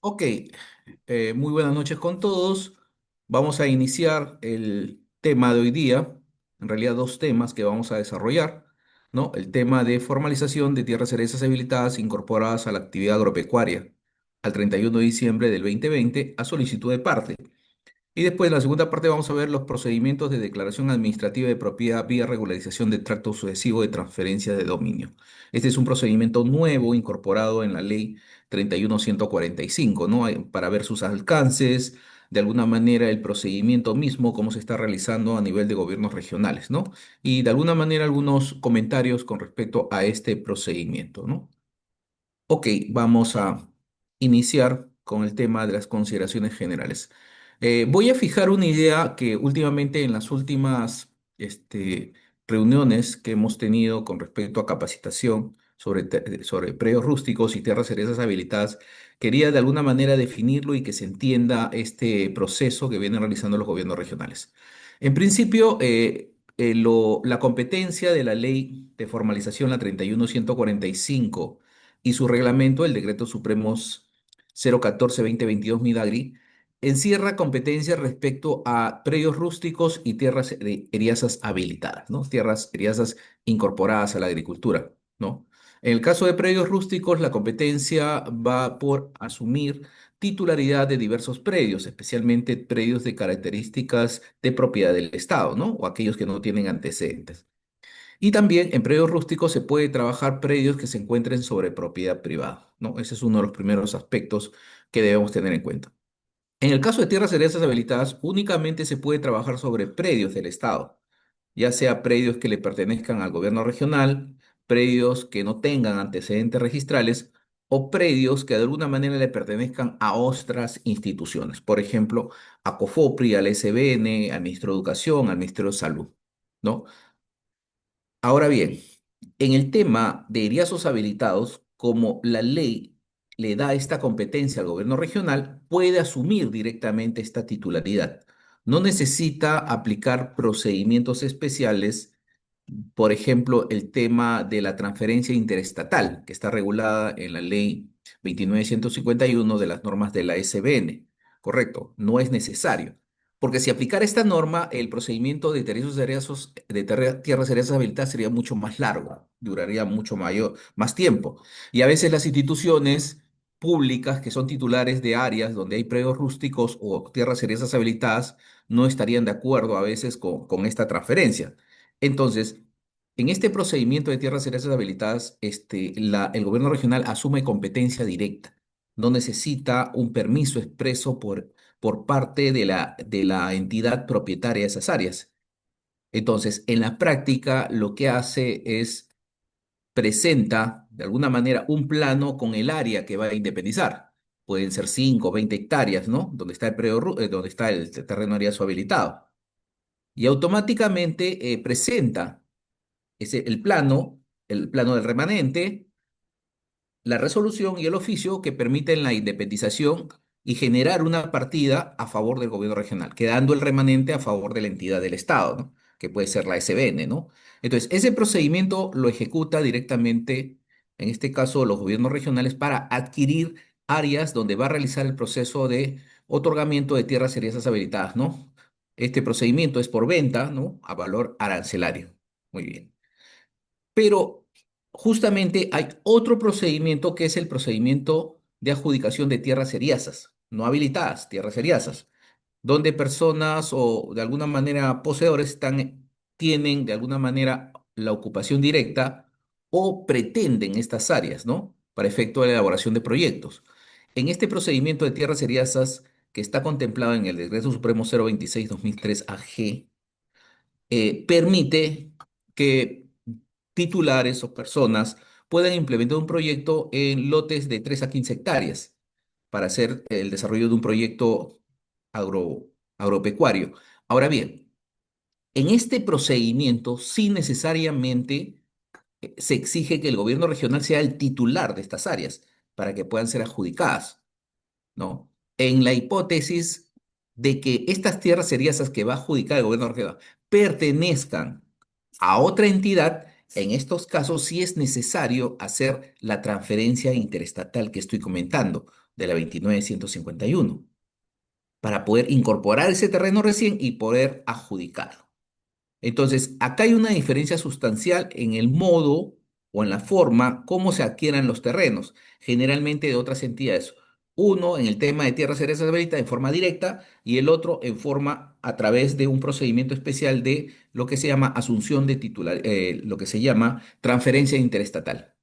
Ok, muy buenas noches con todos. Vamos a iniciar el tema de hoy día, en realidad dos temas que vamos a desarrollar, ¿no? El tema de formalización de tierras cerezas habilitadas incorporadas a la actividad agropecuaria al 31 de diciembre del 2020 a solicitud de parte. Y después, en la segunda parte, vamos a ver los procedimientos de declaración administrativa de propiedad vía regularización de tracto sucesivo de transferencia de dominio. Este es un procedimiento nuevo incorporado en la ley 31145, ¿no? Para ver sus alcances, de alguna manera el procedimiento mismo, cómo se está realizando a nivel de gobiernos regionales, ¿no? Y de alguna manera algunos comentarios con respecto a este procedimiento, ¿no? Ok, vamos a iniciar con el tema de las consideraciones generales. Voy a fijar una idea que últimamente en las últimas reuniones que hemos tenido con respecto a capacitación sobre predios rústicos y tierras cerezas habilitadas, quería de alguna manera definirlo y que se entienda este proceso que vienen realizando los gobiernos regionales. En principio, la competencia de la ley de formalización, la 31145 y su reglamento, el Decreto Supremos 014-2022 Midagri, encierra competencias respecto a predios rústicos y tierras eriazas habilitadas, ¿no? Tierras eriazas incorporadas a la agricultura, ¿no? En el caso de predios rústicos, la competencia va por asumir titularidad de diversos predios, especialmente predios de características de propiedad del Estado, ¿no? O aquellos que no tienen antecedentes. Y también en predios rústicos se puede trabajar predios que se encuentren sobre propiedad privada, ¿no? Ese es uno de los primeros aspectos que debemos tener en cuenta. En el caso de tierras cerezas habilitadas, únicamente se puede trabajar sobre predios del Estado, ya sea predios que le pertenezcan al gobierno regional, predios que no tengan antecedentes registrales o predios que de alguna manera le pertenezcan a otras instituciones, por ejemplo, a COFOPRI, al SBN, al Ministerio de Educación, al Ministerio de Salud, ¿no? Ahora bien, en el tema de eriazos habilitados, como la ley le da esta competencia al gobierno regional, puede asumir directamente esta titularidad. No necesita aplicar procedimientos especiales, por ejemplo, el tema de la transferencia interestatal, que está regulada en la ley 29151 de las normas de la SBN. Correcto, no es necesario. Porque si aplicara esta norma, el procedimiento de tierras cerezas habilitadas sería mucho más largo, duraría mucho más tiempo. Y a veces las instituciones públicas que son titulares de áreas donde hay predios rústicos o tierras cerezas habilitadas no estarían de acuerdo a veces con esta transferencia. Entonces, en este procedimiento de tierras cerezas habilitadas, el gobierno regional asume competencia directa. No necesita un permiso expreso por parte de la entidad propietaria de esas áreas. Entonces, en la práctica, lo que hace es presenta de alguna manera un plano con el área que va a independizar. Pueden ser 5 o 20 hectáreas, ¿no? Donde está donde está el terreno ariazo habilitado. Y automáticamente presenta el plano del remanente, la resolución y el oficio que permiten la independización y generar una partida a favor del gobierno regional, quedando el remanente a favor de la entidad del Estado, ¿no? Que puede ser la SBN, ¿no? Entonces, ese procedimiento lo ejecuta directamente, en este caso, los gobiernos regionales para adquirir áreas donde va a realizar el proceso de otorgamiento de tierras serias habilitadas, ¿no? Este procedimiento es por venta, ¿no? A valor arancelario. Muy bien. Pero justamente hay otro procedimiento que es el procedimiento de adjudicación de tierras seriazas, no habilitadas, tierras seriazas, donde personas o de alguna manera poseedores tienen de alguna manera la ocupación directa o pretenden estas áreas, ¿no? Para efecto de la elaboración de proyectos. En este procedimiento de tierras seriazas que está contemplado en el Decreto Supremo 026-2003 AG, permite que titulares o personas puedan implementar un proyecto en lotes de 3 a 15 hectáreas para hacer el desarrollo de un proyecto agropecuario. Ahora bien, en este procedimiento sí necesariamente se exige que el gobierno regional sea el titular de estas áreas para que puedan ser adjudicadas, ¿no? En la hipótesis de que estas tierras serias que va a adjudicar el gobierno regional pertenezcan a otra entidad, En estos casos sí es necesario hacer la transferencia interestatal que estoy comentando, de la 29151, para poder incorporar ese terreno recién y poder adjudicarlo. Entonces, acá hay una diferencia sustancial en el modo o en la forma como se adquieran los terrenos, generalmente de otras entidades. Uno en el tema de tierras heredas habilitadas en forma directa y el otro en forma a través de un procedimiento especial de lo que se llama asunción de titular, lo que se llama transferencia interestatal.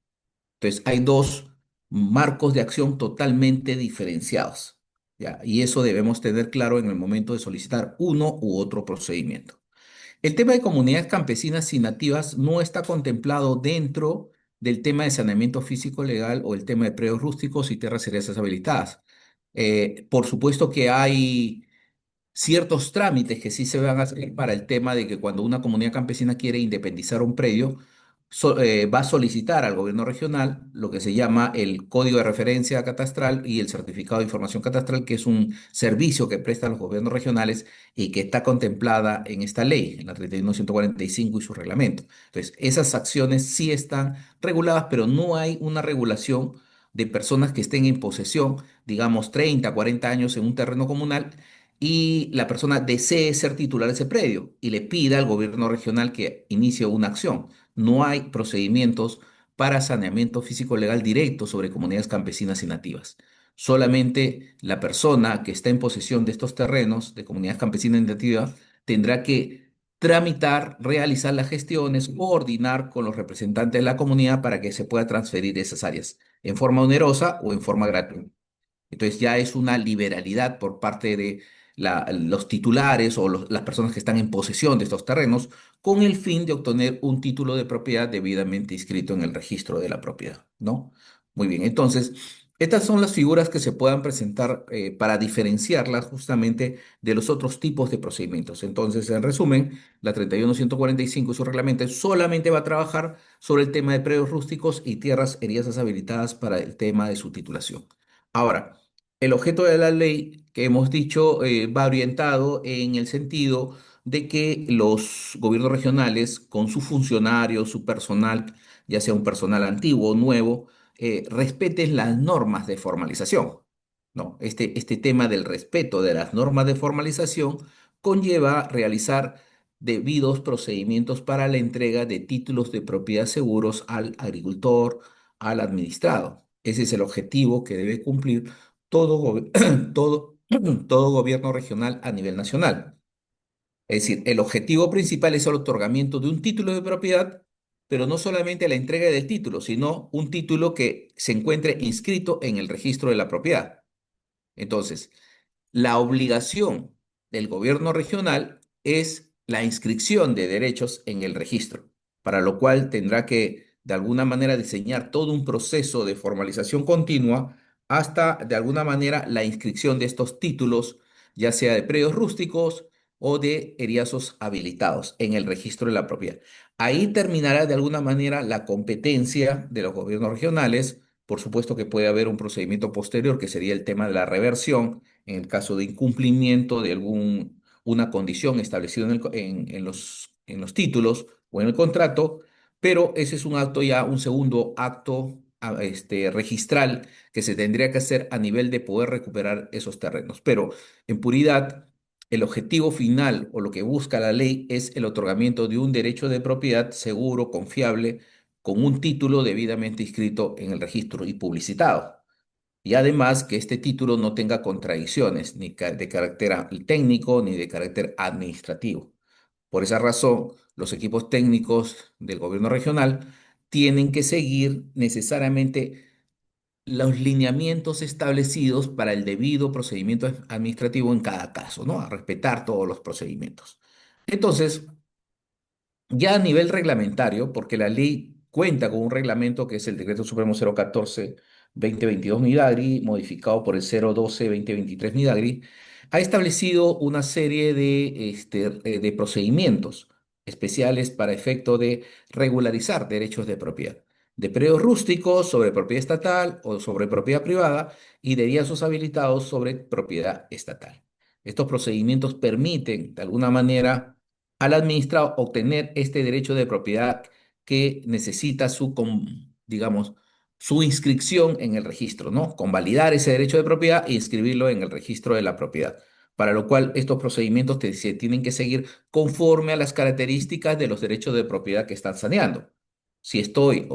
Entonces, hay dos marcos de acción totalmente diferenciados, ¿ya? Y eso debemos tener claro en el momento de solicitar uno u otro procedimiento. El tema de comunidades campesinas y nativas no está contemplado dentro del tema de saneamiento físico legal o el tema de predios rústicos y tierras heredas habilitadas. Por supuesto que hay ciertos trámites que sí se van a hacer para el tema de que cuando una comunidad campesina quiere independizar un predio, va a solicitar al gobierno regional lo que se llama el código de referencia catastral y el certificado de información catastral, que es un servicio que prestan los gobiernos regionales y que está contemplada en esta ley, en la 31145 y su reglamento. Entonces, esas acciones sí están reguladas, pero no hay una regulación de personas que estén en posesión, digamos, 30, 40 años en un terreno comunal y la persona desee ser titular de ese predio y le pida al gobierno regional que inicie una acción. No hay procedimientos para saneamiento físico legal directo sobre comunidades campesinas y nativas. Solamente la persona que está en posesión de estos terrenos de comunidades campesinas y nativas tendrá que tramitar, realizar las gestiones, coordinar con los representantes de la comunidad para que se pueda transferir esas áreas en forma onerosa o en forma gratuita. Entonces ya es una liberalidad por parte de los titulares o las personas que están en posesión de estos terrenos con el fin de obtener un título de propiedad debidamente inscrito en el registro de la propiedad, ¿no? Muy bien, entonces, estas son las figuras que se puedan presentar para diferenciarlas justamente de los otros tipos de procedimientos. Entonces, en resumen, la 31145 y su reglamento solamente va a trabajar sobre el tema de predios rústicos y tierras heridas habilitadas para el tema de su titulación. Ahora, el objeto de la ley que hemos dicho va orientado en el sentido de que los gobiernos regionales, con sus funcionarios, su personal, ya sea un personal antiguo o nuevo, respeten las normas de formalización, ¿no? Este tema del respeto de las normas de formalización conlleva realizar debidos procedimientos para la entrega de títulos de propiedad seguros al agricultor, al administrado. Ese es el objetivo que debe cumplir todo, todo gobierno regional a nivel nacional. Es decir, el objetivo principal es el otorgamiento de un título de propiedad, pero no solamente la entrega del título, sino un título que se encuentre inscrito en el registro de la propiedad. Entonces, la obligación del gobierno regional es la inscripción de derechos en el registro, para lo cual tendrá que, de alguna manera, diseñar todo un proceso de formalización continua hasta, de alguna manera, la inscripción de estos títulos, ya sea de predios rústicos o de eriazos habilitados en el registro de la propiedad. Ahí terminará, de alguna manera, la competencia de los gobiernos regionales. Por supuesto que puede haber un procedimiento posterior, que sería el tema de la reversión en el caso de incumplimiento de una condición establecida en los títulos o en el contrato, pero ese es un acto ya, un segundo acto registral que se tendría que hacer a nivel de poder recuperar esos terrenos. Pero en puridad, el objetivo final o lo que busca la ley es el otorgamiento de un derecho de propiedad seguro, confiable, con un título debidamente inscrito en el registro y publicitado. Y además que este título no tenga contradicciones ni de carácter técnico ni de carácter administrativo. Por esa razón, los equipos técnicos del gobierno regional tienen que seguir necesariamente los lineamientos establecidos para el debido procedimiento administrativo en cada caso, ¿no? A respetar todos los procedimientos. Entonces, ya a nivel reglamentario, porque la ley cuenta con un reglamento que es el Decreto Supremo 014-2022 Midagri, modificado por el 012-2023 Midagri, ha establecido una serie de procedimientos especiales para efecto de regularizar derechos de propiedad, de predios rústicos sobre propiedad estatal o sobre propiedad privada y de riesgos habilitados sobre propiedad estatal. Estos procedimientos permiten, de alguna manera, al administrado obtener este derecho de propiedad que necesita digamos, su inscripción en el registro, ¿no? Convalidar ese derecho de propiedad e inscribirlo en el registro de la propiedad. Para lo cual estos procedimientos se tienen que seguir conforme a las características de los derechos de propiedad que están saneando. Si estoy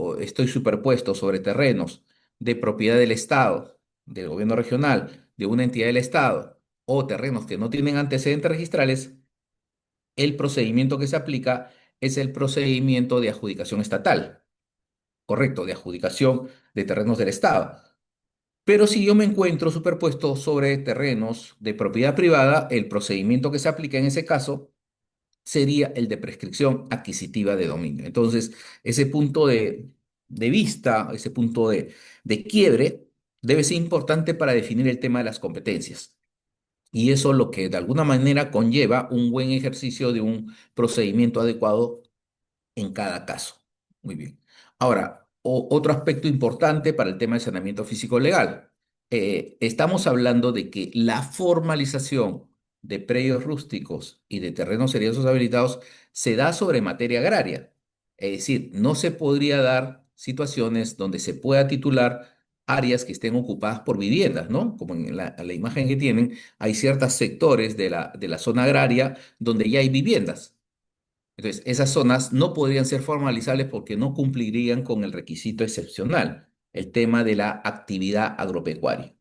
superpuesto sobre terrenos de propiedad del Estado, del gobierno regional, de una entidad del Estado, o terrenos que no tienen antecedentes registrales, el procedimiento que se aplica es el procedimiento de adjudicación estatal, correcto, de adjudicación de terrenos del Estado. Pero si yo me encuentro superpuesto sobre terrenos de propiedad privada, el procedimiento que se aplica en ese caso sería el de prescripción adquisitiva de dominio. Entonces, ese punto de vista, ese punto de quiebre, debe ser importante para definir el tema de las competencias. Y eso lo que de alguna manera conlleva un buen ejercicio de un procedimiento adecuado en cada caso. Muy bien. Ahora, otro aspecto importante para el tema de saneamiento físico legal. Estamos hablando de que la formalización de predios rústicos y de terrenos seriosos habilitados se da sobre materia agraria. Es decir, no se podría dar situaciones donde se pueda titular áreas que estén ocupadas por viviendas, ¿no? Como en la imagen que tienen, hay ciertos sectores de la zona agraria donde ya hay viviendas. Entonces, esas zonas no podrían ser formalizables porque no cumplirían con el requisito excepcional, el tema de la actividad agropecuaria.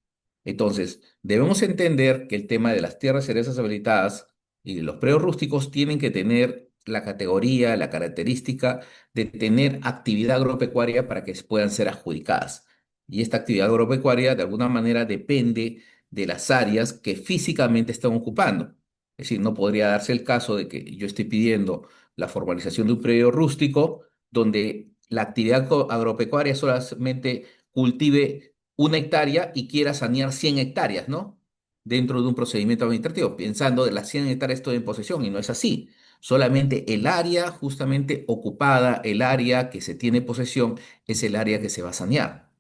Entonces, debemos entender que el tema de las tierras cerezas habilitadas y de los predios rústicos tienen que tener la categoría, la característica de tener actividad agropecuaria para que puedan ser adjudicadas. Y esta actividad agropecuaria, de alguna manera, depende de las áreas que físicamente están ocupando. Es decir, no podría darse el caso de que yo esté pidiendo la formalización de un predio rústico donde la actividad agropecuaria solamente cultive 1 hectárea y quiera sanear 100 hectáreas, ¿no? Dentro de un procedimiento administrativo, pensando de las 100 hectáreas estoy en posesión y no es así. Solamente el área justamente ocupada, el área que se tiene posesión, es el área que se va a sanear,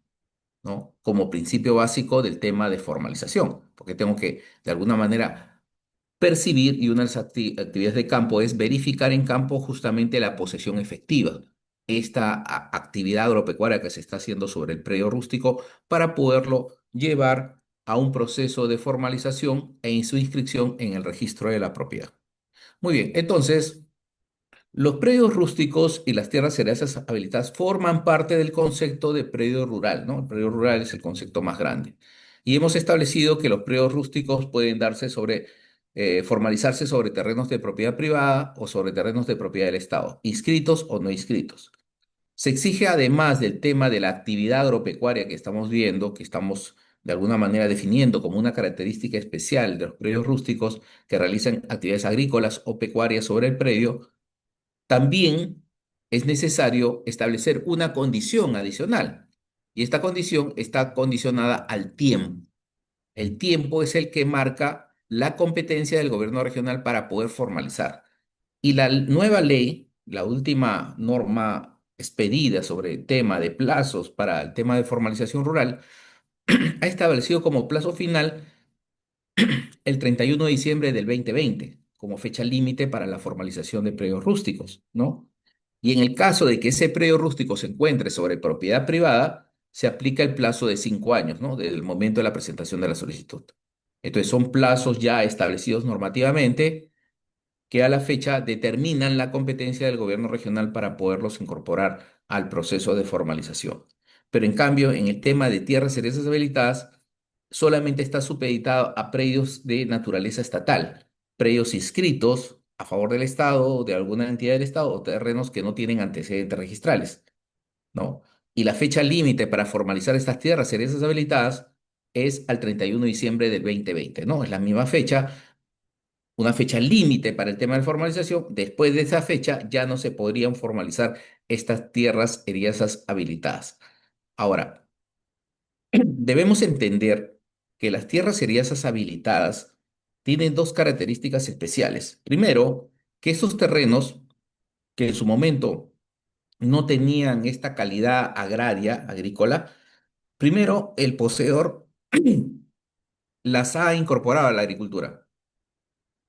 ¿no? Como principio básico del tema de formalización, porque tengo que, de alguna manera, percibir y una de las actividades de campo es verificar en campo justamente la posesión efectiva, esta actividad agropecuaria que se está haciendo sobre el predio rústico para poderlo llevar a un proceso de formalización e su inscripción en el registro de la propiedad. Muy bien, entonces, los predios rústicos y las tierras cerezas habilitadas forman parte del concepto de predio rural, ¿no? El predio rural es el concepto más grande. Y hemos establecido que los predios rústicos pueden formalizarse sobre terrenos de propiedad privada o sobre terrenos de propiedad del Estado, inscritos o no inscritos. Se exige además del tema de la actividad agropecuaria que estamos viendo, que estamos de alguna manera definiendo como una característica especial de los predios rústicos que realizan actividades agrícolas o pecuarias sobre el predio, también es necesario establecer una condición adicional. Y esta condición está condicionada al tiempo. El tiempo es el que marca la competencia del gobierno regional para poder formalizar. Y la nueva ley, la última norma expedida sobre el tema de plazos para el tema de formalización rural, ha establecido como plazo final el 31 de diciembre del 2020 como fecha límite para la formalización de predios rústicos, ¿no? Y en el caso de que ese predio rústico se encuentre sobre propiedad privada, se aplica el plazo de 5 años, ¿no? Desde el momento de la presentación de la solicitud. Entonces son plazos ya establecidos normativamente que a la fecha determinan la competencia del gobierno regional para poderlos incorporar al proceso de formalización. Pero en cambio, en el tema de tierras cerezas habilitadas, solamente está supeditado a predios de naturaleza estatal, predios inscritos a favor del Estado o de alguna entidad del Estado o terrenos que no tienen antecedentes registrales, ¿no? Y la fecha límite para formalizar estas tierras cerezas habilitadas es al 31 de diciembre del 2020, ¿no? Es la misma fecha, una fecha límite para el tema de formalización. Después de esa fecha ya no se podrían formalizar estas tierras heridas habilitadas. Ahora, debemos entender que las tierras heridas habilitadas tienen dos características especiales. Primero, que esos terrenos que en su momento no tenían esta calidad agraria, agrícola, primero el poseedor las ha incorporado a la agricultura.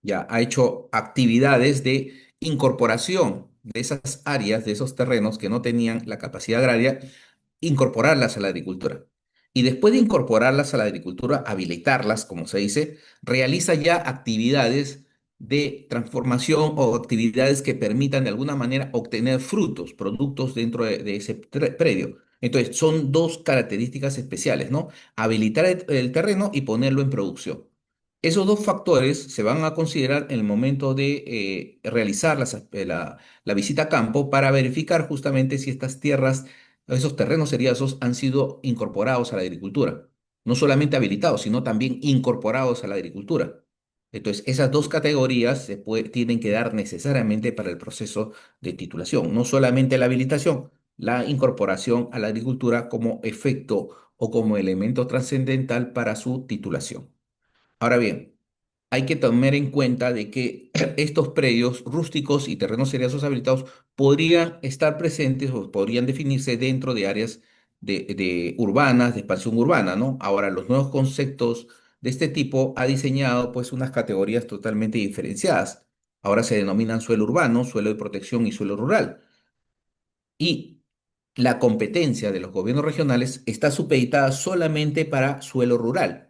Ya ha hecho actividades de incorporación de esas áreas, de esos terrenos que no tenían la capacidad agraria, incorporarlas a la agricultura. Y después de incorporarlas a la agricultura, habilitarlas, como se dice, realiza ya actividades de transformación o actividades que permitan de alguna manera obtener frutos, productos dentro de ese predio. Entonces, son dos características especiales, ¿no? Habilitar el terreno y ponerlo en producción. Esos dos factores se van a considerar en el momento de realizar la visita a campo para verificar justamente si estas tierras, esos terrenos seriazos han sido incorporados a la agricultura. No solamente habilitados, sino también incorporados a la agricultura. Entonces, esas dos categorías tienen que dar necesariamente para el proceso de titulación. No solamente la habilitación, la incorporación a la agricultura como efecto o como elemento trascendental para su titulación. Ahora bien, hay que tener en cuenta de que estos predios rústicos y terrenos seriazos habilitados podrían estar presentes o podrían definirse dentro de áreas de urbanas, de expansión urbana, ¿no? Ahora, los nuevos conceptos de este tipo ha diseñado pues unas categorías totalmente diferenciadas. Ahora se denominan suelo urbano, suelo de protección y suelo rural. Y la competencia de los gobiernos regionales está supeditada solamente para suelo rural.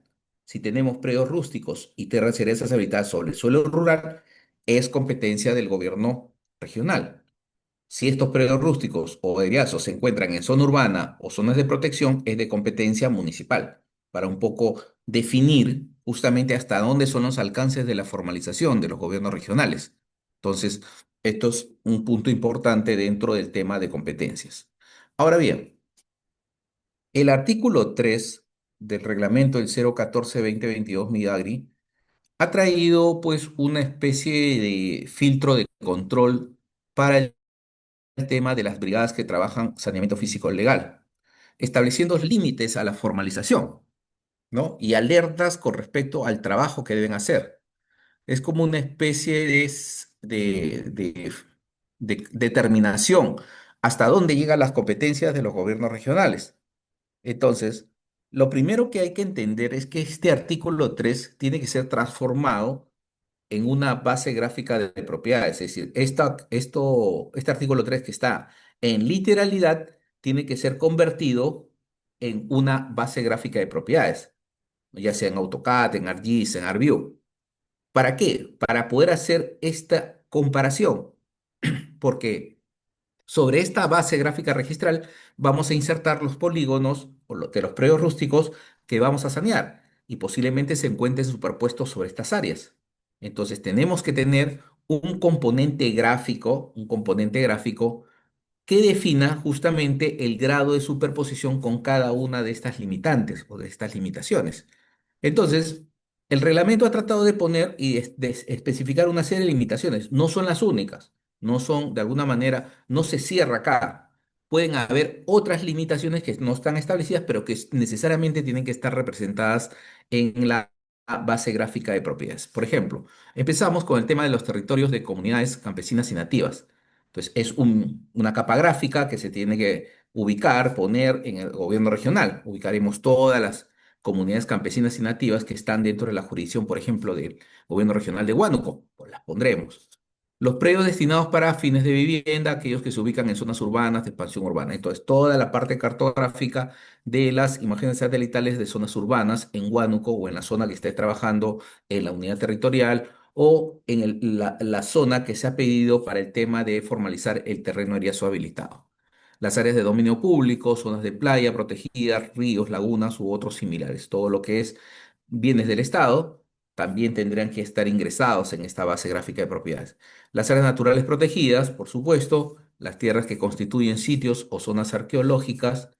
Si tenemos predios rústicos y tierras cerezas habitadas sobre el suelo rural, es competencia del gobierno regional. Si estos predios rústicos o eriazos se encuentran en zona urbana o zonas de protección, es de competencia municipal, para un poco definir justamente hasta dónde son los alcances de la formalización de los gobiernos regionales. Entonces, esto es un punto importante dentro del tema de competencias. Ahora bien, el artículo 3 del reglamento del 014-2022 Midagri ha traído pues una especie de filtro de control para el tema de las brigadas que trabajan saneamiento físico legal, estableciendo límites a la formalización, ¿no? Y alertas con respecto al trabajo que deben hacer. Es como una especie de determinación hasta dónde llegan las competencias de los gobiernos regionales. Entonces, lo primero que hay que entender es que este artículo 3 tiene que ser transformado en una base gráfica de propiedades. Es decir, este artículo 3 que está en literalidad tiene que ser convertido en una base gráfica de propiedades, ya sea en AutoCAD, en ArcGIS, en ArcView. ¿Para qué? Para poder hacer esta comparación, porque sobre esta base gráfica registral vamos a insertar los polígonos de los predios rústicos que vamos a sanear y posiblemente se encuentren superpuestos sobre estas áreas. Entonces tenemos que tener un componente gráfico que defina justamente el grado de superposición con cada una de estas limitantes o de estas limitaciones. Entonces, el reglamento ha tratado de poner y de especificar una serie de limitaciones. No son las únicas, no son, de alguna manera, no se cierra acá. Pueden haber otras limitaciones que no están establecidas, pero que necesariamente tienen que estar representadas en la base gráfica de propiedades. Por ejemplo, empezamos con el tema de los territorios de comunidades campesinas y nativas. Entonces, es una capa gráfica que se tiene que ubicar, poner en el gobierno regional. Ubicaremos todas las comunidades campesinas y nativas que están dentro de la jurisdicción, por ejemplo, del gobierno regional de Huánuco, pues las pondremos. Los predios destinados para fines de vivienda, aquellos que se ubican en zonas urbanas de expansión urbana. Entonces, toda la parte cartográfica de las imágenes satelitales de zonas urbanas en Huánuco o en la zona que esté trabajando en la unidad territorial o en la zona que se ha pedido para el tema de formalizar el terreno eriazo habilitado. Las áreas de dominio público, zonas de playa protegidas, ríos, lagunas u otros similares. Todo lo que es bienes del Estado también tendrían que estar ingresados en esta base gráfica de propiedades. Las áreas naturales protegidas, por supuesto, las tierras que constituyen sitios o zonas arqueológicas,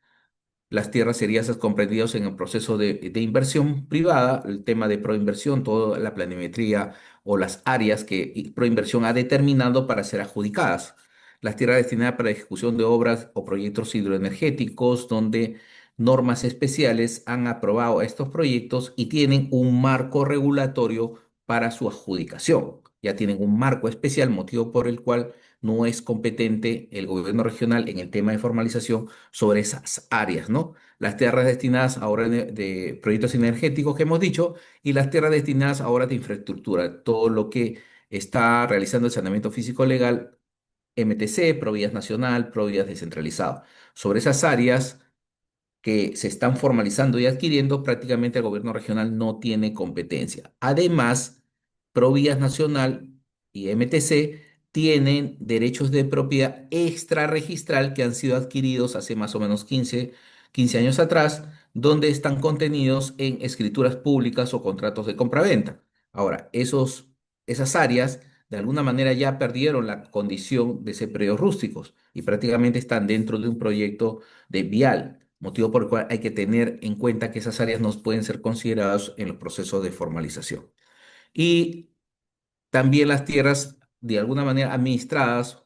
las tierras serias comprendidas en el proceso de inversión privada, el tema de proinversión, toda la planimetría o las áreas que proinversión ha determinado para ser adjudicadas. Las tierras destinadas para ejecución de obras o proyectos hidroenergéticos, donde normas especiales han aprobado estos proyectos y tienen un marco regulatorio para su adjudicación. Ya tienen un marco especial, motivo por el cual no es competente el gobierno regional en el tema de formalización sobre esas áreas, ¿no? Las tierras destinadas a obras de proyectos energéticos que hemos dicho y las tierras destinadas a obras de infraestructura, todo lo que está realizando el saneamiento físico legal MTC, Provías Nacional, Provías Descentralizado. Sobre esas áreas que se están formalizando y adquiriendo, prácticamente el gobierno regional no tiene competencia. Además, Provías Nacional y MTC tienen derechos de propiedad extrarregistral que han sido adquiridos hace más o menos 15 años atrás, donde están contenidos en escrituras públicas o contratos de compraventa. Ahora, esas áreas de alguna manera ya perdieron la condición de ser predios rústicos y prácticamente están dentro de un proyecto de vial, motivo por el cual hay que tener en cuenta que esas áreas no pueden ser consideradas en los procesos de formalización. Y también las tierras de alguna manera administradas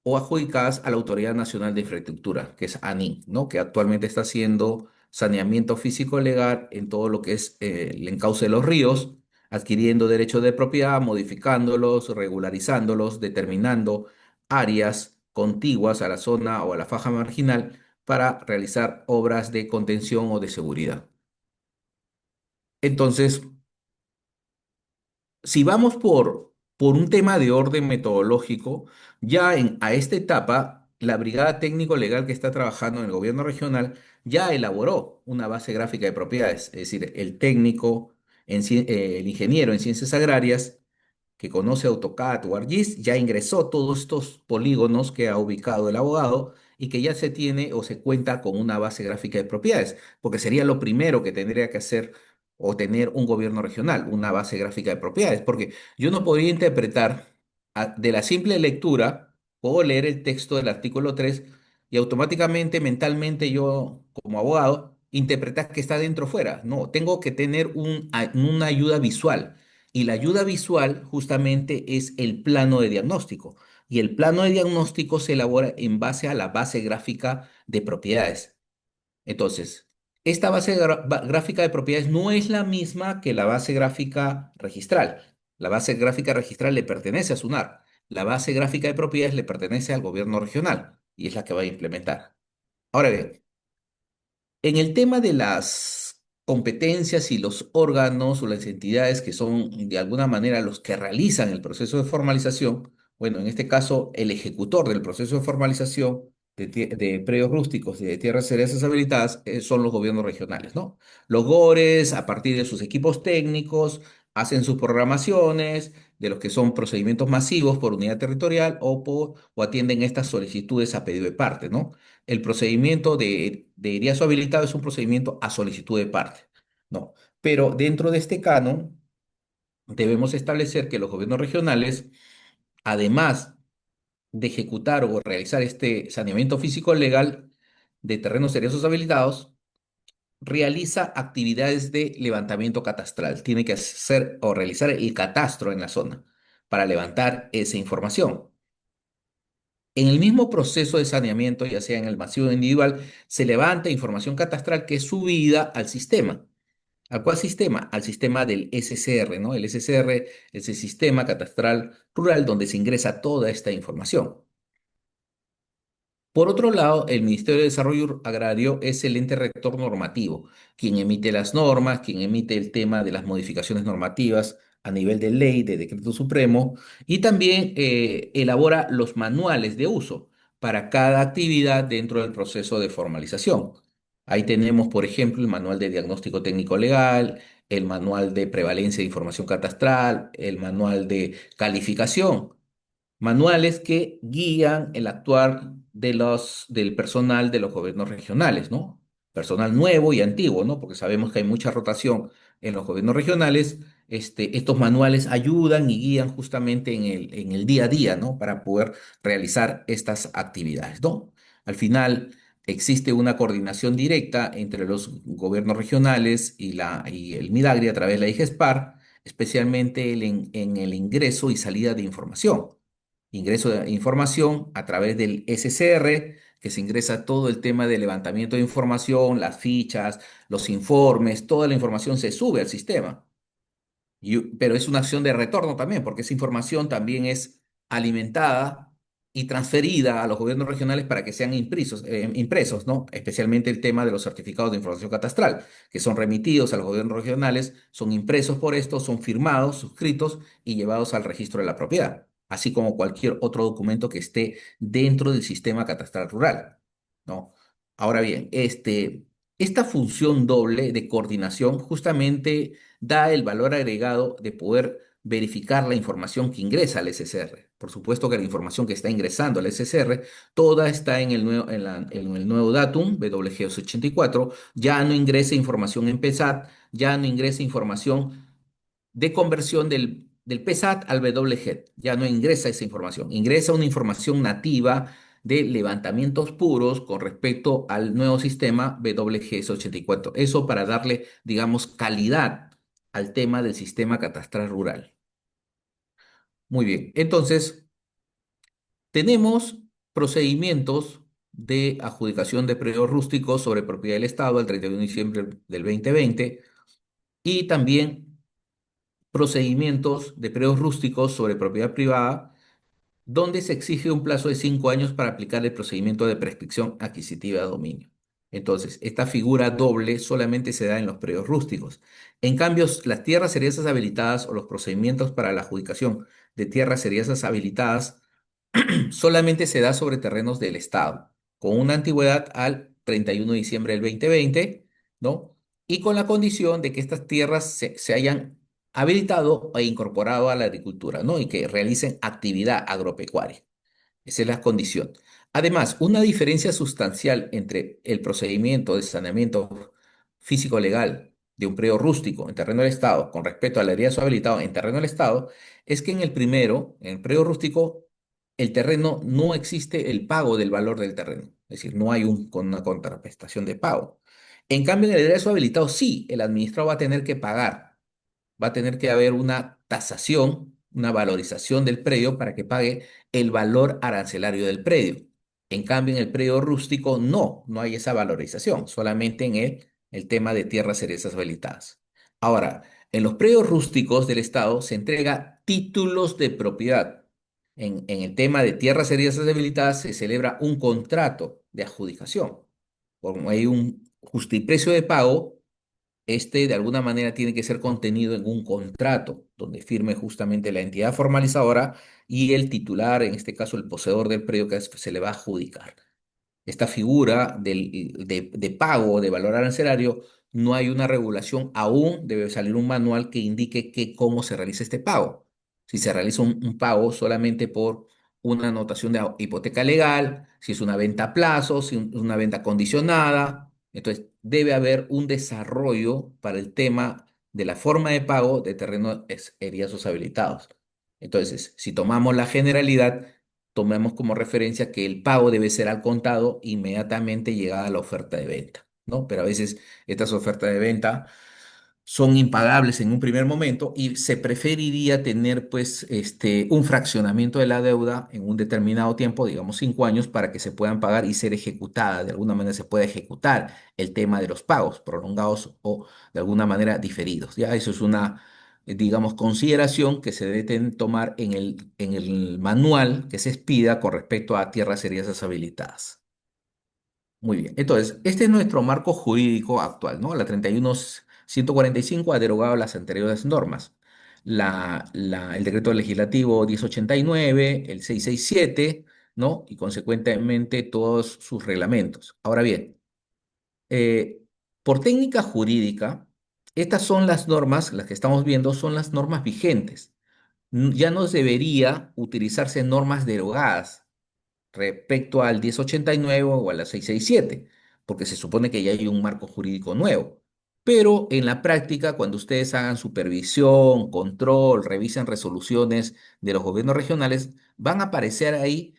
o adjudicadas a la Autoridad Nacional de Infraestructura, que es ANIN, ¿no? Que actualmente está haciendo saneamiento físico legal en todo lo que es el encauce de los ríos, adquiriendo derechos de propiedad, modificándolos, regularizándolos, determinando áreas contiguas a la zona o a la faja marginal para realizar obras de contención o de seguridad. Entonces, si vamos por un tema de orden metodológico, a esta etapa, la Brigada Técnico Legal que está trabajando en el gobierno regional ya elaboró una base gráfica de propiedades, es decir, el ingeniero en ciencias agrarias que conoce AutoCAD o ArcGIS, ya ingresó todos estos polígonos que ha ubicado el abogado y que ya se tiene o se cuenta con una base gráfica de propiedades, porque sería lo primero que tendría que hacer o tener un gobierno regional, una base gráfica de propiedades, porque yo no podría interpretar de la simple lectura, puedo leer el texto del artículo 3 y automáticamente, mentalmente, yo como abogado, interpretar que está dentro o fuera. No, tengo que tener una ayuda visual. Y la ayuda visual justamente es el plano de diagnóstico. Y el plano de diagnóstico se elabora en base a la base gráfica de propiedades. Entonces, esta gráfica de propiedades no es la misma que la base gráfica registral. La base gráfica registral le pertenece a SUNAR. La base gráfica de propiedades le pertenece al gobierno regional y es la que va a implementar. Ahora bien, en el tema de las competencias y los órganos o las entidades que son de alguna manera los que realizan el proceso de formalización, bueno, en este caso el ejecutor del proceso de formalización de predios rústicos y de tierras cerezas habilitadas son los gobiernos regionales, ¿no? Los GORES, a partir de sus equipos técnicos, hacen sus programaciones de los que son procedimientos masivos por unidad territorial o atienden estas solicitudes a pedido de parte, ¿no? El procedimiento de IRIASO habilitado es un procedimiento a solicitud de parte, ¿no? Pero dentro de este canon debemos establecer que los gobiernos regionales, además de ejecutar o realizar este saneamiento físico legal de terrenos seriosos habilitados, realiza actividades de levantamiento catastral. Tiene que hacer o realizar el catastro en la zona para levantar esa información. En el mismo proceso de saneamiento, ya sea en el masivo individual, se levanta información catastral que es subida al sistema. ¿A cuál sistema? Al sistema del SCR, ¿no? El SCR es el sistema catastral rural donde se ingresa toda esta información. Por otro lado, el Ministerio de Desarrollo Agrario es el ente rector normativo, quien emite las normas, quien emite el tema de las modificaciones normativas a nivel de ley, de decreto supremo, y también elabora los manuales de uso para cada actividad dentro del proceso de formalización. Ahí tenemos, por ejemplo, el manual de diagnóstico técnico legal, el manual de prevalencia de información catastral, el manual de calificación. Manuales que guían el actuar del personal de los gobiernos regionales, ¿no? Personal nuevo y antiguo, ¿no? Porque sabemos que hay mucha rotación en los gobiernos regionales. Estos manuales ayudan y guían justamente en el día a día, ¿no? Para poder realizar estas actividades, ¿no? Al final existe una coordinación directa entre los gobiernos regionales y el MIDAGRI a través de la IGESPAR, especialmente en el ingreso y salida de información. Ingreso de información a través del SCR, que se ingresa todo el tema de levantamiento de información, las fichas, los informes, toda la información se sube al sistema. Pero es una acción de retorno también, porque esa información también es alimentada y transferida a los gobiernos regionales para que sean impresos, ¿no? Especialmente el tema de los certificados de información catastral, que son remitidos a los gobiernos regionales, son impresos por estos, son firmados, suscritos y llevados al registro de la propiedad. así como cualquier otro documento que esté dentro del sistema catastral rural, ¿no? Ahora bien, esta función doble de coordinación justamente da el valor agregado de poder verificar la información que ingresa al SSR. Por supuesto que la información que está ingresando al SSR, toda está en el nuevo, en el nuevo datum, WG84, ya no ingresa información en PESAT, ya no ingresa información de conversión del PSAT al WGET. Ya no ingresa esa información, ingresa una información nativa de levantamientos puros con respecto al nuevo sistema WGS84. Eso para darle, digamos, calidad al tema del sistema catastral rural. Muy bien, entonces tenemos procedimientos de adjudicación de predios rústicos sobre propiedad del Estado al 31 de diciembre del 2020 y también procedimientos de predios rústicos sobre propiedad privada, donde se exige un plazo de 5 años para aplicar el procedimiento de prescripción adquisitiva de dominio. Entonces, esta figura doble solamente se da en los predios rústicos. En cambio, las tierras seriesas habilitadas o los procedimientos para la adjudicación de tierras seriesas habilitadas solamente se da sobre terrenos del Estado, con una antigüedad al 31 de diciembre del 2020, ¿no? Y con la condición de que estas tierras se hayan habilitado e incorporado a la agricultura, ¿no? Y que realicen actividad agropecuaria. Esa es la condición. Además, una diferencia sustancial entre el procedimiento de saneamiento físico-legal de un predio rústico en terreno del Estado con respecto al eriazo habilitado en terreno del Estado es que en el primero, en el predio rústico, el terreno no existe el pago del valor del terreno. Es decir, no hay una contraprestación de pago. En cambio, en el eriazo habilitado sí, el administrado va a tener que pagar, va a tener que haber una tasación, una valorización del predio para que pague el valor arancelario del predio. En cambio, en el predio rústico no hay esa valorización, solamente en el tema de tierras cerezas habilitadas. Ahora, en los predios rústicos del Estado se entrega títulos de propiedad. En el tema de tierras cerezas habilitadas se celebra un contrato de adjudicación. Como hay un justiprecio de pago, de alguna manera tiene que ser contenido en un contrato donde firme justamente la entidad formalizadora y el titular, en este caso el poseedor del predio que se le va a adjudicar. Esta figura de pago de valor arancelario, no hay una regulación aún, debe salir un manual que indique cómo se realiza este pago. Si se realiza un pago solamente por una anotación de hipoteca legal, si es una venta a plazo, si es una venta condicionada. Entonces, debe haber un desarrollo para el tema de la forma de pago de terrenos eriazos habilitados. Entonces, si tomamos la generalidad, tomemos como referencia que el pago debe ser al contado inmediatamente llegada la oferta de venta, ¿no? Pero a veces estas ofertas de venta son impagables en un primer momento y se preferiría tener pues un fraccionamiento de la deuda en un determinado tiempo, digamos 5 años, para que se puedan pagar y ser ejecutada. De alguna manera se puede ejecutar el tema de los pagos prolongados o de alguna manera diferidos. Ya eso es una, digamos, consideración que se debe tomar en el manual que se expida con respecto a tierras serias habilitadas. Muy bien. Entonces, este es nuestro marco jurídico actual, ¿no? La 31.145 ha derogado las anteriores normas. El decreto legislativo 1089, el 667, ¿no? Y consecuentemente todos sus reglamentos. Ahora bien, eh, por técnica jurídica, estas son las normas, las que estamos viendo son las normas vigentes. Ya no debería utilizarse normas derogadas respecto al 1089 o a la 667, porque se supone que ya hay un marco jurídico nuevo. Pero en la práctica, cuando ustedes hagan supervisión, control, revisen resoluciones de los gobiernos regionales, van a aparecer ahí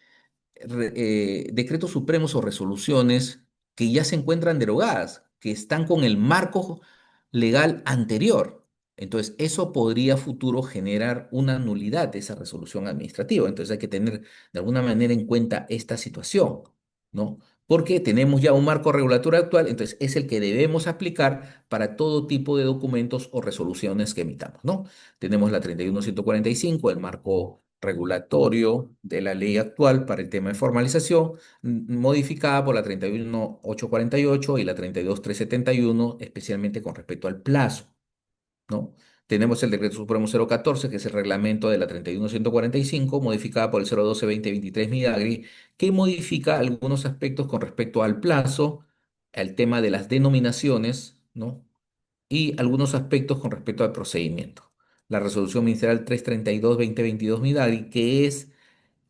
decretos supremos o resoluciones que ya se encuentran derogadas, que están con el marco legal anterior. Entonces, eso podría a futuro generar una nulidad de esa resolución administrativa. Entonces, hay que tener de alguna manera en cuenta esta situación, ¿no? Porque tenemos ya un marco regulatorio actual, entonces es el que debemos aplicar para todo tipo de documentos o resoluciones que emitamos, ¿no? Tenemos la 31.145, el marco regulatorio de la ley actual para el tema de formalización, modificada por la 31.848 y la 32.371, especialmente con respecto al plazo, ¿no? Tenemos el Decreto Supremo 014, que es el reglamento de la 31145, modificada por el 012-2023 Midagri, que modifica algunos aspectos con respecto al plazo, al tema de las denominaciones, ¿no? Y algunos aspectos con respecto al procedimiento. La resolución ministerial 332-2022 Midagri, que es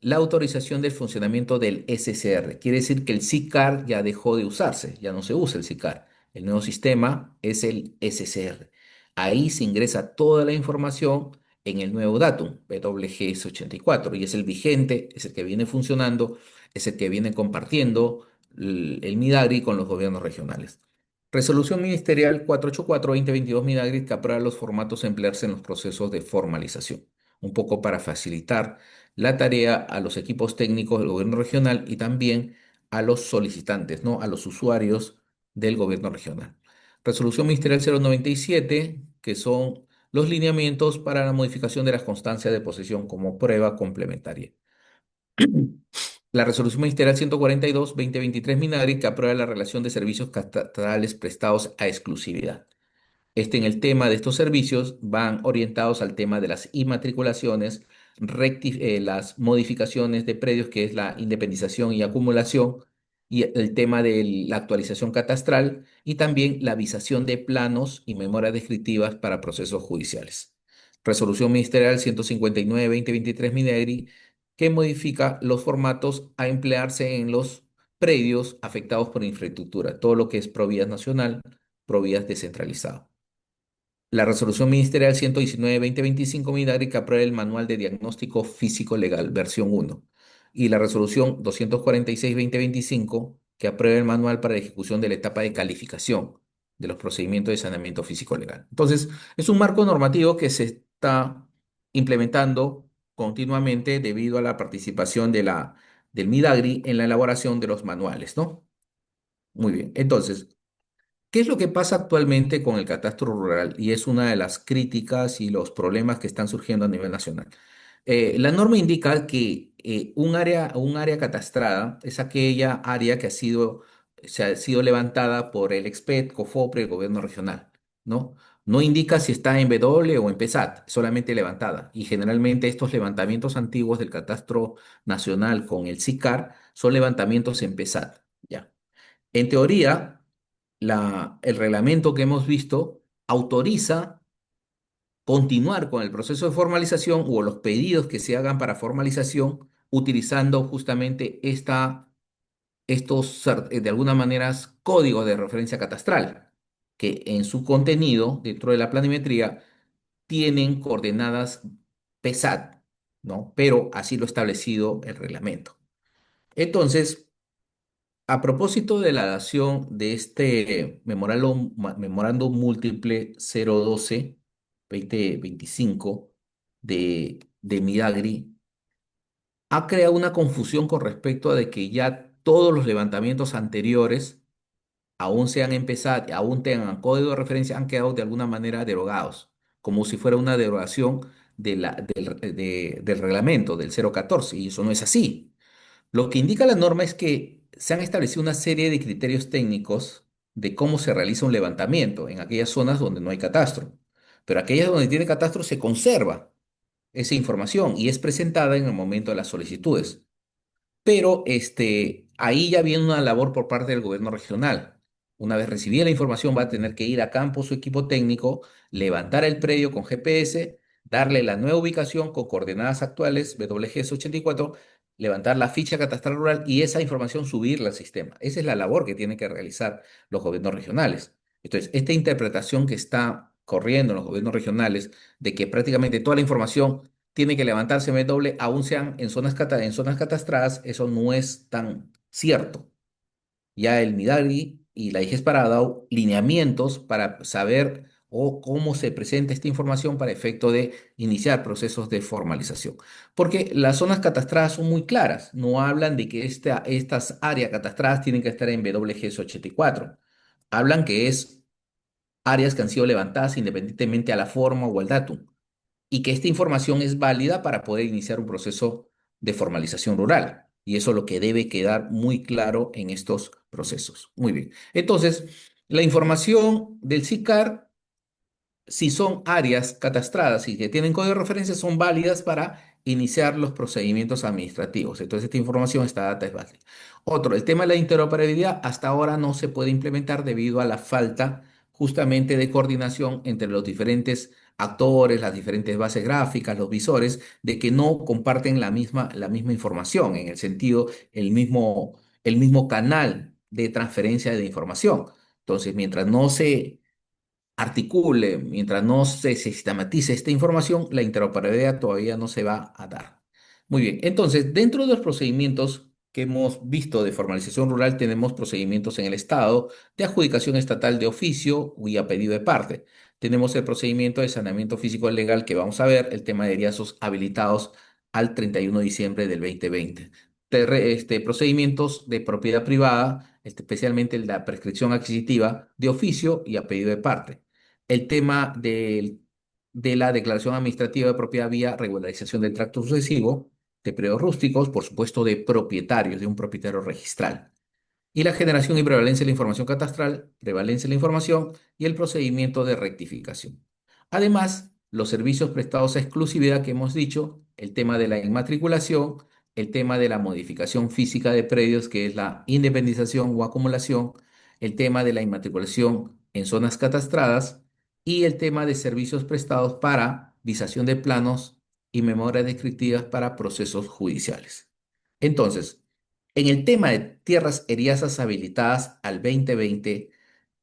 la autorización del funcionamiento del SCR. Quiere decir que el SICAR ya dejó de usarse, ya no se usa el SICAR. El nuevo sistema es el SCR. Ahí se ingresa toda la información en el nuevo datum, WGS84, y es el vigente, es el que viene funcionando, es el que viene compartiendo el Midagri con los gobiernos regionales. Resolución ministerial 484-2022 Midagri, que aprueba los formatos a emplearse en los procesos de formalización, un poco para facilitar la tarea a los equipos técnicos del gobierno regional y también a los solicitantes, ¿no? A los usuarios del gobierno regional. Resolución Ministerial 097, que son los lineamientos para la modificación de las constancias de posesión como prueba complementaria. La resolución ministerial 142-2023 Minagri, que aprueba la relación de servicios catastrales prestados a exclusividad. En el tema de estos servicios van orientados al tema de las inmatriculaciones, las modificaciones de predios, que es la independización y acumulación, y el tema de la actualización catastral y también la visación de planos y memorias descriptivas para procesos judiciales. Resolución Ministerial 159-2023 Minegri, que modifica los formatos a emplearse en los predios afectados por infraestructura, todo lo que es Provías Nacional, Provías descentralizado. La resolución ministerial 119-2025 Midagri, que aprueba el manual de diagnóstico físico legal, versión 1. Y la resolución 246-2025, que aprueba el manual para la ejecución de la etapa de calificación de los procedimientos de saneamiento físico legal. Entonces, es un marco normativo que se está implementando continuamente debido a la participación del Midagri en la elaboración de los manuales, ¿no? Muy bien. Entonces, ¿qué es lo que pasa actualmente con el catastro rural? Y es una de las críticas y los problemas que están surgiendo a nivel nacional. La norma indica que un área catastrada es aquella área que se ha sido levantada por el EXPET, COFOPRE, el gobierno regional, ¿no? No indica si está en W o en PESAT, solamente levantada. Y generalmente estos levantamientos antiguos del catastro nacional con el SICAR son levantamientos en PESAT, ¿ya? En teoría, el reglamento que hemos visto autoriza continuar con el proceso de formalización o los pedidos que se hagan para formalización utilizando justamente de alguna manera, códigos de referencia catastral, que en su contenido, dentro de la planimetría, tienen coordenadas PESAT, ¿no? Pero así lo ha establecido el reglamento. Entonces, a propósito de la dación de este memorándum múltiple 012-2025 de Midagri, ha creado una confusión con respecto a de que ya todos los levantamientos anteriores, aún sean empezados, aún tengan código de referencia, han quedado de alguna manera derogados, como si fuera una derogación del reglamento del 014, y eso no es así. Lo que indica la norma es que se han establecido una serie de criterios técnicos de cómo se realiza un levantamiento en aquellas zonas donde no hay catastro. Pero aquellas donde tiene catastro se conserva esa información y es presentada en el momento de las solicitudes. Pero ahí ya viene una labor por parte del gobierno regional. Una vez recibida la información, va a tener que ir a campo su equipo técnico, levantar el predio con GPS, darle la nueva ubicación con coordenadas actuales, WGS84, levantar la ficha catastral rural y esa información subirla al sistema. Esa es la labor que tienen que realizar los gobiernos regionales. Entonces, esta interpretación que está corriendo en los gobiernos regionales de que prácticamente toda la información tiene que levantarse doble, aún sean en zonas catastradas, eso no es tan cierto. Ya el Midagri y la IGES ha dado lineamientos para saber o cómo se presenta esta información para efecto de iniciar procesos de formalización. Porque las zonas catastradas son muy claras, no hablan de que estas áreas catastradas tienen que estar en WGS 84. Hablan que es áreas que han sido levantadas independientemente a la forma o al datum y que esta información es válida para poder iniciar un proceso de formalización rural. Y eso es lo que debe quedar muy claro en estos procesos. Muy bien. Entonces, la información del SICAR si son áreas catastradas y que tienen código de referencia, son válidas para iniciar los procedimientos administrativos. Entonces, esta información, esta data es válida. Otro, el tema de la interoperabilidad hasta ahora no se puede implementar debido a la falta justamente de coordinación entre los diferentes actores, las diferentes bases gráficas, los visores, de que no comparten la misma información, en el sentido, el mismo canal de transferencia de información. Entonces, mientras no se articule, mientras no se sistematice esta información, la interoperabilidad todavía no se va a dar. Muy bien, entonces, dentro de los procedimientos que hemos visto de formalización rural, tenemos procedimientos en el Estado de adjudicación estatal de oficio y a pedido de parte. Tenemos el procedimiento de saneamiento físico legal que vamos a ver, el tema de eriazos habilitados al 31 de diciembre del 2020. Procedimientos de propiedad privada, especialmente la prescripción adquisitiva de oficio y a pedido de parte, el tema de la declaración administrativa de propiedad vía regularización del tracto sucesivo, de predios rústicos, por supuesto de propietarios, de un propietario registral, y la generación y prevalencia de la información catastral, prevalencia de la información y el procedimiento de rectificación. Además, los servicios prestados a exclusividad que hemos dicho, el tema de la inmatriculación, el tema de la modificación física de predios, que es la independización o acumulación, el tema de la inmatriculación en zonas catastradas y el tema de servicios prestados para visación de planos y memorias descriptivas para procesos judiciales. Entonces, en el tema de tierras eriazas habilitadas al 2020,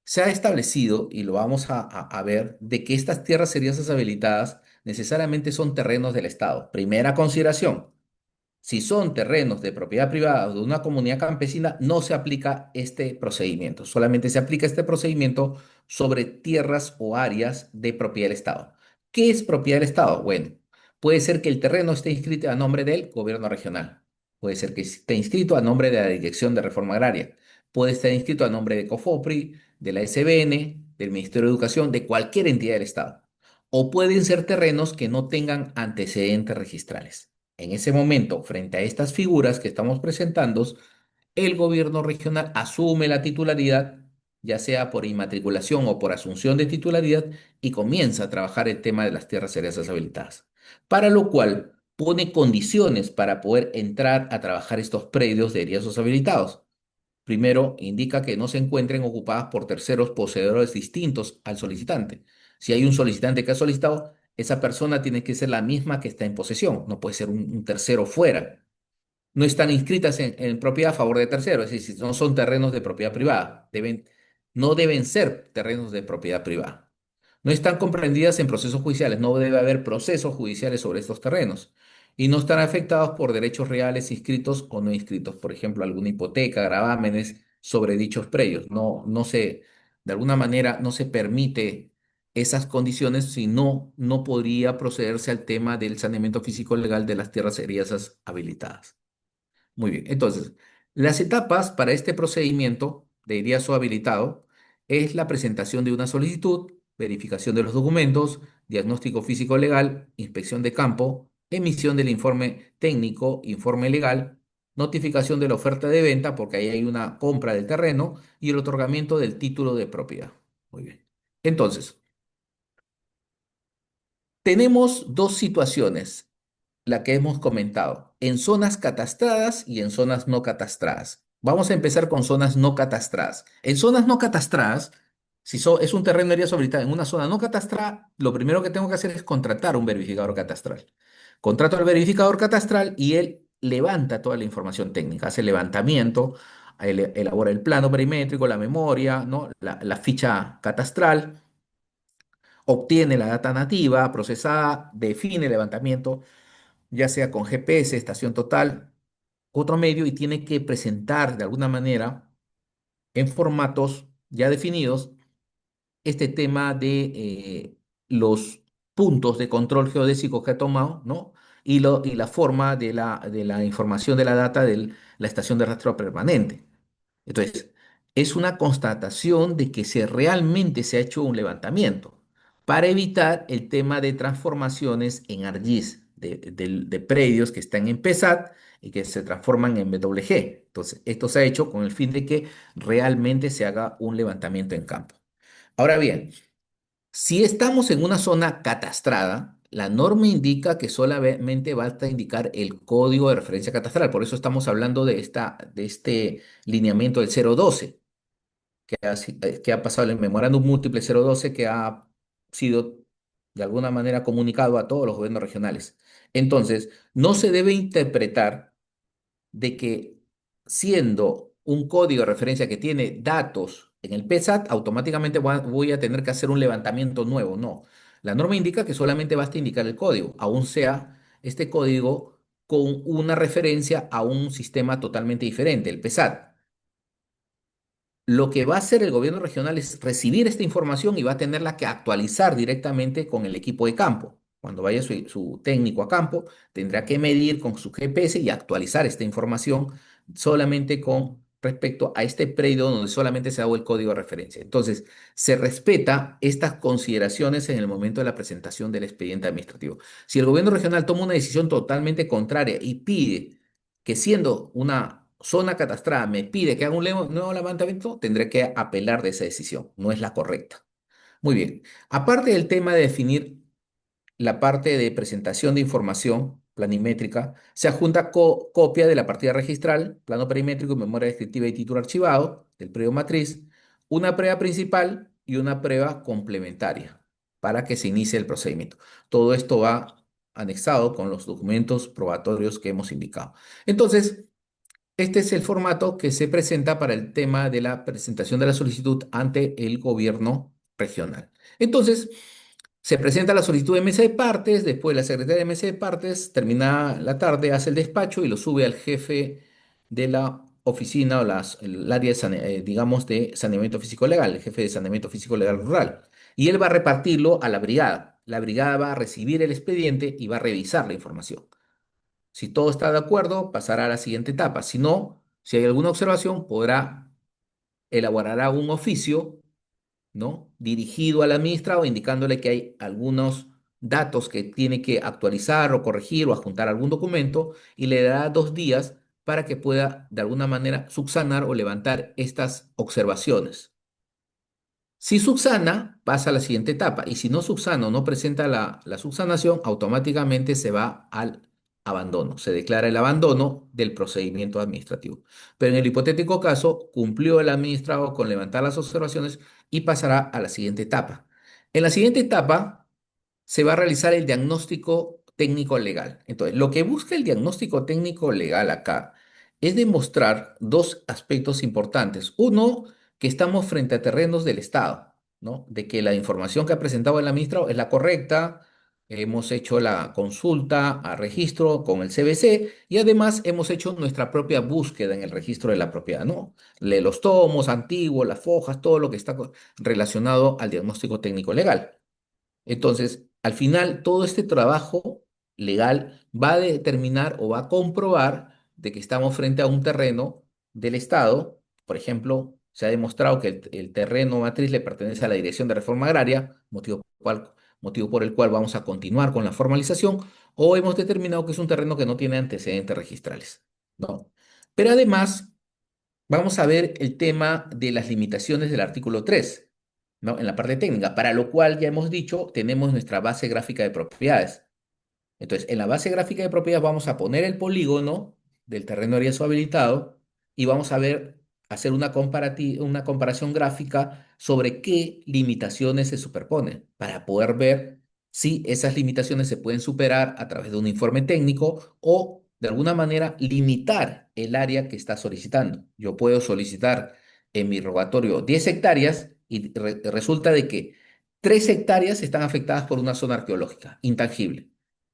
se ha establecido, y lo vamos a ver, de que estas tierras eriazas habilitadas necesariamente son terrenos del Estado. Primera consideración, si son terrenos de propiedad privada o de una comunidad campesina, no se aplica este procedimiento. Solamente se aplica este procedimiento sobre tierras o áreas de propiedad del Estado. ¿Qué es propiedad del Estado? Bueno, puede ser que el terreno esté inscrito a nombre del gobierno regional. Puede ser que esté inscrito a nombre de la Dirección de Reforma Agraria. Puede estar inscrito a nombre de COFOPRI, de la SBN, del Ministerio de Educación, de cualquier entidad del Estado. O pueden ser terrenos que no tengan antecedentes registrales. En ese momento, frente a estas figuras que estamos presentando, el gobierno regional asume la titularidad, ya sea por inmatriculación o por asunción de titularidad, y comienza a trabajar el tema de las tierras cerezas habilitadas, para lo cual pone condiciones para poder entrar a trabajar estos predios de eriazos habilitados. Primero, indica que no se encuentren ocupadas por terceros poseedores distintos al solicitante. Si hay un solicitante que ha solicitado, esa persona tiene que ser la misma que está en posesión, no puede ser un tercero fuera. No están inscritas en propiedad a favor de terceros, es decir, si no son terrenos de propiedad privada, no deben ser terrenos de propiedad privada. No están comprendidas en procesos judiciales, no debe haber procesos judiciales sobre estos terrenos y no están afectados por derechos reales inscritos o no inscritos, por ejemplo, alguna hipoteca, gravámenes sobre dichos predios. De alguna manera, no se permite esas condiciones, si no, no podría procederse al tema del saneamiento físico legal de las tierras eriazas habilitadas. Muy bien, entonces, las etapas para este procedimiento de IRIASO habilitado es la presentación de una solicitud, verificación de los documentos, diagnóstico físico legal, inspección de campo, emisión del informe técnico, informe legal, notificación de la oferta de venta, porque ahí hay una compra del terreno, y el otorgamiento del título de propiedad. Muy bien. Entonces, tenemos dos situaciones, la que hemos comentado, en zonas catastradas y en zonas no catastradas. Vamos a empezar con zonas no catastradas. En zonas no catastradas, es un terreno de área sobre en una zona no catastrada, lo primero que tengo que hacer es contratar un verificador catastral. Contrato al verificador catastral y él levanta toda la información técnica, hace el levantamiento, elabora el plano perimétrico, la memoria, ¿no? La ficha catastral, obtiene la data nativa procesada, define el levantamiento, ya sea con GPS, estación total, otro medio, y tiene que presentar de alguna manera en formatos ya definidos este tema de los puntos de control geodésico que ha tomado, ¿no? Y la forma de la información de la data de la estación de rastreo permanente. Entonces, es una constatación de que realmente se ha hecho un levantamiento para evitar el tema de transformaciones en ARGIS de predios que están en PESAT y que se transforman en WG. Entonces, esto se ha hecho con el fin de que realmente se haga un levantamiento en campo. Ahora bien, Si estamos en una zona catastrada, la norma indica que solamente basta indicar el código de referencia catastral. Por eso estamos hablando de este lineamiento del 012, que ha pasado el memorándum múltiple 012, que ha sido de alguna manera comunicado a todos los gobiernos regionales. Entonces, no se debe interpretar de que siendo un código de referencia que tiene datos en el PSAT, automáticamente voy a tener que hacer un levantamiento nuevo. No. La norma indica que solamente basta indicar el código, aun sea este código con una referencia a un sistema totalmente diferente, el PSAT. Lo que va a hacer el gobierno regional es recibir esta información y va a tenerla que actualizar directamente con el equipo de campo. Cuando vaya su técnico a campo, tendrá que medir con su GPS y actualizar esta información solamente con respecto a este predio donde solamente se ha dado el código de referencia. Entonces, se respeta estas consideraciones en el momento de la presentación del expediente administrativo. Si el gobierno regional toma una decisión totalmente contraria y pide que siendo una zona catastrada me pide que haga un nuevo levantamiento, tendré que apelar de esa decisión. No es la correcta. Muy bien. Aparte del tema de definir la parte de presentación de información planimétrica, se adjunta copia de la partida registral, plano perimétrico, memoria descriptiva y título archivado del predio matriz, una prueba principal y una prueba complementaria para que se inicie el procedimiento. Todo esto va anexado con los documentos probatorios que hemos indicado. Entonces, este es el formato que se presenta para el tema de la presentación de la solicitud ante el gobierno regional. Entonces, se presenta la solicitud de mesa de partes, después la secretaria de mesa de partes, termina la tarde, hace el despacho y lo sube al jefe de la oficina o el área de, digamos, de saneamiento físico legal, el jefe de saneamiento físico legal rural. Y él va a repartirlo a la brigada. La brigada va a recibir el expediente y va a revisar la información. Si todo está de acuerdo, pasará a la siguiente etapa. Si no, si hay alguna observación, podrá elaborar un oficio, ¿no? Dirigido al administrado, indicándole que hay algunos datos que tiene que actualizar o corregir o adjuntar algún documento y le dará 2 días para que pueda de alguna manera subsanar o levantar estas observaciones. Si subsana, pasa a la siguiente etapa. Y si no subsana o no presenta la subsanación, automáticamente se va al abandono. Se declara el abandono del procedimiento administrativo. Pero en el hipotético caso, cumplió el administrado con levantar las observaciones y pasará a la siguiente etapa. En la siguiente etapa se va a realizar el diagnóstico técnico legal. Entonces, lo que busca el diagnóstico técnico legal acá es demostrar dos aspectos importantes. Uno, que estamos frente a terrenos del Estado, ¿no? De que la información que ha presentado el administrado es la correcta, hemos hecho la consulta a registro con el CBC y además hemos hecho nuestra propia búsqueda en el registro de la propiedad, ¿no? Los tomos antiguos, las fojas, todo lo que está relacionado al diagnóstico técnico legal. Entonces, al final, todo este trabajo legal va a determinar o va a comprobar de que estamos frente a un terreno del Estado. Por ejemplo, se ha demostrado que el terreno matriz le pertenece a la Dirección de Reforma Agraria, motivo por el cual vamos a continuar con la formalización, o hemos determinado que es un terreno que no tiene antecedentes registrales, ¿no? Pero además, vamos a ver el tema de las limitaciones del artículo 3, ¿no? En la parte técnica, para lo cual ya hemos dicho, tenemos nuestra base gráfica de propiedades. Entonces, en la base gráfica de propiedades vamos a poner el polígono del terreno de riesgo habilitado y vamos a ver, hacer una comparación gráfica sobre qué limitaciones se superponen para poder ver si esas limitaciones se pueden superar a través de un informe técnico o de alguna manera limitar el área que está solicitando. Yo puedo solicitar en mi rogatorio 10 hectáreas y resulta de que 3 hectáreas están afectadas por una zona arqueológica intangible.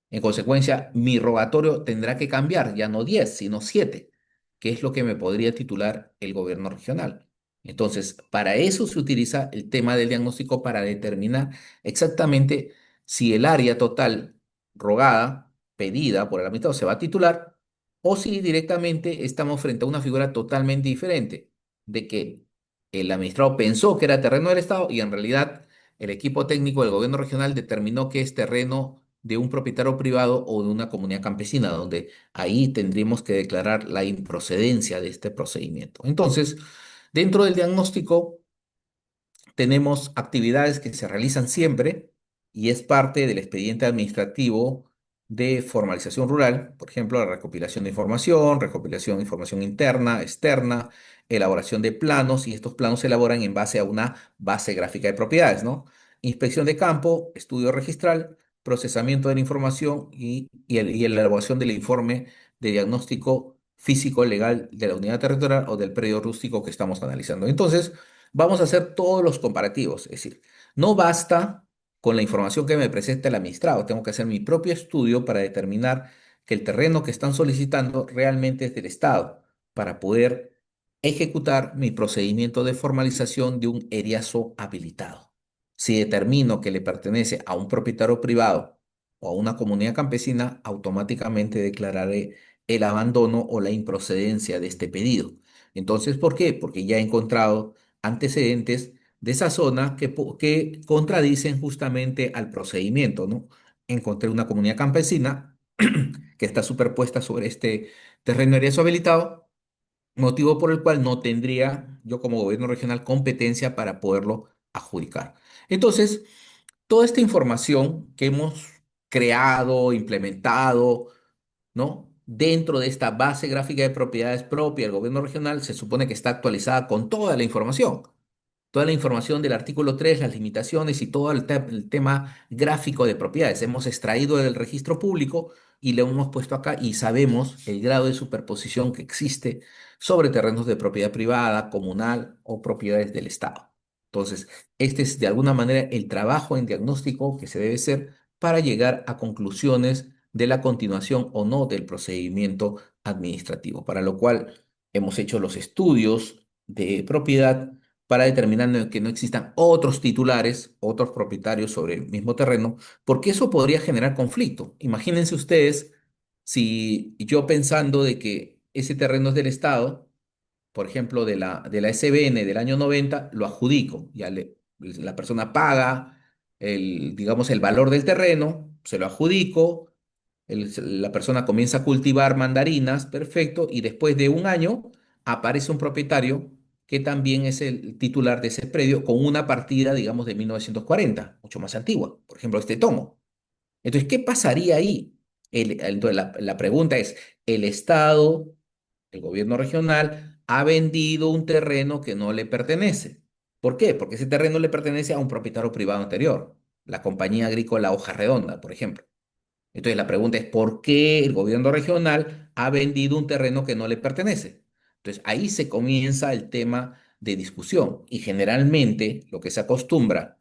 En consecuencia, mi rogatorio tendrá que cambiar, ya no 10, sino 7, que es lo que me podría titular el gobierno regional. Entonces, para eso se utiliza el tema del diagnóstico para determinar exactamente si el área total rogada, pedida por el administrado, se va a titular o si directamente estamos frente a una figura totalmente diferente, de que el administrado pensó que era terreno del Estado y en realidad el equipo técnico del gobierno regional determinó que es terreno de un propietario privado o de una comunidad campesina, donde ahí tendríamos que declarar la improcedencia de este procedimiento. Entonces, dentro del diagnóstico tenemos actividades que se realizan siempre y es parte del expediente administrativo de formalización rural, por ejemplo, la recopilación de información interna, externa, elaboración de planos, y estos planos se elaboran en base a una base gráfica de propiedades, ¿no? Inspección de campo, estudio registral, procesamiento de la información y la elaboración del informe de diagnóstico físico legal de la unidad territorial o del predio rústico que estamos analizando. Entonces, vamos a hacer todos los comparativos, es decir, no basta con la información que me presenta el administrado, tengo que hacer mi propio estudio para determinar que el terreno que están solicitando realmente es del Estado, para poder ejecutar mi procedimiento de formalización de un eriazo habilitado. Si determino que le pertenece a un propietario privado o a una comunidad campesina, automáticamente declararé el abandono o la improcedencia de este pedido. Entonces, ¿por qué? Porque ya he encontrado antecedentes de esa zona que contradicen justamente al procedimiento, ¿no? Encontré una comunidad campesina que está superpuesta sobre este terreno eriazo habilitado, motivo por el cual no tendría yo como gobierno regional competencia para poderlo adjudicar. Entonces, toda esta información que hemos creado, implementado, ¿no? Dentro de esta base gráfica de propiedades propia del gobierno regional, se supone que está actualizada con toda la información del artículo 3, las limitaciones y todo el tema gráfico de propiedades. Hemos extraído del registro público y lo hemos puesto acá y sabemos el grado de superposición que existe sobre terrenos de propiedad privada, comunal o propiedades del Estado. Entonces, este es de alguna manera el trabajo en diagnóstico que se debe hacer para llegar a conclusiones de la continuación o no del procedimiento administrativo, para lo cual hemos hecho los estudios de propiedad para determinar que no existan otros titulares, otros propietarios sobre el mismo terreno, porque eso podría generar conflicto. Imagínense ustedes si yo pensando de que ese terreno es del Estado, por ejemplo, de la SBN del año 90 lo adjudico. La persona paga digamos, el valor del terreno, se lo adjudico, la persona comienza a cultivar mandarinas, perfecto, y después de un año aparece un propietario que también es el titular de ese predio con una partida, digamos, de 1940, mucho más antigua, por ejemplo, este tomo. Entonces, ¿qué pasaría ahí? Entonces, la pregunta es, ¿el Estado, el gobierno regional, ha vendido un terreno que no le pertenece? ¿Por qué? Porque ese terreno le pertenece a un propietario privado anterior, la compañía agrícola Hoja Redonda, por ejemplo. Entonces, la pregunta es, ¿por qué el gobierno regional ha vendido un terreno que no le pertenece? Entonces, ahí se comienza el tema de discusión y generalmente lo que se acostumbra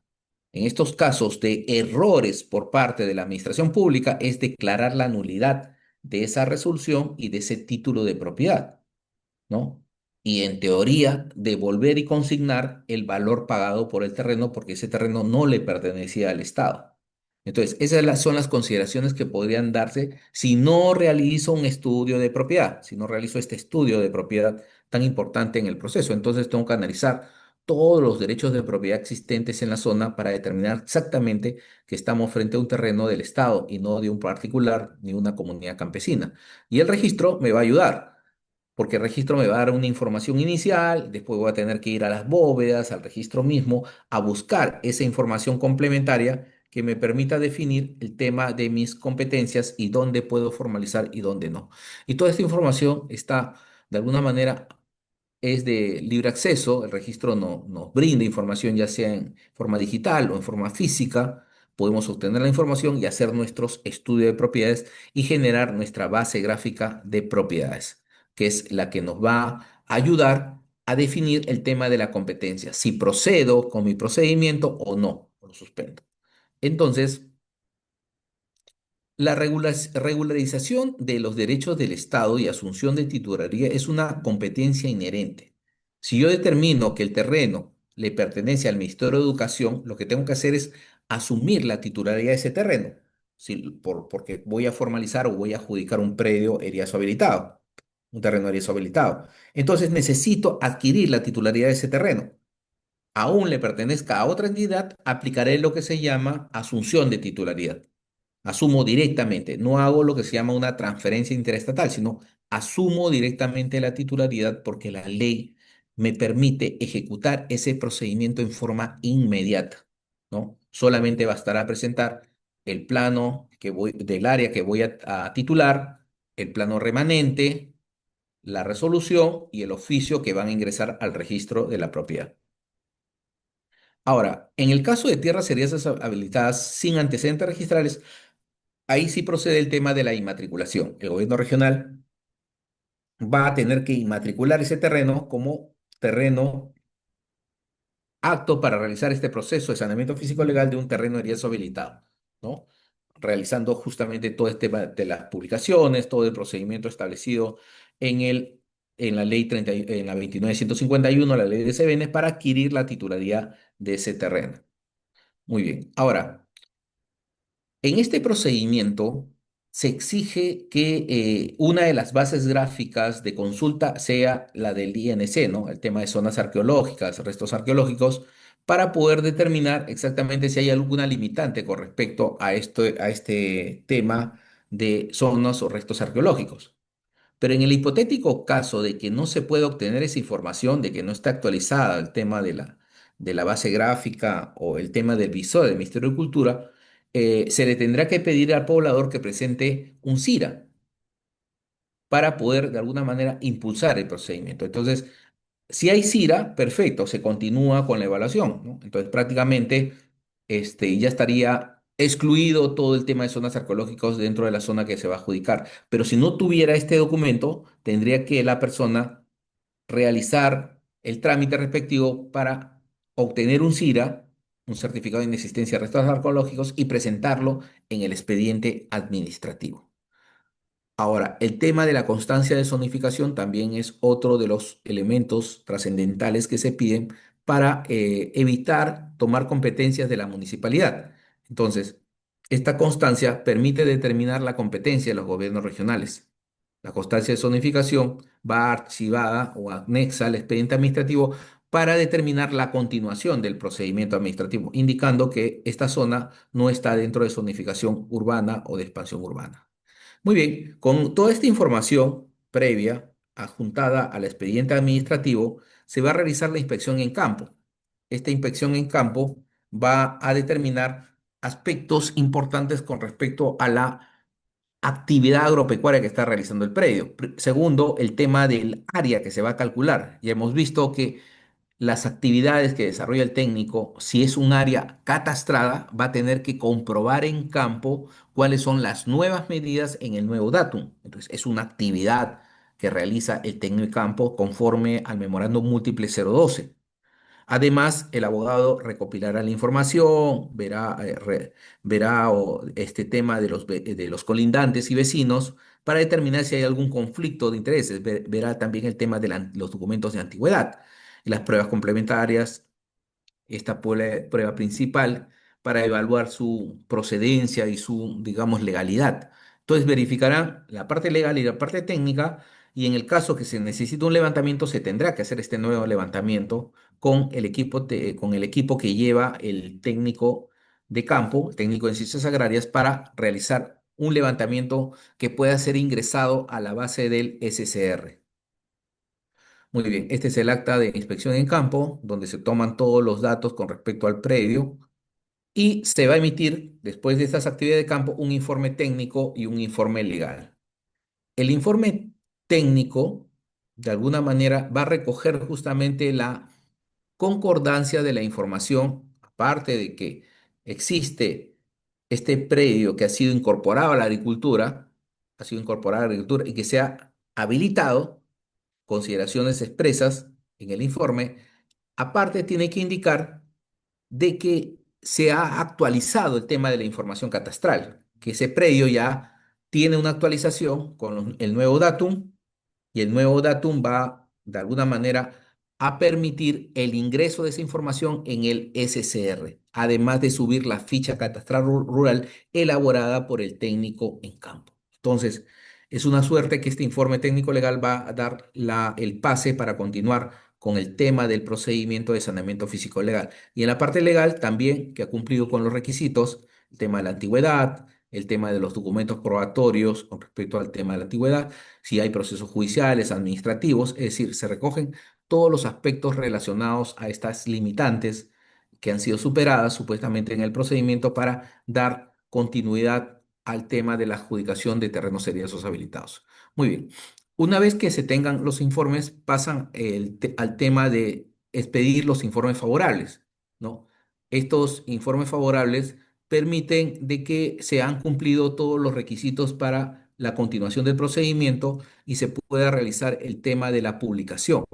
en estos casos de errores por parte de la administración pública es declarar la nulidad de esa resolución y de ese título de propiedad, ¿no? Y en teoría devolver y consignar el valor pagado por el terreno porque ese terreno no le pertenecía al Estado. Entonces, son las consideraciones que podrían darse si no realizo un estudio de propiedad, si no realizo este estudio de propiedad tan importante en el proceso. Entonces, tengo que analizar todos los derechos de propiedad existentes en la zona para determinar exactamente que estamos frente a un terreno del Estado y no de un particular ni una comunidad campesina. Y el registro me va a ayudar porque el registro me va a dar una información inicial, después voy a tener que ir a las bóvedas, al registro mismo, a buscar esa información complementaria que me permita definir el tema de mis competencias y dónde puedo formalizar y dónde no. Y toda esta información está, de alguna manera, es de libre acceso, el registro nos brinda información ya sea en forma digital o en forma física, podemos obtener la información y hacer nuestros estudios de propiedades y generar nuestra base gráfica de propiedades, que es la que nos va a ayudar a definir el tema de la competencia, si procedo con mi procedimiento o no, o lo suspendo. Entonces, la regularización de los derechos del Estado y asunción de titularidad es una competencia inherente. Si yo determino que el terreno le pertenece al Ministerio de Educación, lo que tengo que hacer es asumir la titularidad de ese terreno, porque voy a formalizar o voy a adjudicar un predio eriazo habilitado, un terreno eriazo habilitado. Entonces necesito adquirir la titularidad de ese terreno. Aún le pertenezca a otra entidad, aplicaré lo que se llama asunción de titularidad. Asumo directamente, no hago lo que se llama una transferencia interestatal, sino asumo directamente la titularidad porque la ley me permite ejecutar ese procedimiento en forma inmediata, ¿no? Solamente bastará presentar el plano del área que voy a titular, el plano remanente, la resolución y el oficio que van a ingresar al registro de la propiedad. Ahora, en el caso de tierras serias habilitadas sin antecedentes registrales, ahí sí procede el tema de la inmatriculación. El gobierno regional va a tener que inmatricular ese terreno como terreno apto para realizar este proceso de saneamiento físico legal de un terreno de riesgo habilitado, ¿no? Realizando justamente todo este tema de las publicaciones, todo el procedimiento establecido en en la ley 30 en la 29.151, la ley de SBN, para adquirir la titularidad de ese terreno. Muy bien. Ahora, en este procedimiento se exige que una de las bases gráficas de consulta sea la del INC, ¿no? El tema de zonas arqueológicas, restos arqueológicos, para poder determinar exactamente si hay alguna limitante con respecto a este tema de zonas o restos arqueológicos. Pero en el hipotético caso de que no se pueda obtener esa información, de que no está actualizada el tema de la base gráfica o el tema del visor del Ministerio de Cultura, se le tendrá que pedir al poblador que presente un CIRA para poder de alguna manera impulsar el procedimiento. Entonces, si hay CIRA, perfecto, se continúa con la evaluación, ¿no? Entonces, prácticamente ya estaría excluido todo el tema de zonas arqueológicas dentro de la zona que se va a adjudicar. Pero si no tuviera este documento, tendría que la persona realizar el trámite respectivo para obtener un CIRA, un certificado de inexistencia de restos arqueológicos, y presentarlo en el expediente administrativo. Ahora, el tema de la constancia de zonificación también es otro de los elementos trascendentales que se piden para evitar tomar competencias de la municipalidad. Entonces, esta constancia permite determinar la competencia de los gobiernos regionales. La constancia de zonificación va archivada o anexa al expediente administrativo para determinar la continuación del procedimiento administrativo, indicando que esta zona no está dentro de zonificación urbana o de expansión urbana. Muy bien, con toda esta información previa adjuntada al expediente administrativo, se va a realizar la inspección en campo. Esta inspección en campo va a determinar aspectos importantes con respecto a la actividad agropecuaria que está realizando el predio. Segundo, el tema del área que se va a calcular. Ya hemos visto que las actividades que desarrolla el técnico, si es un área catastrada, va a tener que comprobar en campo cuáles son las nuevas medidas en el nuevo datum. Entonces, es una actividad que realiza el técnico de campo conforme al memorándum múltiple 012. Además, el abogado recopilará la información, verá este tema de de los colindantes y vecinos para determinar si hay algún conflicto de intereses. Verá también el tema de los documentos de antigüedad, las pruebas complementarias, esta prueba principal para evaluar su procedencia y su, digamos, legalidad. Entonces verificará la parte legal y la parte técnica, y en el caso que se necesite un levantamiento, se tendrá que hacer este nuevo levantamiento con con el equipo que lleva el técnico de campo, el técnico en ciencias agrarias, para realizar un levantamiento que pueda ser ingresado a la base del SCR. Muy bien, este es el acta de inspección en campo, donde se toman todos los datos con respecto al predio y se va a emitir, después de estas actividades de campo, un informe técnico y un informe legal. El informe técnico, de alguna manera, va a recoger justamente la concordancia de la información, aparte de que existe este predio que ha sido incorporado a la agricultura, ha sido incorporado a la agricultura y que se ha habilitado, consideraciones expresas en el informe. Aparte, tiene que indicar de que se ha actualizado el tema de la información catastral, que ese predio ya tiene una actualización con el nuevo datum, y el nuevo datum va de alguna manera a permitir el ingreso de esa información en el SCR, además de subir la ficha catastral rural elaborada por el técnico en campo. Entonces, es una suerte que este informe técnico legal va a dar el pase para continuar con el tema del procedimiento de saneamiento físico legal. Y en la parte legal también, que ha cumplido con los requisitos, el tema de la antigüedad, el tema de los documentos probatorios con respecto al tema de la antigüedad, si hay procesos judiciales, administrativos, es decir, se recogen todos los aspectos relacionados a estas limitantes que han sido superadas supuestamente en el procedimiento para dar continuidad al tema de la adjudicación de terrenos eriazos habilitados. Muy bien. Una vez que se tengan los informes, pasan al tema de expedir los informes favorables, ¿no? Estos informes favorables permiten de que se han cumplido todos los requisitos para la continuación del procedimiento y se pueda realizar el tema de la publicación.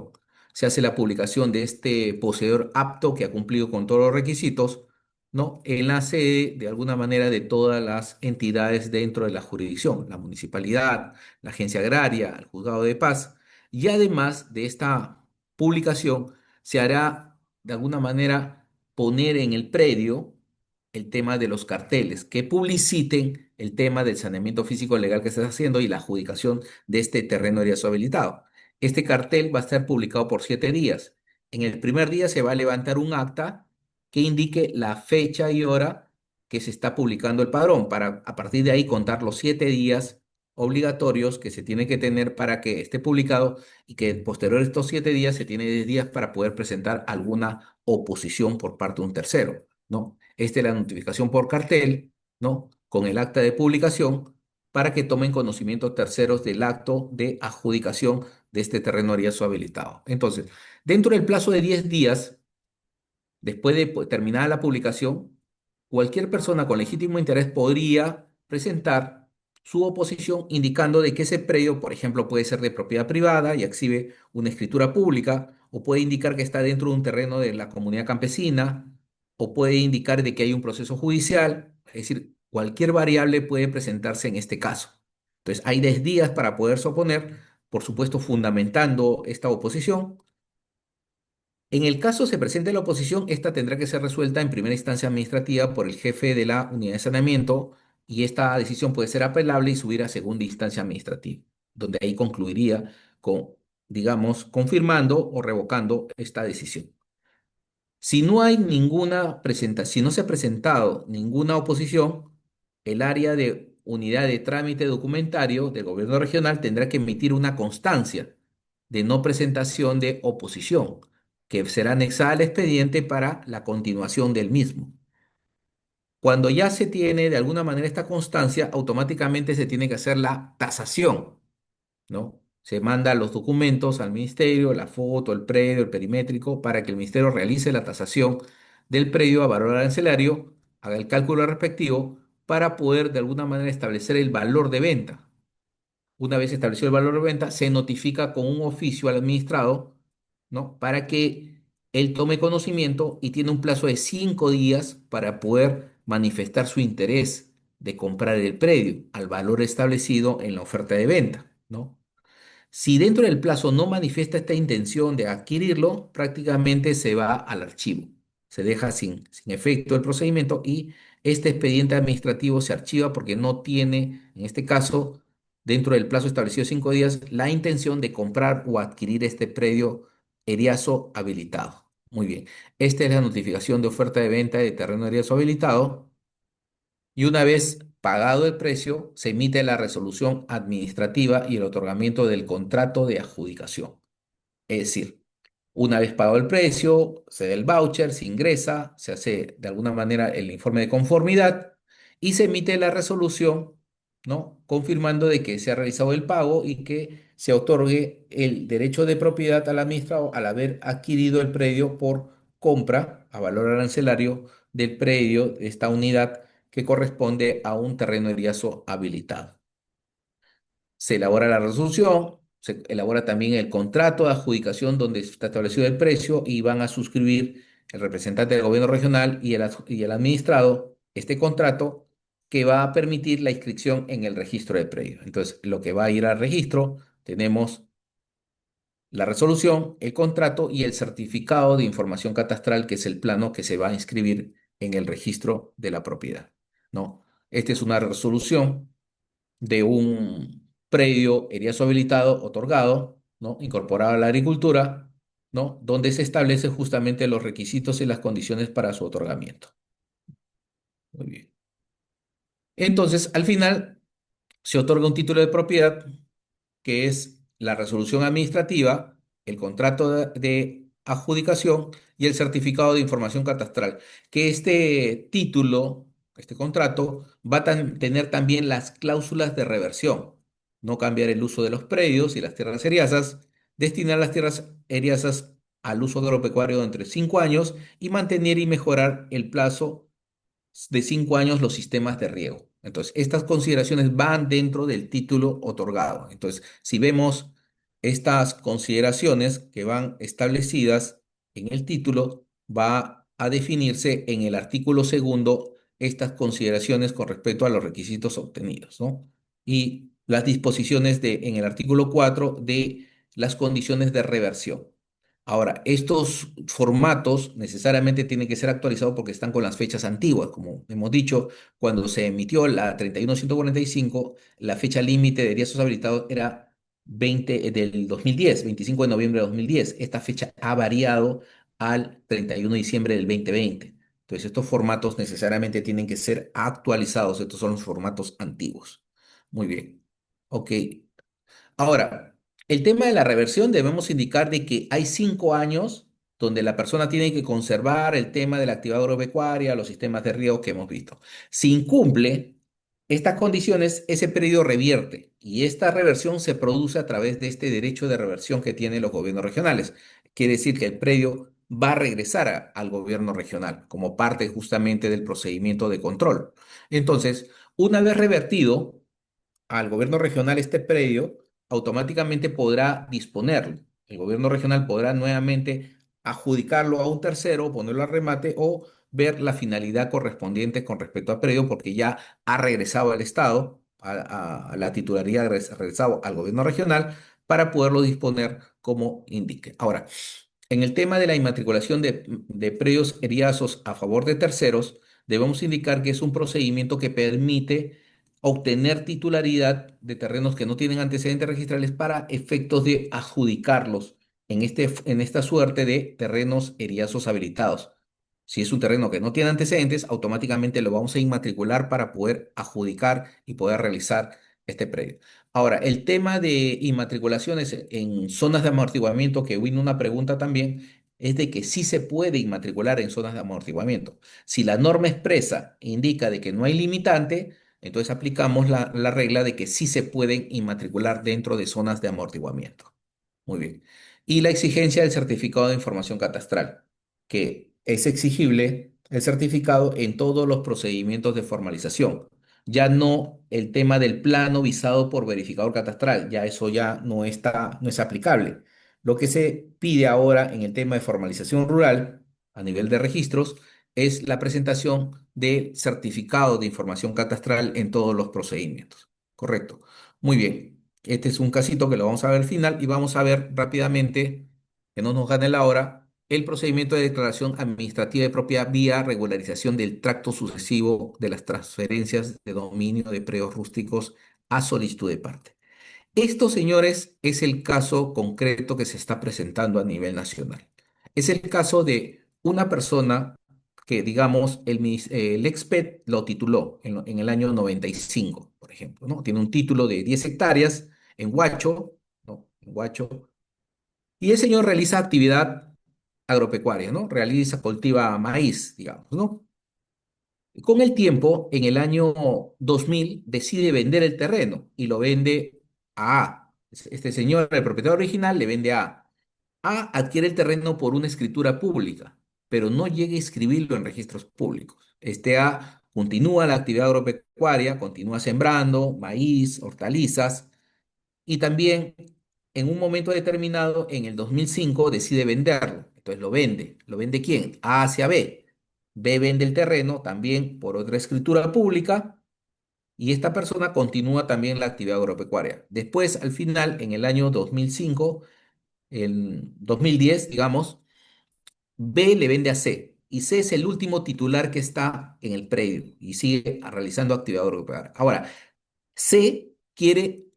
Se hace la publicación de este poseedor apto que ha cumplido con todos los requisitos, ¿no? En la sede, de alguna manera, de todas las entidades dentro de la jurisdicción, la municipalidad, la agencia agraria, el juzgado de paz. Y además de esta publicación, se hará, de alguna manera, poner en el predio el tema de los carteles que publiciten el tema del saneamiento físico legal que se está haciendo y la adjudicación de este terreno eriazo habilitado. Este cartel va a estar publicado por 7 días. En el primer día se va a levantar un acta que indique la fecha y hora que se está publicando el padrón, para a partir de ahí contar los 7 días obligatorios que se tiene que tener para que esté publicado y que posterior a estos 7 días se tiene 10 días para poder presentar alguna oposición por parte de un tercero, ¿no? Esta es la notificación por cartel, ¿no? Con el acta de publicación para que tomen conocimiento terceros del acto de adjudicación de este terreno eriazo habilitado. Entonces, dentro del plazo de 10 días, después de terminada la publicación, cualquier persona con legítimo interés podría presentar su oposición indicando de que ese predio, por ejemplo, puede ser de propiedad privada y exhibe una escritura pública, o puede indicar que está dentro de un terreno de la comunidad campesina, o puede indicar de que hay un proceso judicial, es decir, cualquier variable puede presentarse en este caso. Entonces, hay 10 días para poderse oponer, por supuesto, fundamentando esta oposición. En el caso se presente la oposición, esta tendrá que ser resuelta en primera instancia administrativa por el jefe de la unidad de saneamiento, y esta decisión puede ser apelable y subir a segunda instancia administrativa, donde ahí concluiría con, digamos, confirmando o revocando esta decisión. Si no hay ninguna presentación, si no se ha presentado ninguna oposición, el área de unidad de trámite documentario del gobierno regional tendrá que emitir una constancia de no presentación de oposición, que será anexada al expediente para la continuación del mismo. Cuando ya se tiene de alguna manera esta constancia, automáticamente se tiene que hacer la tasación, ¿no? Se manda los documentos al ministerio, la foto, el predio, el perimétrico, para que el ministerio realice la tasación del predio a valor arancelario, haga el cálculo respectivo para poder de alguna manera establecer el valor de venta. Una vez establecido el valor de venta, se notifica con un oficio al administrado, ¿no? Para que él tome conocimiento, y tiene un plazo de 5 días para poder manifestar su interés de comprar el predio al valor establecido en la oferta de venta, ¿no? Si dentro del plazo no manifiesta esta intención de adquirirlo, prácticamente se va al archivo. Se deja sin efecto el procedimiento y este expediente administrativo se archiva porque no tiene, en este caso, dentro del plazo establecido de 5 días, la intención de comprar o adquirir este predio eriazo habilitado. Muy bien. Esta es la notificación de oferta de venta de terreno eriazo habilitado, y una vez pagado el precio, se emite la resolución administrativa y el otorgamiento del contrato de adjudicación. Es decir, una vez pagado el precio, se da el voucher, se ingresa, se hace de alguna manera el informe de conformidad y se emite la resolución, ¿no? Confirmando de que se ha realizado el pago y que se otorgue el derecho de propiedad al administrado al haber adquirido el predio por compra a valor arancelario del predio de esta unidad que corresponde a un terreno eriazo habilitado. Se elabora la resolución, se elabora también el contrato de adjudicación donde está establecido el precio, y van a suscribir el representante del gobierno regional y el administrado este contrato, que va a permitir la inscripción en el registro de predio. Entonces, lo que va a ir al registro, tenemos la resolución, el contrato y el certificado de información catastral, que es el plano que se va a inscribir en el registro de la propiedad, ¿no? Esta es una resolución de un predio eriazo habilitado otorgado, ¿no? Incorporado a la agricultura, ¿no? Donde se establecen justamente los requisitos y las condiciones para su otorgamiento. Muy bien. Entonces, al final, se otorga un título de propiedad, que es la resolución administrativa, el contrato de adjudicación y el certificado de información catastral, que este título, este contrato, va a tener también las cláusulas de reversión, no cambiar el uso de los predios y las tierras eriazas, destinar las tierras eriazas al uso agropecuario entre 5 años y mantener y mejorar el plazo de 5 años los sistemas de riego. Entonces, estas consideraciones van dentro del título otorgado. Entonces, si vemos estas consideraciones que van establecidas en el título, va a definirse en el artículo segundo estas consideraciones con respecto a los requisitos obtenidos, ¿no? Y las disposiciones en el artículo 4 de las condiciones de reversión. Ahora, estos formatos necesariamente tienen que ser actualizados porque están con las fechas antiguas. Como hemos dicho, cuando se emitió la 31145, la fecha límite de días habilitados era 20 del 2010, 25 de noviembre de 2010. Esta fecha ha variado al 31 de diciembre del 2020. Entonces, estos formatos necesariamente tienen que ser actualizados. Estos son los formatos antiguos. Muy bien. Ok. Ahora, el tema de la reversión debemos indicar de que hay 5 años donde la persona tiene que conservar el tema de la actividad agropecuaria, los sistemas de riego que hemos visto. Si incumple estas condiciones, ese periodo revierte y esta reversión se produce a través de este derecho de reversión que tienen los gobiernos regionales. Quiere decir que el predio va a regresar al gobierno regional como parte justamente del procedimiento de control. Entonces, una vez revertido, al gobierno regional este predio, automáticamente podrá disponerlo. El gobierno regional podrá nuevamente adjudicarlo a un tercero, ponerlo a remate o ver la finalidad correspondiente con respecto al predio porque ya ha regresado al Estado, a la titularidad, ha regresado al gobierno regional para poderlo disponer como indique. Ahora, en el tema de la inmatriculación de predios eriazos a favor de terceros, debemos indicar que es un procedimiento que permite obtener titularidad de terrenos que no tienen antecedentes registrales para efectos de adjudicarlos en esta suerte de terrenos eriazos habilitados. Si es un terreno que no tiene antecedentes, automáticamente lo vamos a inmatricular para poder adjudicar y poder realizar este predio. Ahora, el tema de inmatriculaciones en zonas de amortiguamiento, que vino una pregunta también, es de que sí se puede inmatricular en zonas de amortiguamiento. Si la norma expresa indica de que no hay limitante, entonces aplicamos la regla de que sí se pueden inmatricular dentro de zonas de amortiguamiento. Muy bien. Y la exigencia del certificado de información catastral, que es exigible el certificado en todos los procedimientos de formalización. Ya no el tema del plano visado por verificador catastral, ya eso ya no es aplicable. Lo que se pide ahora en el tema de formalización rural a nivel de registros es la presentación de certificado de información catastral en todos los procedimientos. Correcto. Muy bien. Este es un casito que lo vamos a ver al final y vamos a ver rápidamente, que no nos gane la hora, el procedimiento de declaración administrativa de propiedad vía regularización del tracto sucesivo de las transferencias de dominio de predios rústicos a solicitud de parte. Esto, señores, es el caso concreto que se está presentando a nivel nacional. Es el caso de una persona que, digamos, el exped lo tituló en el año 95, por ejemplo, ¿no? Tiene un título de 10 hectáreas en Huacho, ¿no? En Huacho, y el señor realiza actividad agropecuaria, ¿no? Cultiva maíz, digamos, ¿no? Con el tiempo, en el año 2000, decide vender el terreno y lo vende a A. Este señor, el propietario original, le vende a A. A adquiere el terreno por una escritura pública, pero no llega a inscribirlo en registros públicos. Este A continúa la actividad agropecuaria, continúa sembrando maíz, hortalizas, y también en un momento determinado, en el 2005, decide venderlo. Entonces lo vende. ¿Lo vende quién? A hacia B. B vende el terreno también por otra escritura pública y esta persona continúa también la actividad agropecuaria. Después, al final, en el año 2005, en 2010, digamos, B le vende a C y C es el último titular que está en el predio y sigue realizando actividad agropecuaria. Ahora, C quiere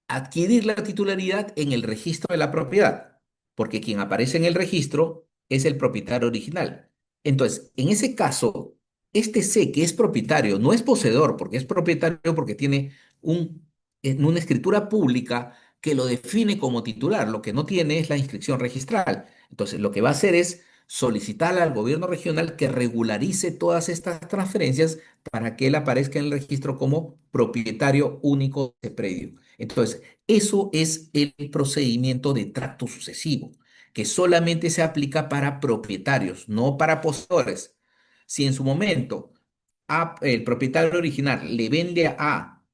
adquirir la titularidad en el registro de la propiedad, porque quien aparece en el registro es el propietario original. Entonces, en ese caso, este C que es propietario no es poseedor, porque es propietario porque tiene en una escritura pública, que lo define como titular. Lo que no tiene es la inscripción registral. Entonces, lo que va a hacer es solicitar al gobierno regional que regularice todas estas transferencias para que él aparezca en el registro como propietario único de ese predio. Entonces, eso es el procedimiento de tracto sucesivo, que solamente se aplica para propietarios, no para poseedores. Si en su momento el propietario original le vende a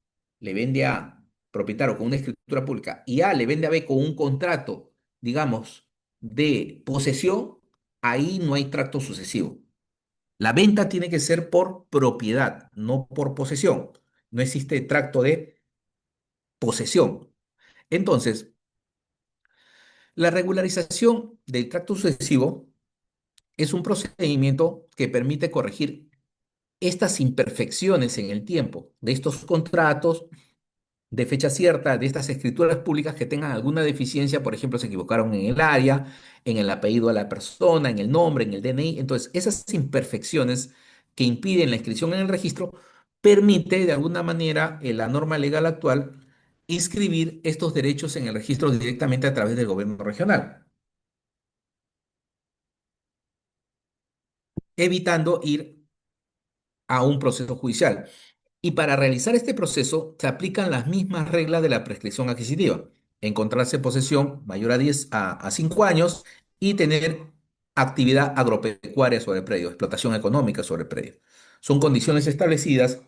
propietario con una escritura pública y A le vende a B con un contrato, digamos, de posesión, ahí no hay tracto sucesivo. La venta tiene que ser por propiedad, no por posesión. No existe tracto de posesión. Entonces, la regularización del tracto sucesivo es un procedimiento que permite corregir estas imperfecciones en el tiempo de estos contratos de fecha cierta, de estas escrituras públicas que tengan alguna deficiencia, por ejemplo, se equivocaron en el área, en el apellido de la persona, en el nombre, en el DNI. Entonces, esas imperfecciones que impiden la inscripción en el registro permite, de alguna manera, en la norma legal actual, inscribir estos derechos en el registro directamente a través del gobierno regional, evitando ir a un proceso judicial. Y para realizar este proceso se aplican las mismas reglas de la prescripción adquisitiva. Encontrarse posesión mayor a 10 a 5 años y tener actividad agropecuaria sobre el predio, explotación económica sobre el predio. Son condiciones establecidas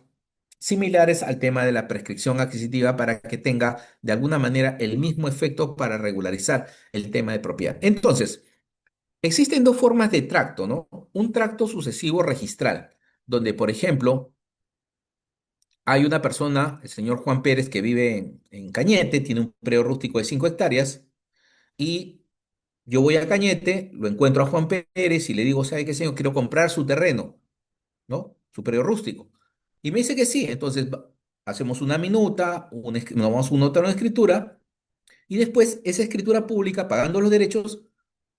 similares al tema de la prescripción adquisitiva para que tenga de alguna manera el mismo efecto para regularizar el tema de propiedad. Entonces, existen dos formas de tracto, ¿no? Un tracto sucesivo registral, donde, por ejemplo, hay una persona, el señor Juan Pérez, que vive en Cañete, tiene un predio rústico de 5 hectáreas, y yo voy a Cañete, lo encuentro a Juan Pérez y le digo, ¿sabe qué, señor? Quiero comprar su terreno, ¿no? Su predio rústico. Y me dice que sí, entonces hacemos una minuta, nos vamos a un notaro de escritura, y después esa escritura pública, pagando los derechos,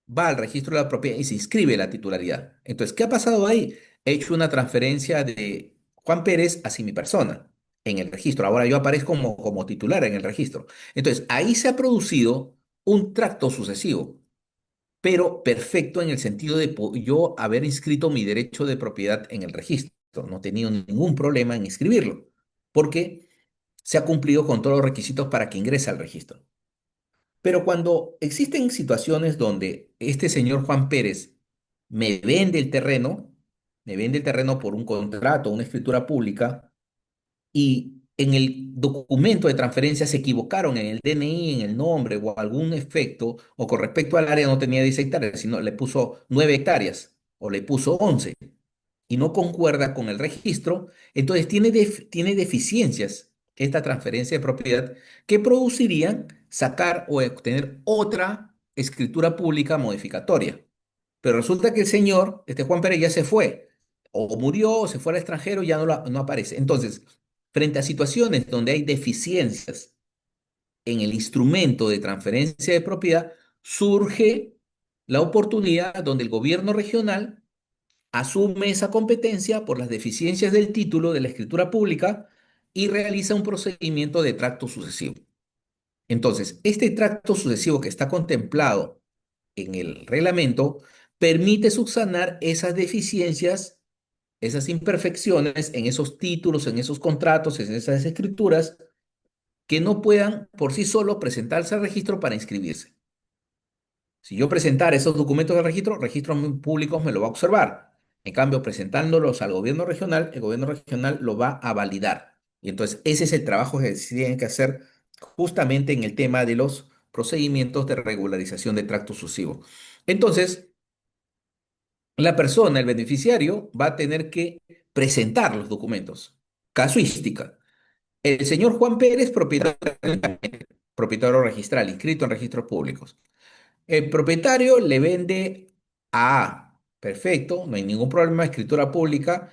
va al registro de la propiedad y se inscribe la titularidad. Entonces, ¿qué ha pasado ahí? He hecho una transferencia de Juan Pérez hacia mi persona en el registro. Ahora yo aparezco como titular en el registro. Entonces, ahí se ha producido un tracto sucesivo, pero perfecto en el sentido de yo haber inscrito mi derecho de propiedad en el registro. No he tenido ningún problema en inscribirlo, porque se ha cumplido con todos los requisitos para que ingrese al registro. Pero cuando existen situaciones donde este señor Juan Pérez me vende el terreno, me vende el terreno por un contrato, una escritura pública, y en el documento de transferencia se equivocaron en el DNI, en el nombre o algún efecto, o con respecto al área no tenía 10 hectáreas, sino le puso 9 hectáreas o le puso 11 y no concuerda con el registro, entonces tiene deficiencias esta transferencia de propiedad que producirían sacar o obtener otra escritura pública modificatoria. Pero resulta que el señor, este Juan Pérez, ya se fue, o murió, o se fue al extranjero, ya no aparece. Entonces, frente a situaciones donde hay deficiencias en el instrumento de transferencia de propiedad, surge la oportunidad donde el gobierno regional asume esa competencia por las deficiencias del título de la escritura pública y realiza un procedimiento de tracto sucesivo. Entonces, este tracto sucesivo que está contemplado en el reglamento permite subsanar esas deficiencias, esas imperfecciones en esos títulos, en esos contratos, en esas escrituras que no puedan por sí solos presentarse al registro para inscribirse. Si yo presentara esos documentos del registro, registros públicos me lo va a observar. En cambio, presentándolos al gobierno regional, el gobierno regional lo va a validar. Y entonces ese es el trabajo que se tiene que hacer justamente en el tema de los procedimientos de regularización de tracto sucesivo. Entonces, la persona, el beneficiario, va a tener que presentar los documentos. Casuística. El señor Juan Pérez, propietario registral, inscrito en registros públicos. El propietario le vende a A. Perfecto, no hay ningún problema de escritura pública.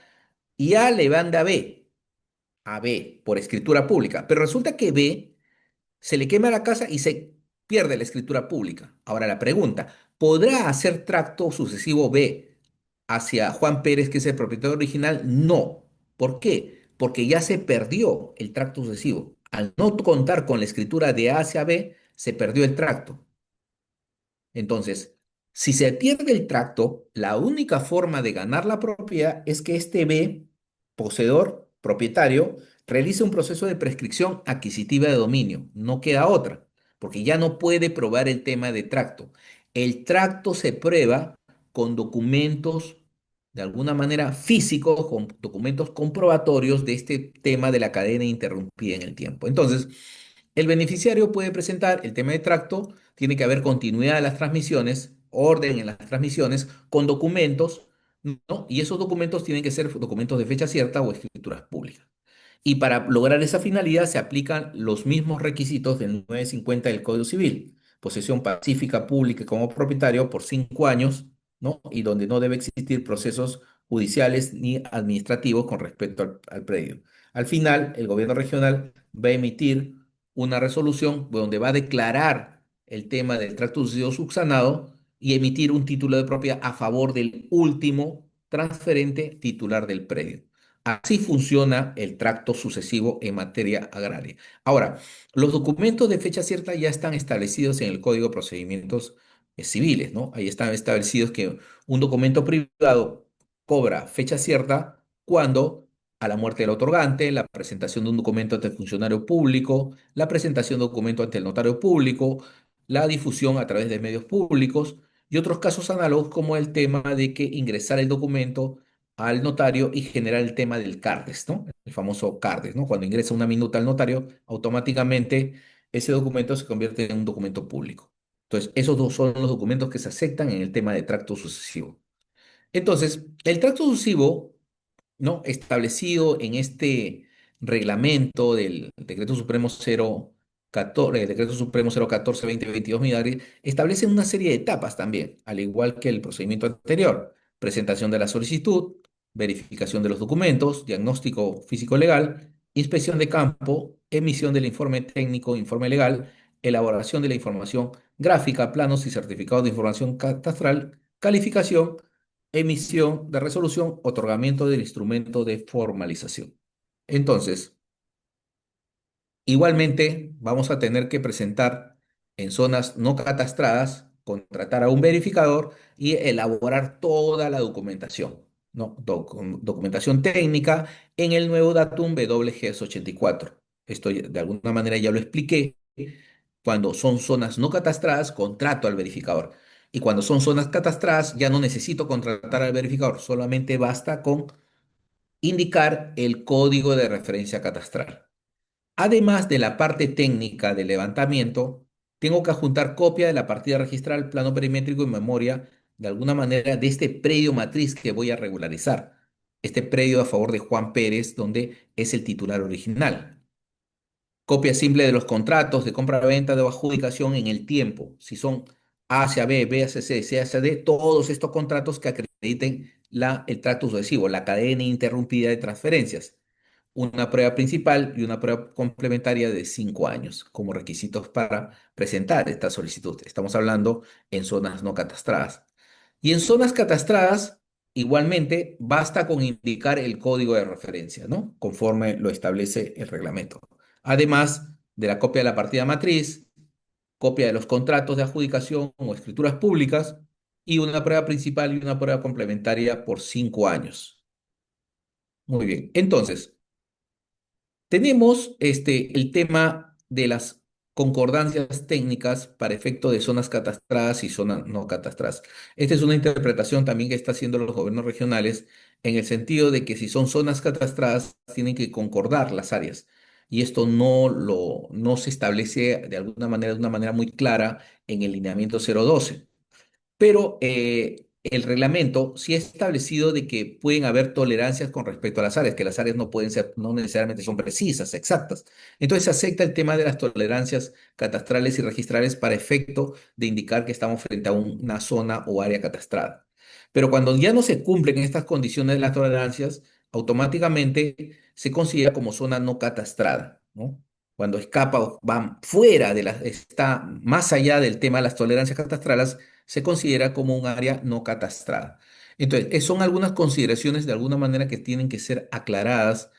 Y A le vende a B, por escritura pública. Pero resulta que B se le quema la casa y se pierde la escritura pública. Ahora la pregunta, ¿podrá hacer tracto sucesivo B hacia Juan Pérez, que es el propietario original? No. ¿Por qué? Porque ya se perdió el tracto sucesivo. Al no contar con la escritura de A hacia B, se perdió el tracto. Entonces, si se pierde el tracto, la única forma de ganar la propiedad es que este B, poseedor, propietario, realice un proceso de prescripción adquisitiva de dominio. No queda otra, porque ya no puede probar el tema de tracto. El tracto se prueba con documentos, de alguna manera físicos, con documentos comprobatorios de este tema de la cadena interrumpida en el tiempo. Entonces, el beneficiario puede presentar el tema de tracto, tiene que haber continuidad de las transmisiones, orden en las transmisiones, con documentos, ¿no? Y esos documentos tienen que ser documentos de fecha cierta o escrituras públicas. Y para lograr esa finalidad se aplican los mismos requisitos del 950 del Código Civil. Posesión pacífica pública como propietario por 5 años, ¿no? Y donde no debe existir procesos judiciales ni administrativos con respecto al predio. Al final, el gobierno regional va a emitir una resolución donde va a declarar el tema del tracto sucesivo subsanado y emitir un título de propiedad a favor del último transferente titular del predio. Así funciona el tracto sucesivo en materia agraria. Ahora, los documentos de fecha cierta ya están establecidos en el Código de Procedimientos Civiles, ¿no? Ahí están establecidos que un documento privado cobra fecha cierta cuando a la muerte del otorgante, la presentación de un documento ante el funcionario público, la presentación de un documento ante el notario público, la difusión a través de medios públicos y otros casos análogos como el tema de que ingresar el documento al notario y generar el tema del CARDES, ¿no? El famoso CARDES, ¿no? Cuando ingresa una minuta al notario, automáticamente ese documento se convierte en un documento público. Entonces, esos dos son los documentos que se aceptan en el tema de tracto sucesivo. Entonces, el tracto sucesivo, ¿no? Establecido en este reglamento del Decreto Supremo 014, Decreto Supremo 014-2022, Midagri, establece una serie de etapas también, al igual que el procedimiento anterior: presentación de la solicitud, verificación de los documentos, diagnóstico físico-legal, inspección de campo, emisión del informe técnico, informe legal, elaboración de la información gráfica, planos y certificados de información catastral, calificación, emisión de resolución, otorgamiento del instrumento de formalización. Entonces, igualmente, vamos a tener que presentar en zonas no catastradas, contratar a un verificador y elaborar toda la documentación, ¿no? Documentación técnica en el nuevo Datum WGS 84. Esto de alguna manera ya lo expliqué. Cuando son zonas no catastradas, contrato al verificador. Y cuando son zonas catastradas, ya no necesito contratar al verificador, solamente basta con indicar el código de referencia catastral. Además de la parte técnica de levantamiento, tengo que adjuntar copia de la partida registral, plano perimétrico y memoria, de alguna manera, de este predio matriz que voy a regularizar. Este predio a favor de Juan Pérez, donde es el titular original. Copia simple de los contratos de compra-venta de adjudicación en el tiempo. Si son A hacia B, B hacia C, C hacia D, todos estos contratos que acrediten el tracto sucesivo, la cadena interrumpida de transferencias. Una prueba principal y una prueba complementaria de 5 años como requisitos para presentar esta solicitud. Estamos hablando en zonas no catastradas. Y en zonas catastradas, igualmente, basta con indicar el código de referencia, ¿no? Conforme lo establece el reglamento. Además de la copia de la partida matriz, copia de los contratos de adjudicación o escrituras públicas y una prueba principal y una prueba complementaria por 5 años. Muy bien. Entonces, tenemos el tema de las concordancias técnicas para efecto de zonas catastradas y zonas no catastradas. Esta es una interpretación también que están haciendo los gobiernos regionales en el sentido de que si son zonas catastradas tienen que concordar las áreas. Y esto no se establece de una manera muy clara en el lineamiento 012. Pero el reglamento sí ha establecido de que pueden haber tolerancias con respecto a las áreas, que las áreas no pueden ser, no necesariamente son precisas, exactas. Entonces se acepta el tema de las tolerancias catastrales y registrales para efecto de indicar que estamos frente a una zona o área catastrada. Pero cuando ya no se cumplen estas condiciones de las tolerancias, automáticamente se considera como zona no catastrada, ¿no? Cuando escapa o va fuera está más allá del tema de las tolerancias catastrales, se considera como un área no catastrada. Entonces, son algunas consideraciones de alguna manera que tienen que ser aclaradas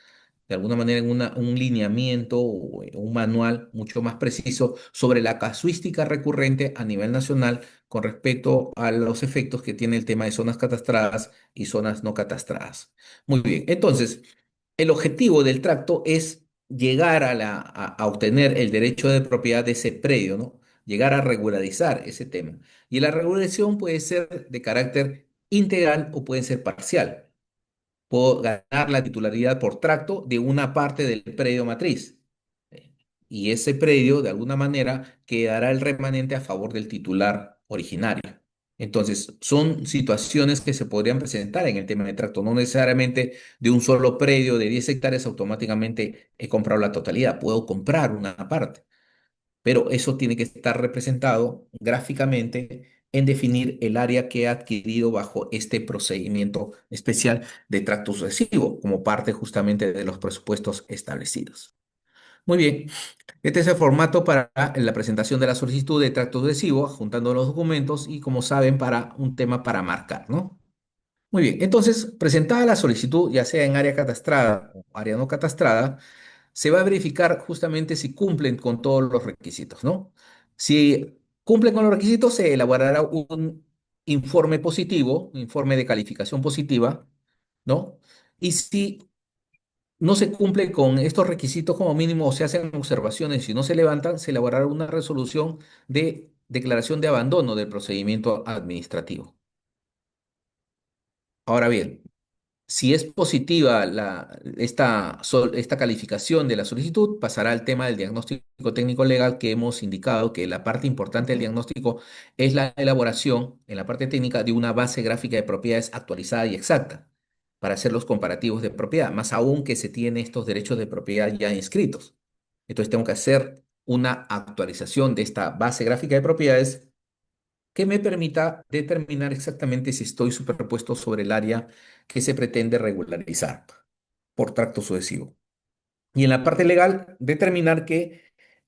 de alguna manera en un lineamiento o un manual mucho más preciso sobre la casuística recurrente a nivel nacional con respecto a los efectos que tiene el tema de zonas catastradas y zonas no catastradas. Muy bien, entonces, el objetivo del tracto es llegar a obtener el derecho de propiedad de ese predio, ¿no? Llegar a regularizar ese tema. Y la regularización puede ser de carácter integral o puede ser parcial. Puedo ganar la titularidad por tracto de una parte del predio matriz. Eh, Y ese predio, de alguna manera, quedará el remanente a favor del titular originario. Entonces, son situaciones que se podrían presentar en el tema de tracto. No necesariamente de un solo predio de 10 hectáreas automáticamente he comprado la totalidad. Puedo comprar una parte, pero eso tiene que estar representado gráficamente en definir el área que he adquirido bajo este procedimiento especial de tracto sucesivo, como parte justamente de los presupuestos establecidos. Muy bien, este es el formato para la presentación de la solicitud de tracto sucesivo, juntando los documentos y, como saben, para un tema para marcar, ¿no? Muy bien, entonces, presentada la solicitud, ya sea en área catastrada o área no catastrada, se va a verificar justamente si cumplen con todos los requisitos, ¿no? Si cumplen con los requisitos, se elaborará un informe positivo, un informe de calificación positiva, ¿no? Y si no se cumple con estos requisitos como mínimo o se hacen observaciones y no se levantan, se elaborará una resolución de declaración de abandono del procedimiento administrativo. Ahora bien, si es positiva esta calificación de la solicitud, pasará al tema del diagnóstico técnico legal que hemos indicado que la parte importante del diagnóstico es la elaboración en la parte técnica de una base gráfica de propiedades actualizada y exacta para hacer los comparativos de propiedad, más aún que se tiene estos derechos de propiedad ya inscritos. Entonces tengo que hacer una actualización de esta base gráfica de propiedades que me permita determinar exactamente si estoy superpuesto sobre el área que se pretende regularizar por tracto sucesivo. Y en la parte legal, determinar que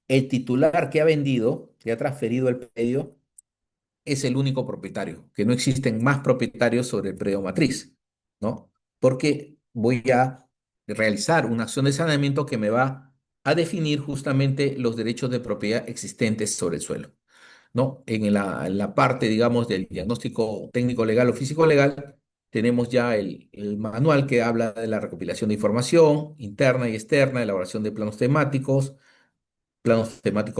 el titular que ha vendido, que ha transferido el predio, es el único propietario, que no existen más propietarios sobre el predio matriz, ¿no? Porque voy a realizar una acción de saneamiento que me va a definir justamente los derechos de propiedad existentes sobre el suelo. ¿No? En la parte, digamos, del diagnóstico técnico legal o físico legal, tenemos ya el manual que habla de la recopilación de información interna y externa, elaboración de planos temáticos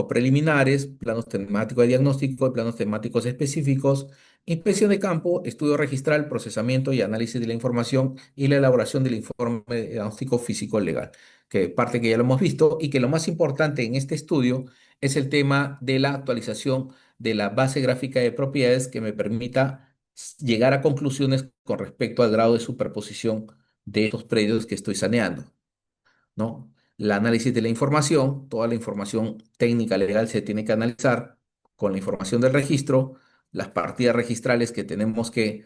preliminares, planos temáticos de diagnóstico y planos temáticos específicos, inspección de campo, estudio registral, procesamiento y análisis de la información y la elaboración del informe de diagnóstico físico legal, que parte que ya lo hemos visto y que lo más importante en este estudio es el tema de la actualización de la base gráfica de propiedades que me permita llegar a conclusiones con respecto al grado de superposición de estos predios que estoy saneando, ¿no? El análisis de la información, toda la información técnica legal se tiene que analizar con la información del registro, las partidas registrales que tenemos que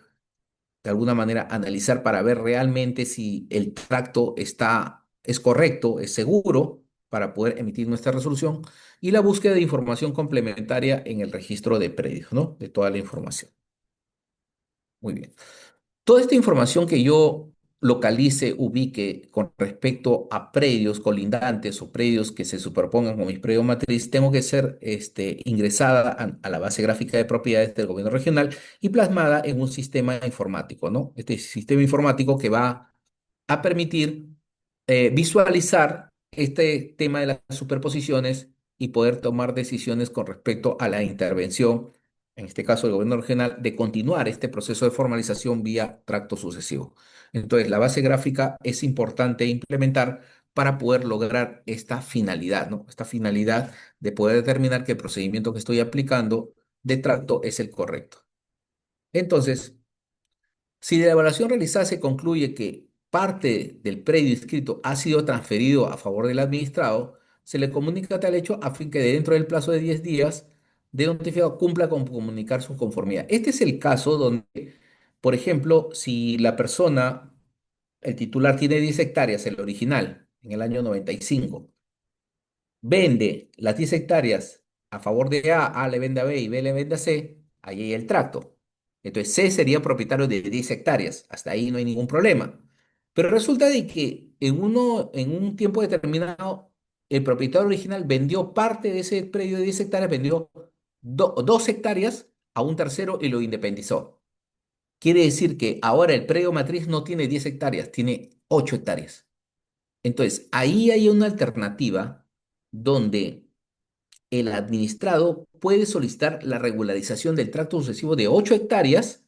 de alguna manera analizar para ver realmente si el tracto es correcto, es seguro para poder emitir nuestra resolución y la búsqueda de información complementaria en el registro de predios, ¿no? De toda la información. Muy bien. Toda esta información que yo localice, ubique con respecto a predios colindantes o predios que se superpongan con mis predios matriz, tengo que ser ingresada a la base gráfica de propiedades del gobierno regional y plasmada en un sistema informático, ¿no? Este sistema informático que va a permitir visualizar este tema de las superposiciones y poder tomar decisiones con respecto a la intervención, en este caso del gobierno regional, de continuar este proceso de formalización vía tracto sucesivo. Entonces, la base gráfica es importante implementar para poder lograr esta finalidad, ¿no? Esta finalidad de poder determinar que el procedimiento que estoy aplicando de tracto es el correcto. Entonces, si de la evaluación realizada se concluye que parte del predio inscrito ha sido transferido a favor del administrado, se le comunica tal hecho a fin que dentro del plazo de 10 días de notificado cumpla con comunicar su conformidad. Este es el caso donde, por ejemplo, si la persona, el titular tiene 10 hectáreas, el original, en el año 95, vende las 10 hectáreas a favor de A le vende a B y B le vende a C, ahí hay el tracto. Entonces C sería propietario de 10 hectáreas, hasta ahí no hay ningún problema. Pero resulta de que en un tiempo determinado, el propietario original vendió parte de ese predio de 10 hectáreas, vendió 2 hectáreas a un tercero y lo independizó. Quiere decir que ahora el predio matriz no tiene 10 hectáreas, tiene 8 hectáreas. Entonces, ahí hay una alternativa donde el administrado puede solicitar la regularización del tracto sucesivo de 8 hectáreas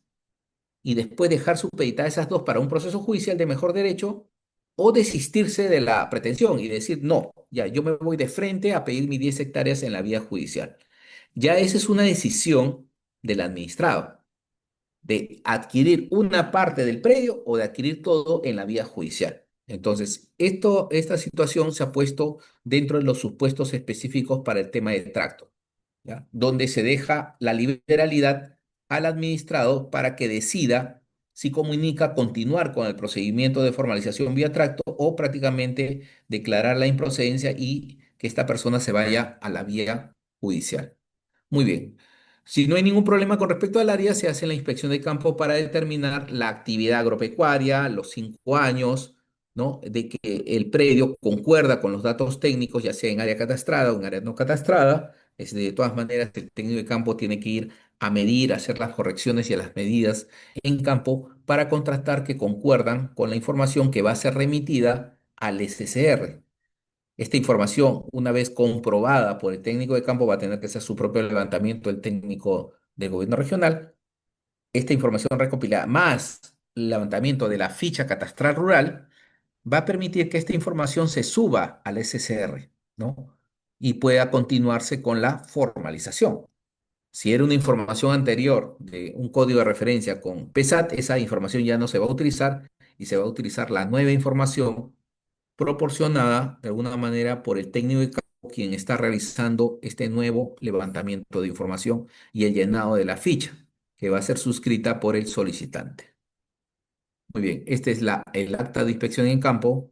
y después dejar supeditadas esas dos para un proceso judicial de mejor derecho o desistirse de la pretensión y decir, no, ya, yo me voy de frente a pedir mis 10 hectáreas en la vía judicial. Ya esa es una decisión del administrado de adquirir una parte del predio o de adquirir todo en la vía judicial. Entonces, esta situación se ha puesto dentro de los supuestos específicos para el tema de tracto, ¿ya? Donde se deja la liberalidad al administrado para que decida si comunica continuar con el procedimiento de formalización vía tracto o prácticamente declarar la improcedencia y que esta persona se vaya a la vía judicial. Muy bien. Si no hay ningún problema con respecto al área, se hace la inspección de campo para determinar la actividad agropecuaria, los 5 años, ¿no? De que el predio concuerda con los datos técnicos, ya sea en área catastrada o en área no catastrada. De todas maneras, el técnico de campo tiene que ir a medir, a hacer las correcciones y a las medidas en campo para contrastar que concuerdan con la información que va a ser remitida al SCR. Esta información, una vez comprobada por el técnico de campo, va a tener que hacer su propio levantamiento el técnico del gobierno regional. Esta información recopilada más el levantamiento de la ficha catastral rural va a permitir que esta información se suba al SCR, ¿no? Y pueda continuarse con la formalización. Si era una información anterior de un código de referencia con PESAT, esa información ya no se va a utilizar y se va a utilizar la nueva información proporcionada de alguna manera por el técnico de campo quien está realizando este nuevo levantamiento de información y el llenado de la ficha, que va a ser suscrita por el solicitante. Muy bien, este es el acta de inspección en campo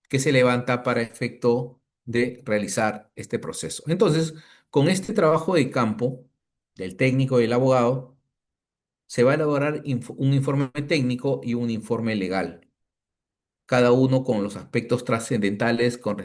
que se levanta para efecto de realizar este proceso. Entonces, con este trabajo de campo del técnico y del abogado, se va a elaborar un informe técnico y un informe legal, cada uno con los aspectos trascendentales con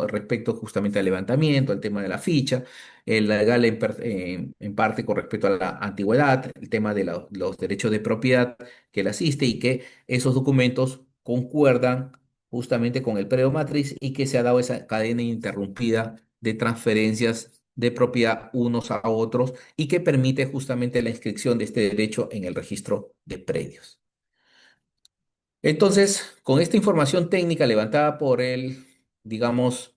respecto justamente al levantamiento, al tema de la ficha, el legal en parte con respecto a la antigüedad, el tema de los derechos de propiedad que le asiste y que esos documentos concuerdan justamente con el predio matriz y que se ha dado esa cadena ininterrumpida de transferencias de propiedad unos a otros y que permite justamente la inscripción de este derecho en el registro de predios. Entonces, con esta información técnica levantada por el, digamos,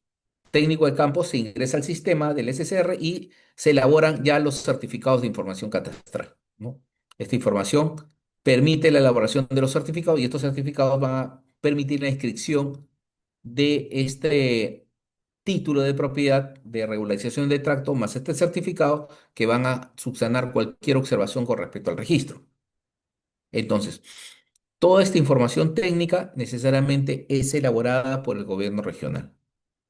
técnico de campo, se ingresa al sistema del SCR y se elaboran ya los certificados de información catastral, ¿no? Esta información permite la elaboración de los certificados y estos certificados van a permitir la inscripción de este título de propiedad de regularización de tracto más este certificado que van a subsanar cualquier observación con respecto al registro. Entonces, toda esta información técnica necesariamente es elaborada por el gobierno regional.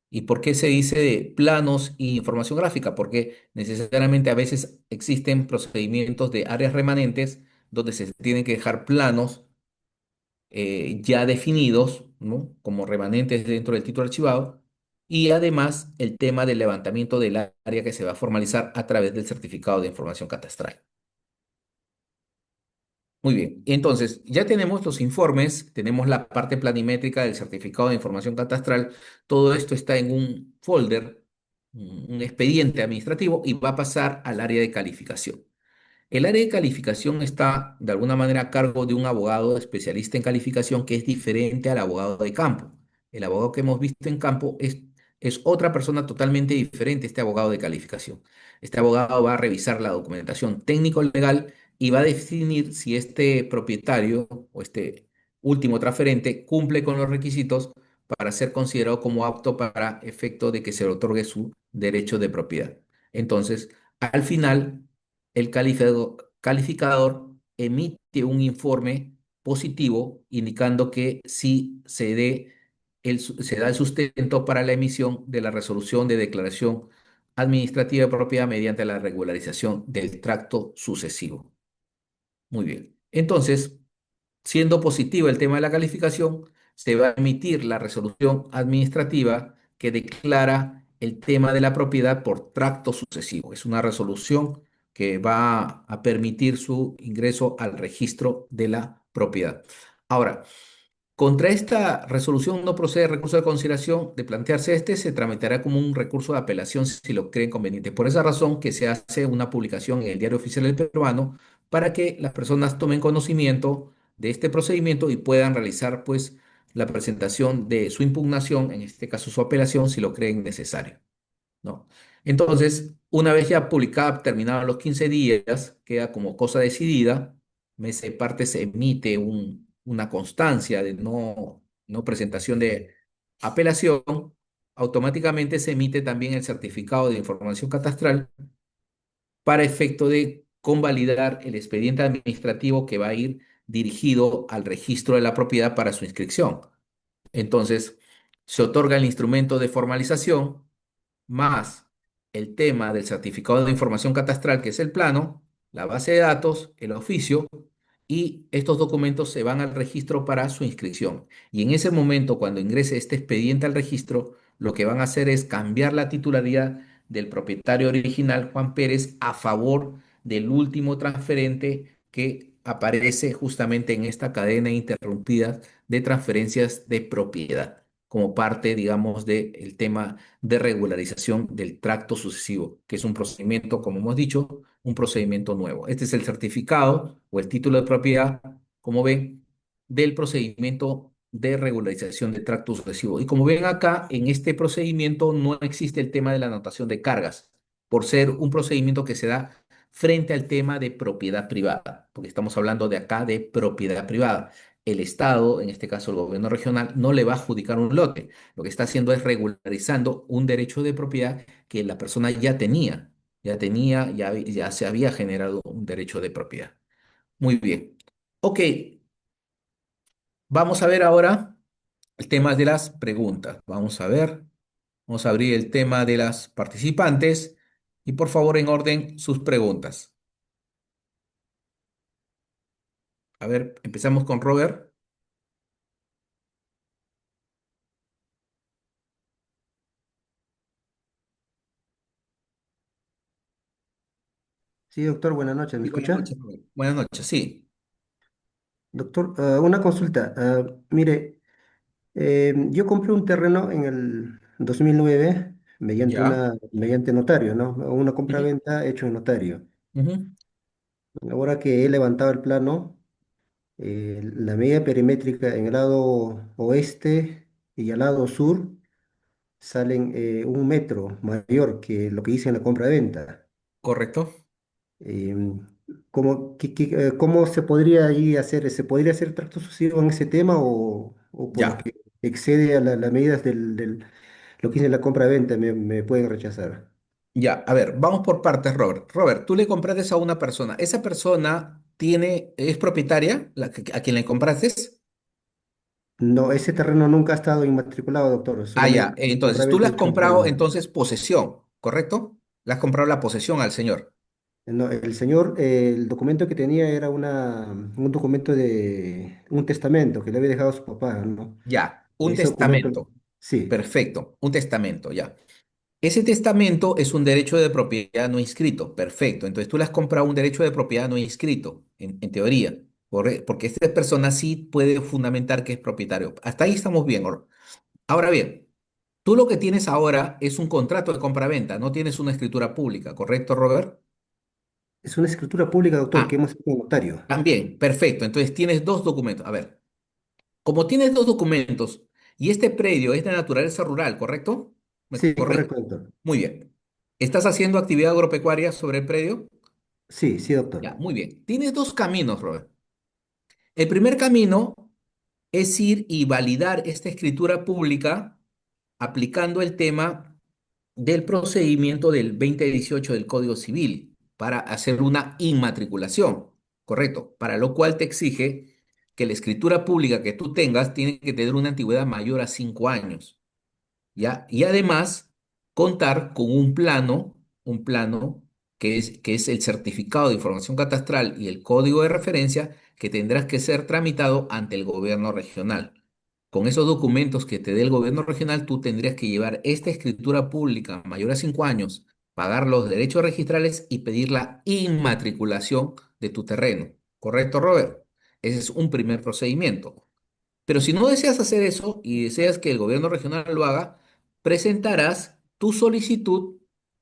¿Y por qué se dice de planos y información gráfica? Porque necesariamente a veces existen procedimientos de áreas remanentes donde se tienen que dejar planos ya definidos, ¿no? Como remanentes dentro del título archivado. Y además el tema del levantamiento del área que se va a formalizar a través del certificado de información catastral. Muy bien, entonces ya tenemos los informes, tenemos la parte planimétrica del certificado de información catastral, todo esto está en un folder, un expediente administrativo y va a pasar al área de calificación. El área de calificación está de alguna manera a cargo de un abogado especialista en calificación que es diferente al abogado de campo. El abogado que hemos visto en campo es otra persona totalmente diferente a este abogado de calificación. Este abogado va a revisar la documentación técnico-legal y va a definir si este propietario o este último transferente cumple con los requisitos para ser considerado como apto para efecto de que se le otorgue su derecho de propiedad. Entonces, al final el calificador emite un informe positivo indicando que sí se da el sustento para la emisión de la resolución de declaración administrativa de propiedad mediante la regularización del tracto sucesivo. Muy bien. Entonces, siendo positivo el tema de la calificación, se va a emitir la resolución administrativa que declara el tema de la propiedad por tracto sucesivo. Es una resolución que va a permitir su ingreso al registro de la propiedad. Ahora, contra esta resolución no procede recurso de consideración. De plantearse este, se tramitará como un recurso de apelación si lo creen conveniente. Por esa razón que se hace una publicación en el Diario Oficial del Peruano para que las personas tomen conocimiento de este procedimiento y puedan realizar pues la presentación de su impugnación, en este caso su apelación, si lo creen necesario, ¿no? Entonces, una vez ya publicada, terminados los 15 días, queda como cosa decidida, mes de parte se emite una constancia de no presentación de apelación, automáticamente se emite también el certificado de información catastral para efecto de convalidar el expediente administrativo que va a ir dirigido al registro de la propiedad para su inscripción. Entonces, se otorga el instrumento de formalización más el tema del certificado de información catastral, que es el plano, la base de datos, el oficio, y estos documentos se van al registro para su inscripción. Y en ese momento, cuando ingrese este expediente al registro, lo que van a hacer es cambiar la titularidad del propietario original, Juan Pérez, a favor del último transferente que aparece justamente en esta cadena interrumpida de transferencias de propiedad, como parte, digamos, del tema de regularización del tracto sucesivo, que es un procedimiento, como hemos dicho, un procedimiento nuevo. Este es el certificado o el título de propiedad, como ven, del procedimiento de regularización del tracto sucesivo. Y como ven acá, en este procedimiento no existe el tema de la anotación de cargas, por ser un procedimiento que se da frente al tema de propiedad privada, porque estamos hablando de acá de propiedad privada. El Estado, en este caso el gobierno regional, no le va a adjudicar un lote. Lo que está haciendo es regularizando un derecho de propiedad que la persona ya se había generado un derecho de propiedad. Muy bien. Ok, vamos a ver ahora el tema de las preguntas. Vamos a abrir el tema de las participantes y por favor en orden sus preguntas. A ver, empezamos con Robert. Sí, doctor, buenas noches, ¿me Sí, buenas escucha? noches, Robert. Buenas noches, sí. Doctor, una consulta. Mire, yo compré un terreno en el 2009 Ya. mediante notario, ¿no? Una Ujú, compra-venta hecho en notario. ujú. Ahora que he levantado el plano, la medida perimétrica en el lado oeste y al lado sur salen 1 metro mayor que lo que hice en la compra-venta. Correcto. ¿Cómo se podría ahí hacer? ¿Se podría hacer tracto sucesivo en ese tema o Ya. porque excede a las medidas lo que hice en la compra-venta me pueden rechazar? Ya, a ver, vamos por partes, Robert. Robert, tú le compraste a una persona. ¿Esa persona es propietaria, a quien le compraste? No, ese terreno nunca ha estado inmatriculado, doctor. Ah, ya. Solamente la Entonces, tú le compra-venta has hecho en comprado plano. entonces posesión, ¿correcto? Le has comprado la posesión al señor. No, el señor, el documento que tenía era un documento de un testamento que le había dejado a su papá, ¿no? Ya, un Ese documento, testamento. sí. Perfecto, un testamento, ya. Ese testamento es un derecho de propiedad no inscrito. Perfecto. Entonces, tú le has comprado un derecho de propiedad no inscrito, en teoría. Porque esta persona sí puede fundamentar que es propietario. Hasta ahí estamos bien. Ahora bien, tú lo que tienes ahora es un contrato de compraventa, no tienes una escritura pública, ¿correcto, Robert? Es una escritura pública, doctor, que Ah, hemos hecho en notario. también, perfecto. Entonces tienes dos documentos. A ver, como tienes dos documentos y este predio es de naturaleza rural, ¿correcto? ¿Me Sí, corrijo? correcto, doctor. Muy bien. ¿Estás haciendo actividad agropecuaria sobre el predio? Sí, sí, Ya, doctor. muy bien. Tienes dos caminos, Robert. El primer camino es ir y validar esta escritura pública aplicando el tema del procedimiento del 2018 del Código Civil para hacer una inmatriculación, ¿correcto? Para lo cual te exige que la escritura pública que tú tengas tiene que tener una antigüedad mayor a 5 años, ¿ya? Y además contar con un plano que es el certificado de información catastral y el código de referencia que tendrás que ser tramitado ante el gobierno regional. Con esos documentos que te dé el gobierno regional, tú tendrías que llevar esta escritura pública mayor a 5 años, pagar los derechos registrales y pedir la inmatriculación de tu terreno. ¿Correcto, Robert? Ese es un primer procedimiento. Pero si no deseas hacer eso y deseas que el gobierno regional lo haga, presentarás tu solicitud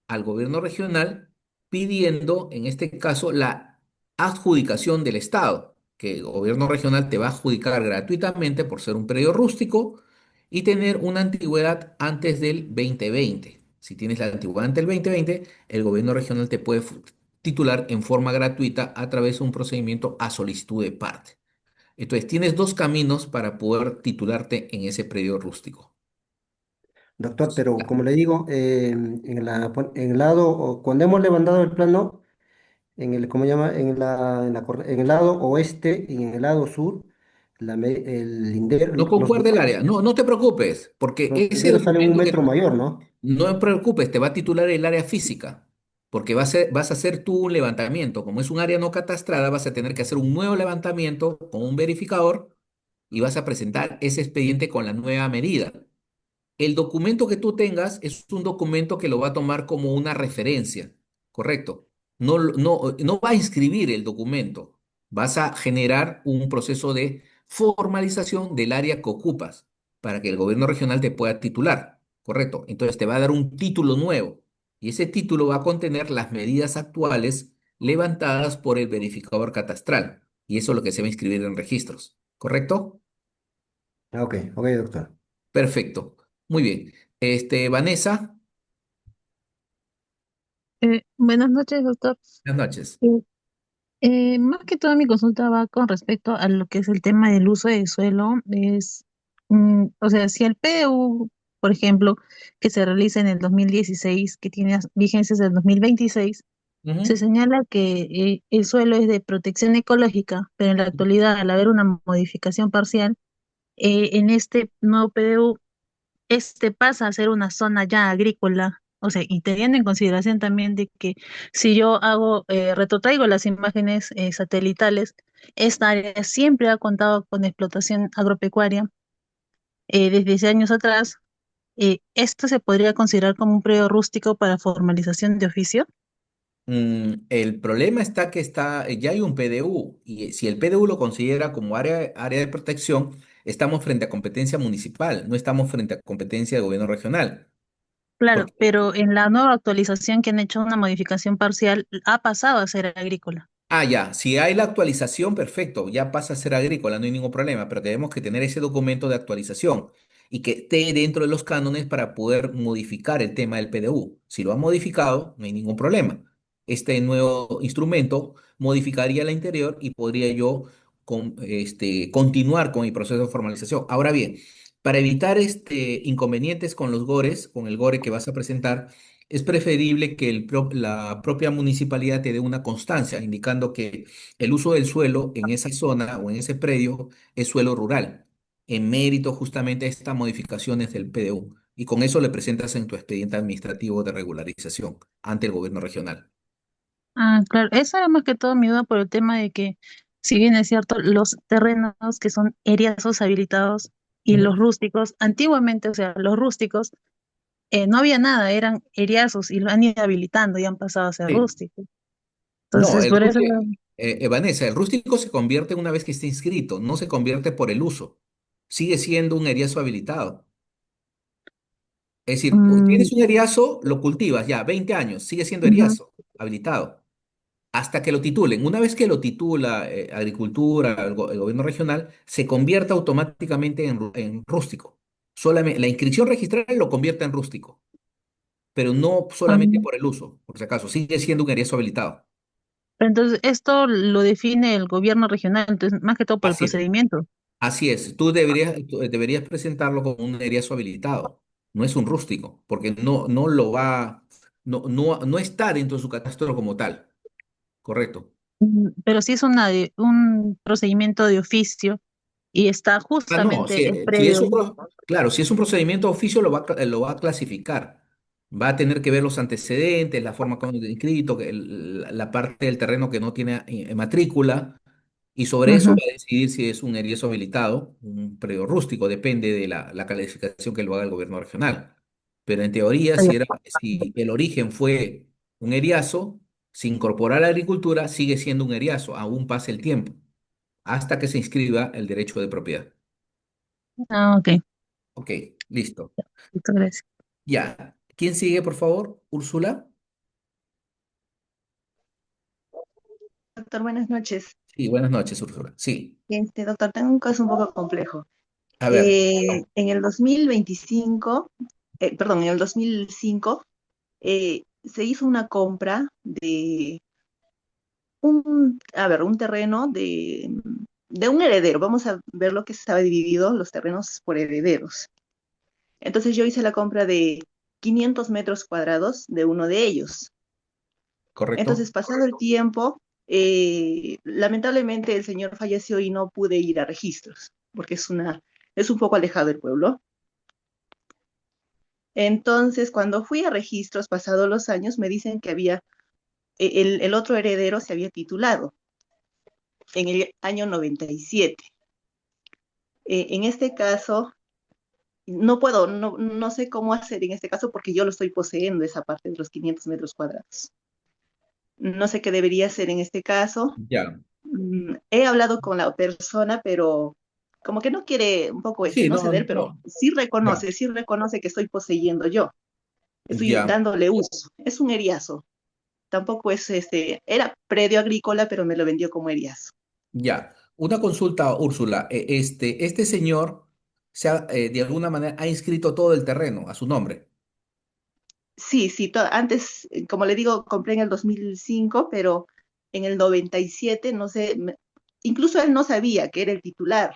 al gobierno regional pidiendo, en este caso, la adjudicación del Estado, que el gobierno regional te va a adjudicar gratuitamente por ser un predio rústico y tener una antigüedad antes del 2020. Si tienes la antigüedad antes del 2020, el gobierno regional te puede titular en forma gratuita a través de un procedimiento a solicitud de parte. Entonces, tienes dos caminos para poder titularte en ese predio rústico. Doctor, pero como le digo, en el lado, cuando hemos levantado el plano, ¿cómo se llama? En el lado oeste y en el lado sur, el lindero, No concuerda el área. No, no te preocupes, porque los ese linderos salen un documento que metro mayor, ¿no? no te preocupes, te va a titular el área física, porque vas a hacer tú un levantamiento. Como es un área no catastrada, vas a tener que hacer un nuevo levantamiento con un verificador y vas a presentar ese expediente con la nueva medida. El documento que tú tengas es un documento que lo va a tomar como una referencia, ¿correcto? No va a inscribir el documento, vas a generar un proceso de formalización del área que ocupas para que el gobierno regional te pueda titular, ¿correcto? Entonces te va a dar un título nuevo y ese título va a contener las medidas actuales levantadas por el verificador catastral y eso es lo que se va a inscribir en registros, ¿correcto? Ah, ok, ok, doctor. Perfecto. Muy bien. Vanessa, Buenas noches, doctor. buenas noches. Eh, Más que todo mi consulta va con respecto a lo que es el tema del uso de suelo. O sea, si el PDU, por ejemplo, que se realiza en el 2016, que tiene vigencias del 2026, se Ujú. señala que el suelo es de protección ecológica, pero en la actualidad, al haber una modificación parcial, en este nuevo PDU este pasa a ser una zona ya agrícola. O sea, y teniendo en consideración también de que si yo retrotraigo las imágenes satelitales, esta área siempre ha contado con explotación agropecuaria desde hace años atrás. ¿Esto se podría considerar como un predio rústico para formalización de oficio? El problema está que ya hay un PDU y si el PDU lo considera como área de protección, estamos frente a competencia municipal, no estamos frente a competencia de gobierno regional. Claro, Porque pero en la nueva actualización que han hecho una modificación parcial, ha pasado a ser agrícola. Ya, si hay la actualización, perfecto, ya pasa a ser agrícola, no hay ningún problema, pero tenemos que tener ese documento de actualización y que esté dentro de los cánones para poder modificar el tema del PDU. Si lo han modificado, no hay ningún problema. Este nuevo instrumento modificaría la interior y podría yo continuar con mi proceso de formalización. Ahora bien, para evitar inconvenientes con los gores, con el gore que vas a presentar, es preferible que la propia municipalidad te dé una constancia indicando que el uso del suelo en esa zona o en ese predio es suelo rural, en mérito justamente a estas modificaciones del PDU. Y con eso le presentas en tu expediente administrativo de regularización ante el gobierno regional. Ah, claro, esa era más que todo mi duda por el tema de que, si bien es cierto, los terrenos que son eriazos habilitados y Ujú. los rústicos, antiguamente, o sea, los rústicos, no había nada, eran eriazos y lo han ido habilitando y han pasado a ser Sí. rústicos. No, Entonces, por eso, Vanessa, el rústico se convierte una vez que esté inscrito, no se convierte por el uso. Sigue siendo un eriazo habilitado. Es decir, mm, tienes un eriazo, lo cultivas ya 20 años, sigue siendo ujú. eriazo, habilitado, hasta que lo titulen. Una vez que lo titula Agricultura, el gobierno regional, se convierte automáticamente en rústico. Solamente, la inscripción registral lo convierte en rústico, pero no solamente Ah, por el uso, por si acaso, sigue siendo un eriazo habilitado. entonces, esto lo define el gobierno regional, entonces, más que todo por el Así es. procedimiento. Así es, tú deberías presentarlo como un eriazo habilitado, no es un rústico, porque no está dentro de su catastro como tal. Correcto. Pero sí es un procedimiento de oficio y está No, justamente el si es predio. claro, si es un procedimiento de oficio, lo va a clasificar. Va a tener que ver los antecedentes, la forma como es inscrito, la parte del terreno que no tiene matrícula, Y sobre eso Ujú. va a decidir si es un eriazo habilitado, un predio rústico, depende de la calificación que lo haga el gobierno regional. Pero en teoría, si el origen fue un eriazo, si incorpora a la agricultura, sigue siendo un eriazo, aún pase el tiempo, hasta que se inscriba el derecho de propiedad. Ah, ok. Ok, listo. Muchas gracias. Ya. ¿Quién sigue, por favor? Úrsula. Doctor, buenas noches. Sí, buenas noches, Úrsula. Sí. Doctor, tengo un caso un poco complejo. A ver, En el 2025, perdón, en el 2005, se hizo una compra de un terreno de un heredero. Vamos a ver lo que estaba dividido, los terrenos por herederos. Entonces yo hice la compra de 500 metros cuadrados de uno de ellos. ¿correcto? Entonces, pasado el tiempo, lamentablemente el señor falleció y no pude ir a registros, porque es un poco alejado del pueblo. Entonces, cuando fui a registros, pasados los años, me dicen que el otro heredero se había titulado en el año 97. En este caso, no sé cómo hacer en este caso porque yo lo estoy poseyendo, esa parte de los 500 metros cuadrados. No sé qué debería hacer en este caso. Ya. He hablado con la persona, pero como que no quiere un poco Sí, no no, ceder, pero no. Ya, sí reconoce que estoy poseyendo yo, estoy ya, dándole uso. Es un eriazo. Tampoco es era predio agrícola, pero me lo vendió como eriazo. ya. Una consulta, Úrsula. Este señor de alguna manera ha inscrito todo el terreno a su nombre. Sí, sí, antes, como le digo, compré en el 2005, pero en el 97, no sé, incluso él no sabía que era el titular,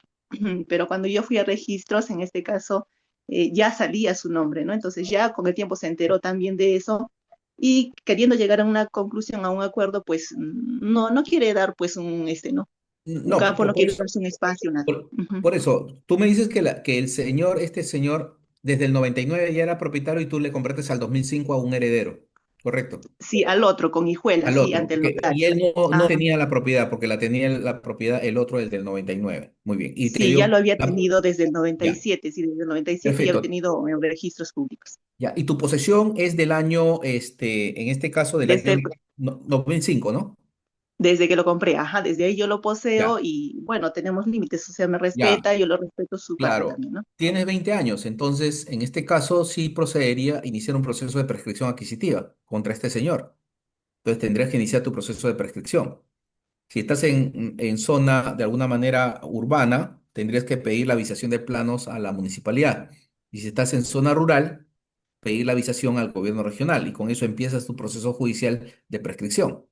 pero cuando yo fui a registros, en este caso, ya salía su nombre, ¿no? Entonces ya con el tiempo se enteró también de eso y queriendo llegar a una conclusión, a un acuerdo, pues no quiere dar pues ¿no? Un No, campo, no quiere darse un espacio, nada. por- Ujú. por eso, tú me dices que el señor, este señor, desde el 99 ya era propietario y tú le compraste al 2005 a un heredero, ¿correcto? Sí, al otro, con hijuela, Al sí, otro, ante el y notario. él no Ajá. tenía la propiedad, porque la tenía la propiedad el otro, el del 99. Muy bien. Y te Sí, ya dio, lo había la- tenido desde el noventa y ya, siete. Sí, desde el 97 ya lo he perfecto. tenido en registros públicos. Ya, y tu posesión es del año, en este caso del Desde, año el- 2005, ¿no? desde que lo compré, ajá, desde ahí yo lo poseo Ya, y bueno, tenemos límites, o sea, me ya, respeta, yo lo respeto su parte claro. también, ¿no? Tienes 20 años, entonces en este caso sí procedería a iniciar un proceso de prescripción adquisitiva contra este señor. Entonces tendrías que iniciar tu proceso de prescripción. Si estás en zona de alguna manera urbana, tendrías que pedir la avisación de planos a la municipalidad. Y si estás en zona rural, pedir la avisación al gobierno regional. Y con eso empiezas tu proceso judicial de prescripción.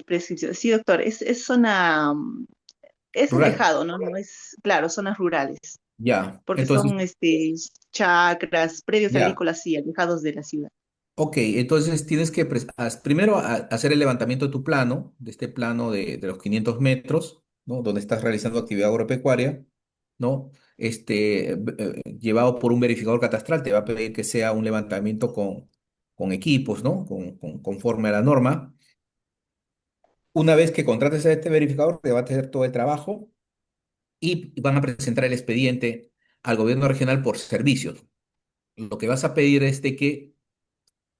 Prescripción. Sí, doctor, es zona, es Rural. alejado, ¿no? No es, claro, zonas rurales, Ya. porque Entonces, son chacras, predios ya. agrícolas, sí, alejados de la ciudad. Ok, entonces tienes que primero hacer el levantamiento de tu plano, de este plano de los 500 metros, ¿no? Donde estás realizando actividad agropecuaria, ¿no? Llevado por un verificador catastral, te va a pedir que sea un levantamiento con equipos, ¿no? Conforme a la norma. Una vez que contrates a este verificador, te va a hacer todo el trabajo y van a presentar el expediente al gobierno regional por servicios. Lo que vas a pedir es de que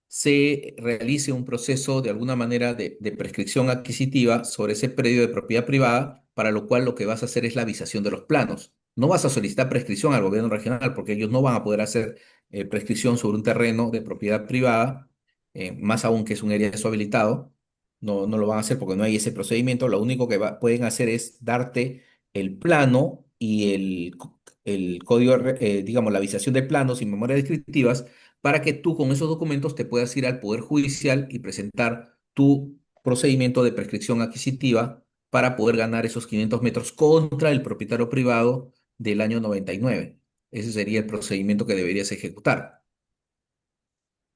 se realice un proceso de alguna manera de prescripción adquisitiva sobre ese predio de propiedad privada, para lo cual lo que vas a hacer es la avisación de los planos. No vas a solicitar prescripción al gobierno regional porque ellos no van a poder hacer prescripción sobre un terreno de propiedad privada, más aún que es un área habilitado. No lo van a hacer porque no hay ese procedimiento. Lo único que pueden hacer es darte el plano y el código, digamos, la avisación de planos y memorias descriptivas para que tú con esos documentos te puedas ir al Poder Judicial y presentar tu procedimiento de prescripción adquisitiva para poder ganar esos 500 metros contra el propietario privado del año 99. Ese sería el procedimiento que deberías ejecutar.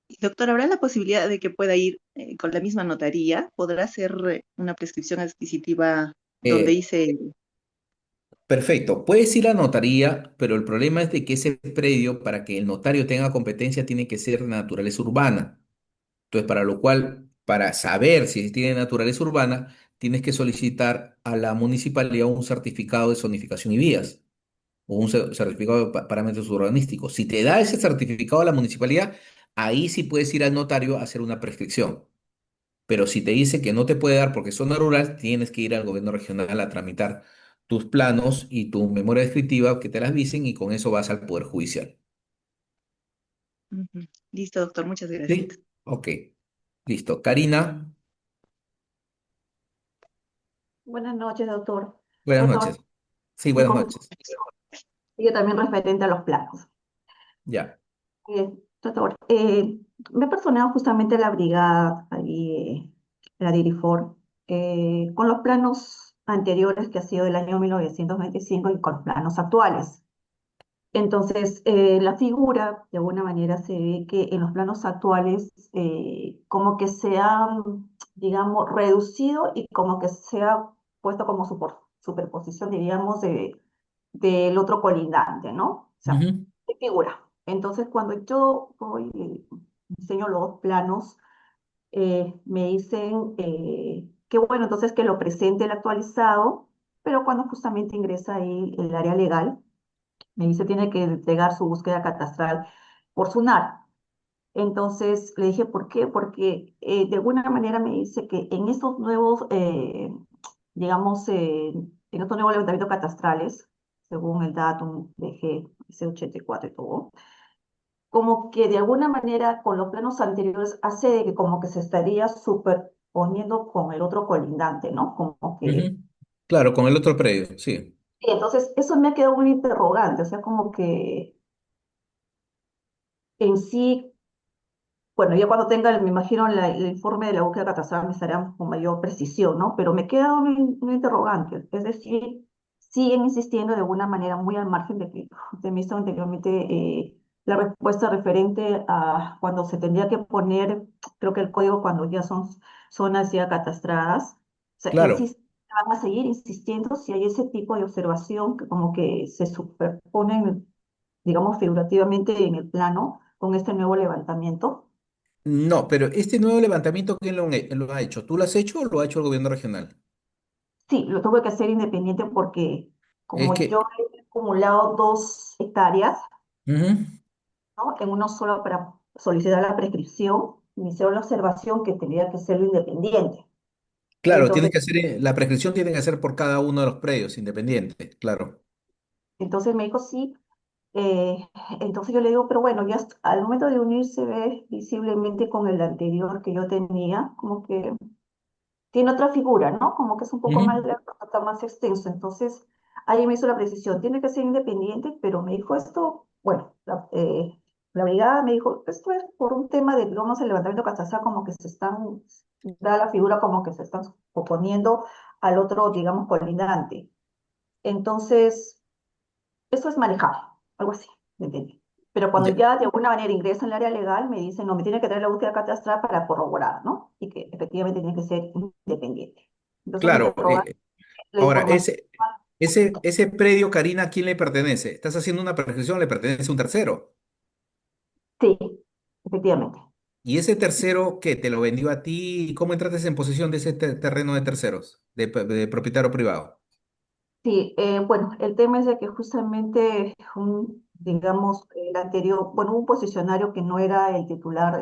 Y, doctor, ¿habrá la posibilidad de que pueda ir con la misma notaría? ¿Podrá hacer una prescripción adquisitiva donde Eh, hice? Perfecto, puedes ir a notaría, pero el problema es de que ese predio, para que el notario tenga competencia, tiene que ser de naturaleza urbana. Entonces, para lo cual, para saber si tiene naturaleza urbana, tienes que solicitar a la municipalidad un certificado de zonificación y vías o un certificado de parámetros urbanísticos. Si te da ese certificado a la municipalidad, ahí sí puedes ir al notario a hacer una prescripción. Pero si te dice que no te puede dar porque es zona rural, tienes que ir al gobierno regional a tramitar tus planos y tu memoria descriptiva que te las dicen y con eso vas al Poder Judicial. Ujú. Listo, doctor, muchas gracias. ¿Sí? Ok, listo. Karina, Buenas noches, doctor. buenas Doctor, noches. Sí, mi buenas consulta noches. sigue también referente a los planos. Ya. Doctor, me he personado justamente la brigada, ahí, la Dirifor, con los planos anteriores que ha sido del año 1995 y con los planos actuales. Entonces, la figura, de alguna manera, se ve que en los planos actuales como que se ha, digamos, reducido y como que se ha puesto como superposición, diríamos, del otro colindante, ¿no? O sea, Ujú, de figura. Entonces, cuando yo voy, diseño los dos planos, me dicen que bueno, entonces que lo presente el actualizado, pero cuando justamente ingresa ahí el área legal, me dice tiene que entregar su búsqueda catastral por SUNAR. Entonces le dije, ¿por qué? Porque de alguna manera me dice que en estos nuevos, digamos, en estos nuevos levantamientos catastrales, según el datum de G C 84 y todo, como que de alguna manera con los planos anteriores hace de que como que se estaría superponiendo con el otro colindante, ¿no? Como que... ujú. Claro, con el otro predio, sí. Y entonces eso me ha quedado muy interrogante, o sea, como que en sí, bueno, ya cuando tenga, me imagino, el informe de la búsqueda catastral me estarán con mayor precisión, ¿no? Pero me queda un interrogante, es decir, siguen insistiendo de alguna manera muy al margen de que usted me hizo anteriormente la respuesta referente a cuando se tendría que poner, creo que el código cuando ya son zonas ya catastradas, o sea, Claro. van a seguir insistiendo si hay ese tipo de observación que como que se superponen, digamos, figurativamente en el plano con este nuevo levantamiento. No, pero este nuevo levantamiento, ¿quién lo ha hecho? ¿Tú lo has hecho o lo ha hecho el gobierno regional? Sí, lo tuve que hacer independiente porque Es como yo que, he acumulado 2 hectáreas, ujú, ¿no? En uno solo para solicitar la prescripción, me hicieron la observación que tenía que serlo independiente. claro, tiene Entonces, que hacer, la prescripción tiene que ser por cada uno de los predios, independiente, claro. entonces me dijo sí. eh, entonces yo le digo, pero bueno, al momento de unirse ve visiblemente con el anterior que yo tenía, como que tiene otra figura, ¿no? Como que es un poco más Ujú, largo, está más extenso. Entonces, ahí me hizo la precisión, tiene que ser independiente, pero me dijo esto, bueno, la brigada me dijo, esto es por un tema de, digamos, el levantamiento catastral, como que se están, da la figura como que se están oponiendo al otro, digamos, colindante. Entonces, eso es manejable, algo así, ¿me entiendes? Pero cuando ya, ya de alguna manera ingresa en el área legal, me dicen, no, me tiene que traer la búsqueda catastral para corroborar, ¿no? Y que efectivamente tiene que ser independiente. Entonces me claro. interroga la Ahora, información. ese predio, Karina, ¿a quién le pertenece? ¿Estás haciendo una prescripción? Le pertenece a un tercero. Sí, efectivamente. ¿Y ese tercero qué? ¿Te lo vendió a ti? ¿Cómo entraste en posesión de ese terreno de terceros, de propietario privado? Sí, bueno, el tema es de que justamente digamos, el anterior, bueno, un posicionario que no era el titular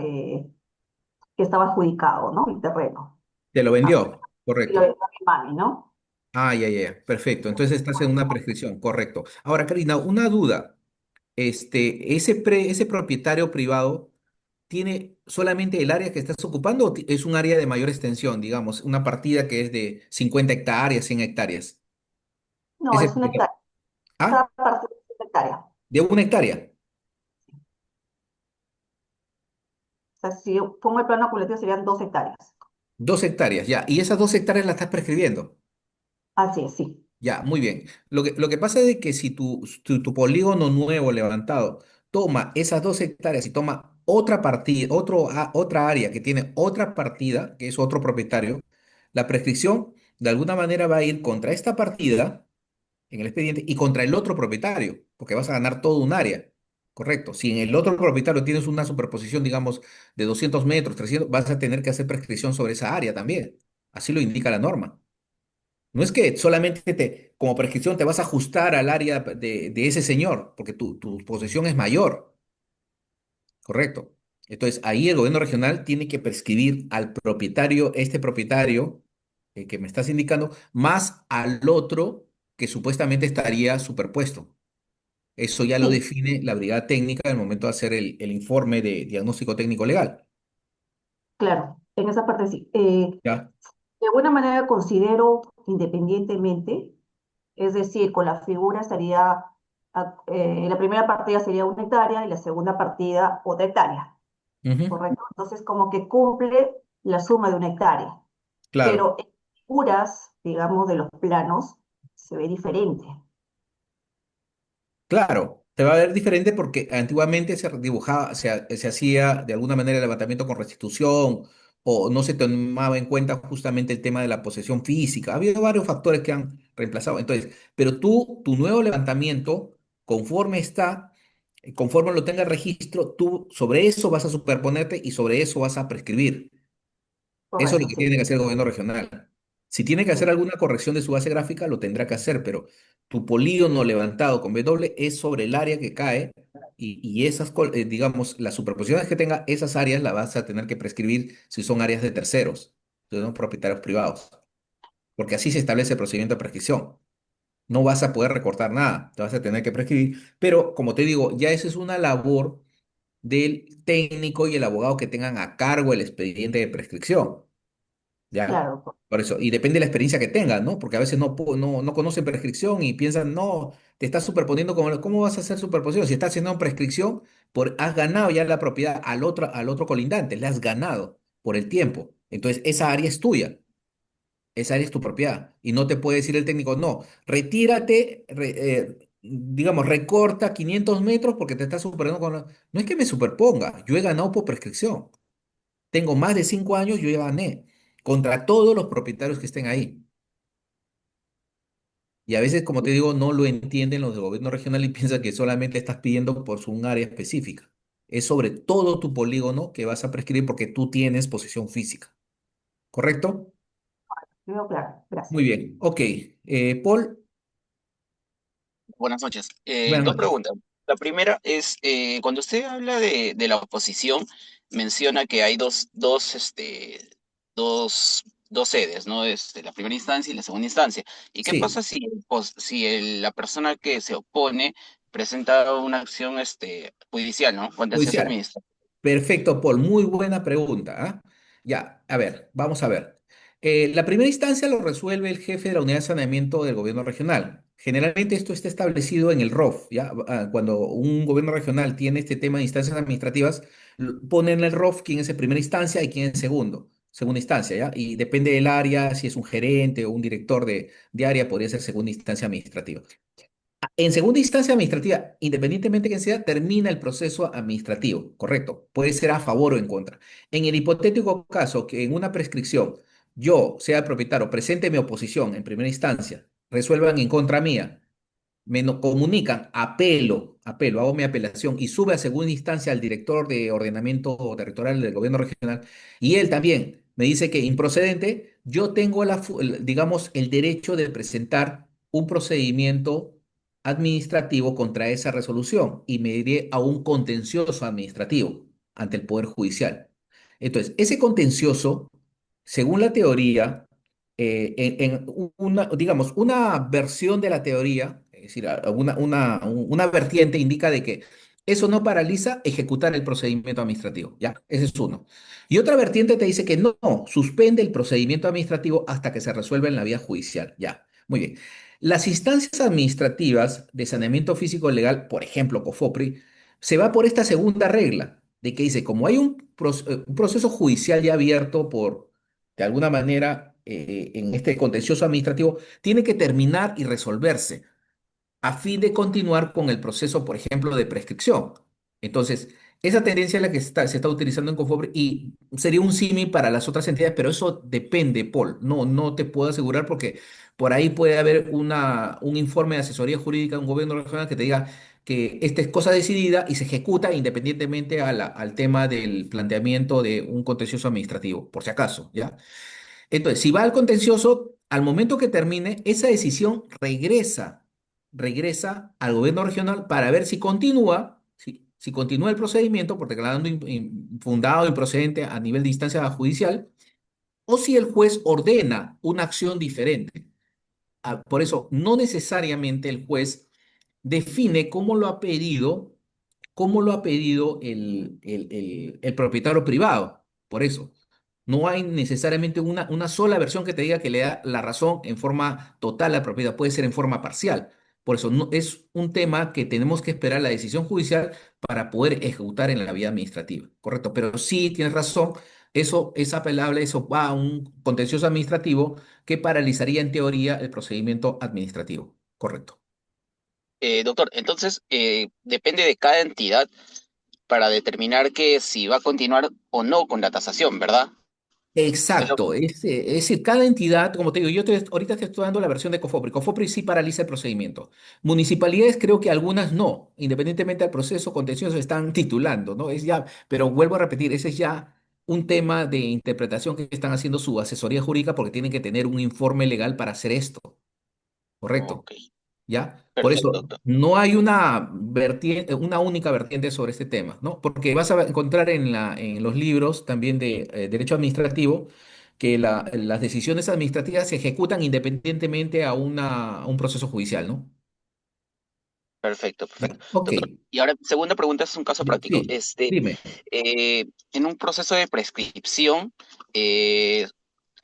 que estaba adjudicado, ¿no? El terreno. Te lo Ah, vendió, y lo correcto. dejó a mi mami, ¿no? Ah, ya, ya, ya, perfecto. Entonces estás en una prescripción, correcto. Ahora, Karina, una duda. ¿Ese propietario privado tiene solamente el área que estás ocupando o es un área de mayor extensión, digamos, una partida que es de 50 hectáreas, 100 hectáreas? No, Ese es una propietario- hectárea. Ah, Cada parte es una hectárea. de 1 hectárea, O sea, si yo pongo el plano acumulativo serían 2 hectáreas. 2 hectáreas, ya. Y esas 2 hectáreas las estás prescribiendo. Así es, sí. Ya, muy bien. Lo que pasa es que si tu polígono nuevo levantado toma esas 2 hectáreas y toma otra partida, otra área que tiene otra partida, que es otro propietario, la prescripción de alguna manera va a ir contra esta partida en el expediente y contra el otro propietario, porque vas a ganar todo un área. Correcto. Si en el otro propietario tienes una superposición, digamos, de 200 metros, 300, vas a tener que hacer prescripción sobre esa área también. Así lo indica la norma. No es que solamente como prescripción te vas a ajustar al área de ese señor, porque tu posesión es mayor, correcto. Entonces, ahí el gobierno regional tiene que prescribir al propietario, este propietario que me estás indicando, más al otro que supuestamente estaría superpuesto. Eso ya lo Sí, define la brigada técnica en el momento de hacer el informe de diagnóstico técnico legal. claro, en esa parte sí. ¿Ya? De alguna manera considero independientemente, es decir, con la figura estaría, la primera partida sería 1 hectárea y la segunda partida otra hectárea, Ujú. ¿correcto? Entonces como que cumple la suma de 1 hectárea, Claro. pero en figuras, digamos, de los planos, se ve diferente. Claro, te va a ver diferente porque antiguamente se dibujaba, se hacía de alguna manera el levantamiento con restitución o no se tomaba en cuenta justamente el tema de la posesión física. Ha habido varios factores que han reemplazado. Entonces, pero tu nuevo levantamiento, conforme está, conforme lo tenga el registro, tú sobre eso vas a superponerte y sobre eso vas a prescribir. Eso es lo Correcto, que sí, tiene que hacer el gobierno regional. Si tiene que hacer sí, alguna corrección de su base gráfica, lo tendrá que hacer, pero tu polígono levantado con W es sobre el área que cae y esas, digamos, las superposiciones que tenga esas áreas las vas a tener que prescribir si son áreas de terceros, de no propietarios privados, porque así se establece el procedimiento de prescripción. No vas a poder recortar nada, te vas a tener que prescribir, pero como te digo, ya esa es una labor del técnico y el abogado que tengan a cargo el expediente de prescripción. ¿Ya? claro, Por eso, y depende de la experiencia que tengan, ¿no? Porque a veces no conocen prescripción y piensan, no, te estás superponiendo, ¿cómo vas a hacer superposición? Si estás haciendo prescripción, has ganado ya la propiedad al otro colindante, le has ganado por el tiempo. Entonces, esa área es tuya, esa área es tu propiedad. Y no te puede decir el técnico, no, retírate, digamos, recorta 500 metros porque te estás superando con No es que me superponga, yo he ganado por prescripción. Tengo más de 5 años, yo ya gané contra todos los propietarios que estén ahí. Y a veces, como te digo, no lo entienden los del gobierno regional y piensan que solamente estás pidiendo por un área específica. Es sobre todo tu polígono que vas a prescribir porque tú tienes posesión física. ¿Correcto? veo claro, Muy gracias. bien. Ok. Paul, Buenas noches. buenas Dos noches. preguntas. La primera es, cuando usted habla de la oposición, menciona que hay dos sedes, ¿no? La primera instancia y la segunda instancia. ¿Y qué Sí, pasa si la persona que se opone presenta una acción judicial, ¿no? Contencioso judicial. administrativo. Perfecto, Paul. Muy buena pregunta. ¿Ah? Ya, a ver, vamos a ver. La primera instancia lo resuelve el jefe de la unidad de saneamiento del gobierno regional. Generalmente esto está establecido en el ROF, ¿ya? Cuando un gobierno regional tiene este tema de instancias administrativas, pone en el ROF quién es en primera instancia y quién es segunda instancia, ¿ya? Y depende del área, si es un gerente o un director de área, podría ser segunda instancia administrativa. En segunda instancia administrativa, independientemente de que sea, termina el proceso administrativo, correcto. Puede ser a favor o en contra. En el hipotético caso que en una prescripción yo sea el propietario, presente mi oposición en primera instancia, resuelvan en contra mía, comunican, hago mi apelación y sube a segunda instancia al director de ordenamiento territorial del gobierno regional y él también me dice que improcedente, yo tengo digamos, el derecho de presentar un procedimiento administrativo contra esa resolución y me iré a un contencioso administrativo ante el Poder Judicial. Entonces, ese contencioso, según la teoría, en una, digamos, una versión de la teoría, es decir, una vertiente indica de que eso no paraliza ejecutar el procedimiento administrativo, ¿ya? Ese es uno. Y otra vertiente te dice que no, suspende el procedimiento administrativo hasta que se resuelva en la vía judicial, ¿ya? Muy bien. Las instancias administrativas de saneamiento físico legal, por ejemplo, COFOPRI, se va por esta segunda regla, de que dice, como hay un proceso judicial ya abierto de alguna manera, en este contencioso administrativo, tiene que terminar y resolverse a fin de continuar con el proceso, por ejemplo, de prescripción. Entonces, esa tendencia es la que se está utilizando en Confobre y sería un símil para las otras entidades, pero eso depende, Paul. No te puedo asegurar porque por ahí puede haber un informe de asesoría jurídica de un gobierno regional que te diga que esta es cosa decidida y se ejecuta independientemente al tema del planteamiento de un contencioso administrativo, por si acaso, ¿ya? Entonces, si va al contencioso, al momento que termine, esa decisión regresa al gobierno regional para ver si continúa, si continúa el procedimiento por declarando infundado, improcedente a nivel de instancia judicial, o si el juez ordena una acción diferente. Por eso, no necesariamente el juez define cómo lo ha pedido el propietario privado. Por eso, no hay necesariamente una sola versión que te diga que le da la razón en forma total a la propiedad, puede ser en forma parcial. Por eso, no, es un tema que tenemos que esperar la decisión judicial para poder ejecutar en la vía administrativa, ¿correcto? Pero sí, tienes razón, eso es apelable, eso va a un contencioso administrativo que paralizaría en teoría el procedimiento administrativo, ¿correcto? Doctor, entonces depende de cada entidad para determinar que si va a continuar o no con la tasación, ¿verdad? Es lo- Exacto, es decir, cada entidad, como te digo, ahorita te estoy dando la versión de COFOPRI. COFOPRI sí paraliza el procedimiento. Municipalidades creo que algunas no, independientemente del proceso contencioso están titulando, ¿no? Es ya, pero vuelvo a repetir, ese es ya un tema de interpretación que están haciendo su asesoría jurídica porque tienen que tener un informe legal para hacer esto, ¿correcto? Ok, ¿Ya? Por perfecto, eso doctor. no hay una vertiente, una única vertiente sobre este tema, ¿no? Porque vas a encontrar en los libros también de derecho administrativo que las decisiones administrativas se ejecutan independientemente a un proceso judicial, ¿no? Perfecto, Ya, perfecto. ok, Doctor, y ahora, segunda pregunta es un caso ya, práctico. sí, dime. En un proceso de prescripción, eh,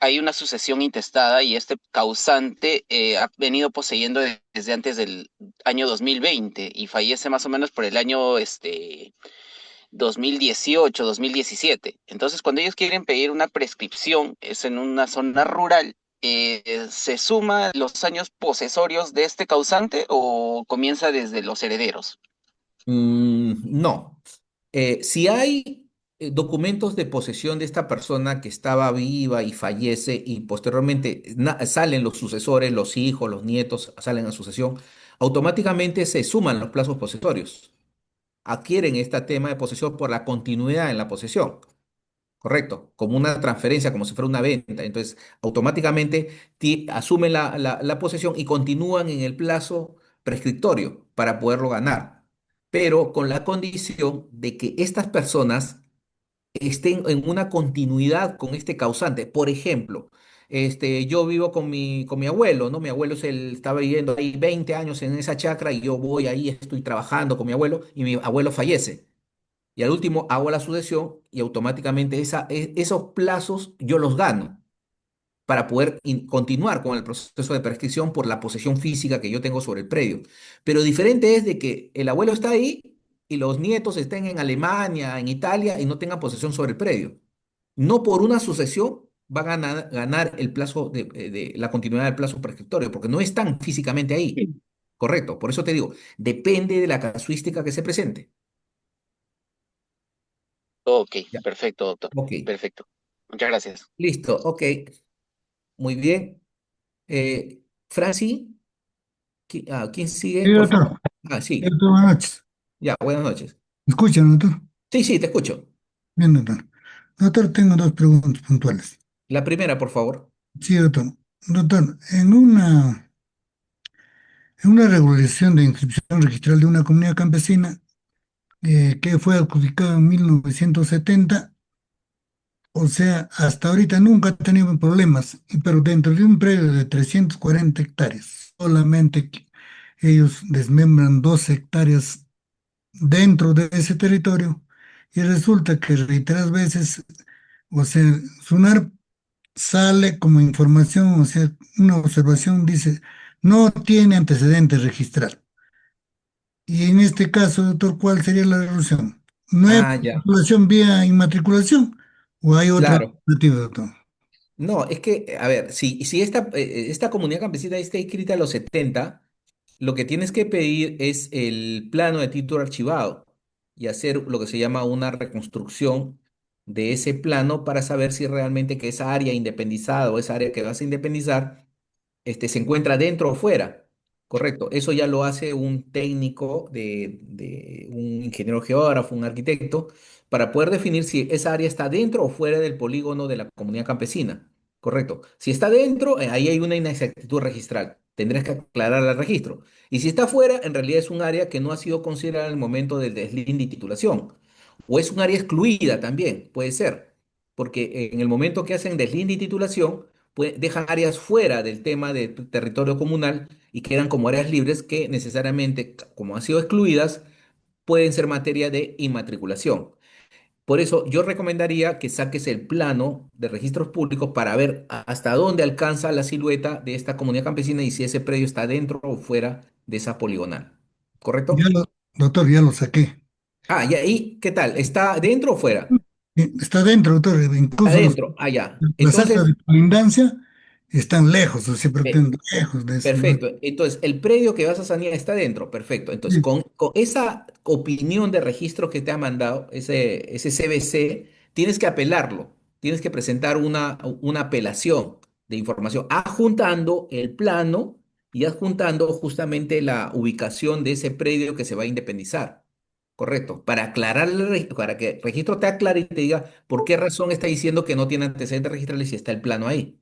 hay una sucesión intestada y este causante ha venido poseyendo desde antes del año 2020 y fallece más o menos por el año 2018, 2017. Entonces, cuando ellos quieren pedir una prescripción, es en una zona rural, ¿se suma los años posesorios de este causante o comienza desde los herederos? No. Si hay documentos de posesión de esta persona que estaba viva y fallece y posteriormente salen los sucesores, los hijos, los nietos, salen a sucesión, automáticamente se suman los plazos posesorios. Adquieren este tema de posesión por la continuidad en la posesión. Correcto, como una transferencia, como si fuera una venta. Entonces, automáticamente asumen la posesión y continúan en el plazo prescriptorio para poderlo ganar, pero con la condición de que estas personas estén en una continuidad con este causante. Por ejemplo, yo vivo con mi abuelo, ¿no? Mi abuelo estaba viviendo ahí 20 años en esa chacra y yo voy ahí, estoy trabajando con mi abuelo y mi abuelo fallece. Y al último hago la sucesión y automáticamente esos plazos yo los gano para poder continuar con el proceso de prescripción por la posesión física que yo tengo sobre el predio. Pero diferente es de que el abuelo está ahí y los nietos estén en Alemania, en Italia y no tengan posesión sobre el predio. No por una sucesión va a ganar el plazo de la continuidad del plazo prescriptorio, porque no están físicamente ahí. Correcto. Por eso te digo, depende de la casuística que se presente. Ok, Ya. perfecto, doctor. Ok. Perfecto. Muchas gracias. Listo, ok, muy bien. Franci, ¿quién sigue? Sí, Por doctor. favor. Ah, Sí, sí, doctor, buenas noches. ya, buenas noches. ¿Me escuchan, doctor? Sí, sí, te escucho. Bien, doctor. Doctor, tengo dos preguntas puntuales. La primera, por favor. Sí, doctor. Doctor, en una regularización de inscripción registral de una comunidad campesina que fue adjudicada en 1970, o sea, hasta ahorita nunca ha tenido problemas, pero dentro de un predio de 340 hectáreas, solamente ellos desmembran 2 hectáreas dentro de ese territorio y resulta que reiteradas veces, o sea, SUNAR sale como información, o sea, una observación dice, no tiene antecedentes registrar. Y en este caso, doctor, ¿cuál sería la resolución? ¿Nueva Ah, ya, matriculación vía inmatriculación o hay otra claro. alternativa, doctor? No, es que, a ver, si esta comunidad campesina está inscrita a los 70, lo que tienes que pedir es el plano de título archivado y hacer lo que se llama una reconstrucción de ese plano para saber si realmente que esa área independizada o esa área que vas a independizar se encuentra dentro o fuera. Correcto. Eso ya lo hace un técnico de un ingeniero geógrafo, un arquitecto, para poder definir si esa área está dentro o fuera del polígono de la comunidad campesina. Correcto. Si está dentro, ahí hay una inexactitud registral. Tendrás que aclarar al registro. Y si está fuera, en realidad es un área que no ha sido considerada en el momento del deslinde y titulación. O es un área excluida también, puede ser. Porque en el momento que hacen deslinde y titulación, dejan áreas fuera del tema de territorio comunal y quedan como áreas libres que necesariamente, como han sido excluidas, pueden ser materia de inmatriculación. Por eso yo recomendaría que saques el plano de registros públicos para ver hasta dónde alcanza la silueta de esta comunidad campesina y si ese predio está dentro o fuera de esa poligonal. Ya ¿Correcto? doctor, ya lo saqué. Ah, y ahí, ¿qué tal? ¿Está dentro o fuera? Está dentro, doctor, incluso Adentro. Ah, ya. las actas Entonces, de colindancia están lejos, o sea, eh, pretenden lejos de eso, ¿no? perfecto. Entonces, el predio que vas a sanear está dentro. Perfecto. Entonces, Sí. con esa opinión de registro que te ha mandado, ese CBC, tienes que apelarlo. Tienes que presentar una apelación de información, adjuntando el plano y adjuntando justamente la ubicación de ese predio que se va a independizar. Correcto. Para aclarar para que el registro te aclare y te diga por qué razón está diciendo que no tiene antecedentes registrales si está el plano ahí.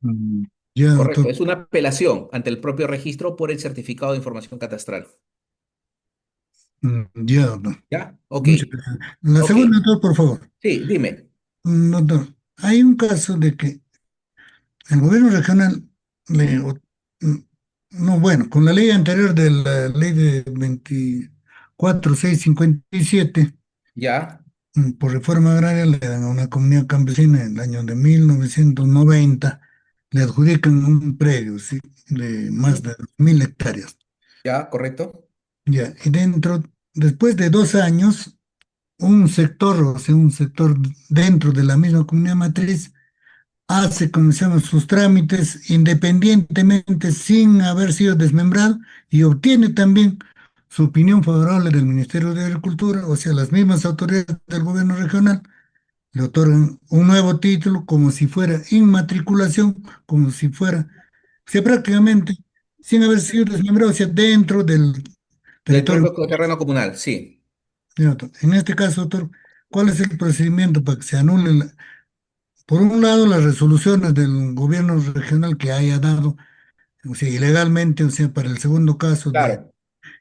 Mm, Ya, Correcto, doctor. es una apelación ante el propio registro por el certificado de información catastral. Ya, doctor. ¿Ya? Ok, Muchas gracias. La ok. segunda, doctor, por favor. Sí, dime. Doctor, hay un caso de que el gobierno regional mm, no, bueno, con la ley anterior de la ley de 24.657, ¿Ya? por reforma agraria, le dan a una comunidad campesina en el año de 1990, le adjudican un predio, ¿sí? De más de 2.000 hectáreas. ¿Ya? ¿Correcto? Ya, y después de 2 años, un sector, o sea, un sector dentro de la misma comunidad matriz, hace, como se llama, sus trámites independientemente sin haber sido desmembrado y obtiene también su opinión favorable del Ministerio de Agricultura, o sea, las mismas autoridades del gobierno regional le otorgan un nuevo título como si fuera inmatriculación, como si fuera, o sea, prácticamente sin haber sido desmembrado, o sea, dentro del Del territorio. propio terreno comunal, sí. En este caso, doctor, ¿cuál es el procedimiento para que se anule, por un lado, las resoluciones del gobierno regional que haya dado, o sea, ilegalmente, o sea, para el segundo caso Claro,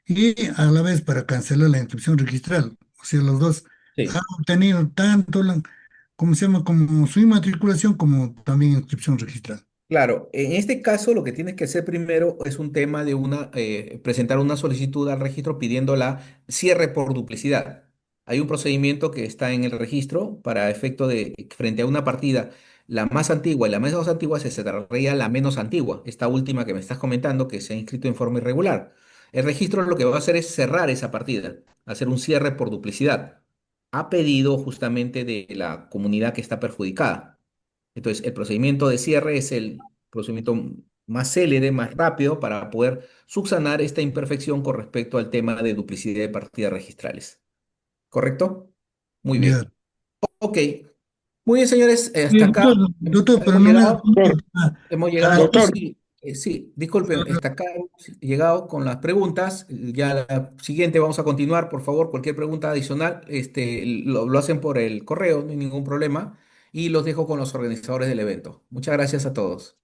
y a la vez para cancelar la inscripción registral? O sea, los dos han sí. obtenido tanto ¿cómo se llama? Como su inmatriculación como también inscripción registral. Claro, en este caso lo que tienes que hacer primero es un tema de presentar una solicitud al registro pidiendo la cierre por duplicidad. Hay un procedimiento que está en el registro para efecto de frente a una partida, la más antigua y la menos antigua se cerraría la menos antigua, esta última que me estás comentando que se ha inscrito en forma irregular. El registro lo que va a hacer es cerrar esa partida, hacer un cierre por duplicidad, a pedido justamente de la comunidad que está perjudicada. Entonces, el procedimiento de cierre es el procedimiento más célere, más rápido para poder subsanar esta imperfección con respecto al tema de duplicidad de partidas registrales. ¿Correcto? Muy Ya. bien. Ok. Muy bien, señores. Hasta acá Doctor, doctor, pero hemos no me ha llegado. respondido Hemos a la llegado. Sí, sí, disculpen. Hasta acá hemos llegado con las preguntas. Ya la siguiente vamos a continuar. Por favor, cualquier pregunta adicional, lo hacen por el correo, no hay ningún problema. Y los dejo con los organizadores del evento. Muchas gracias a todos.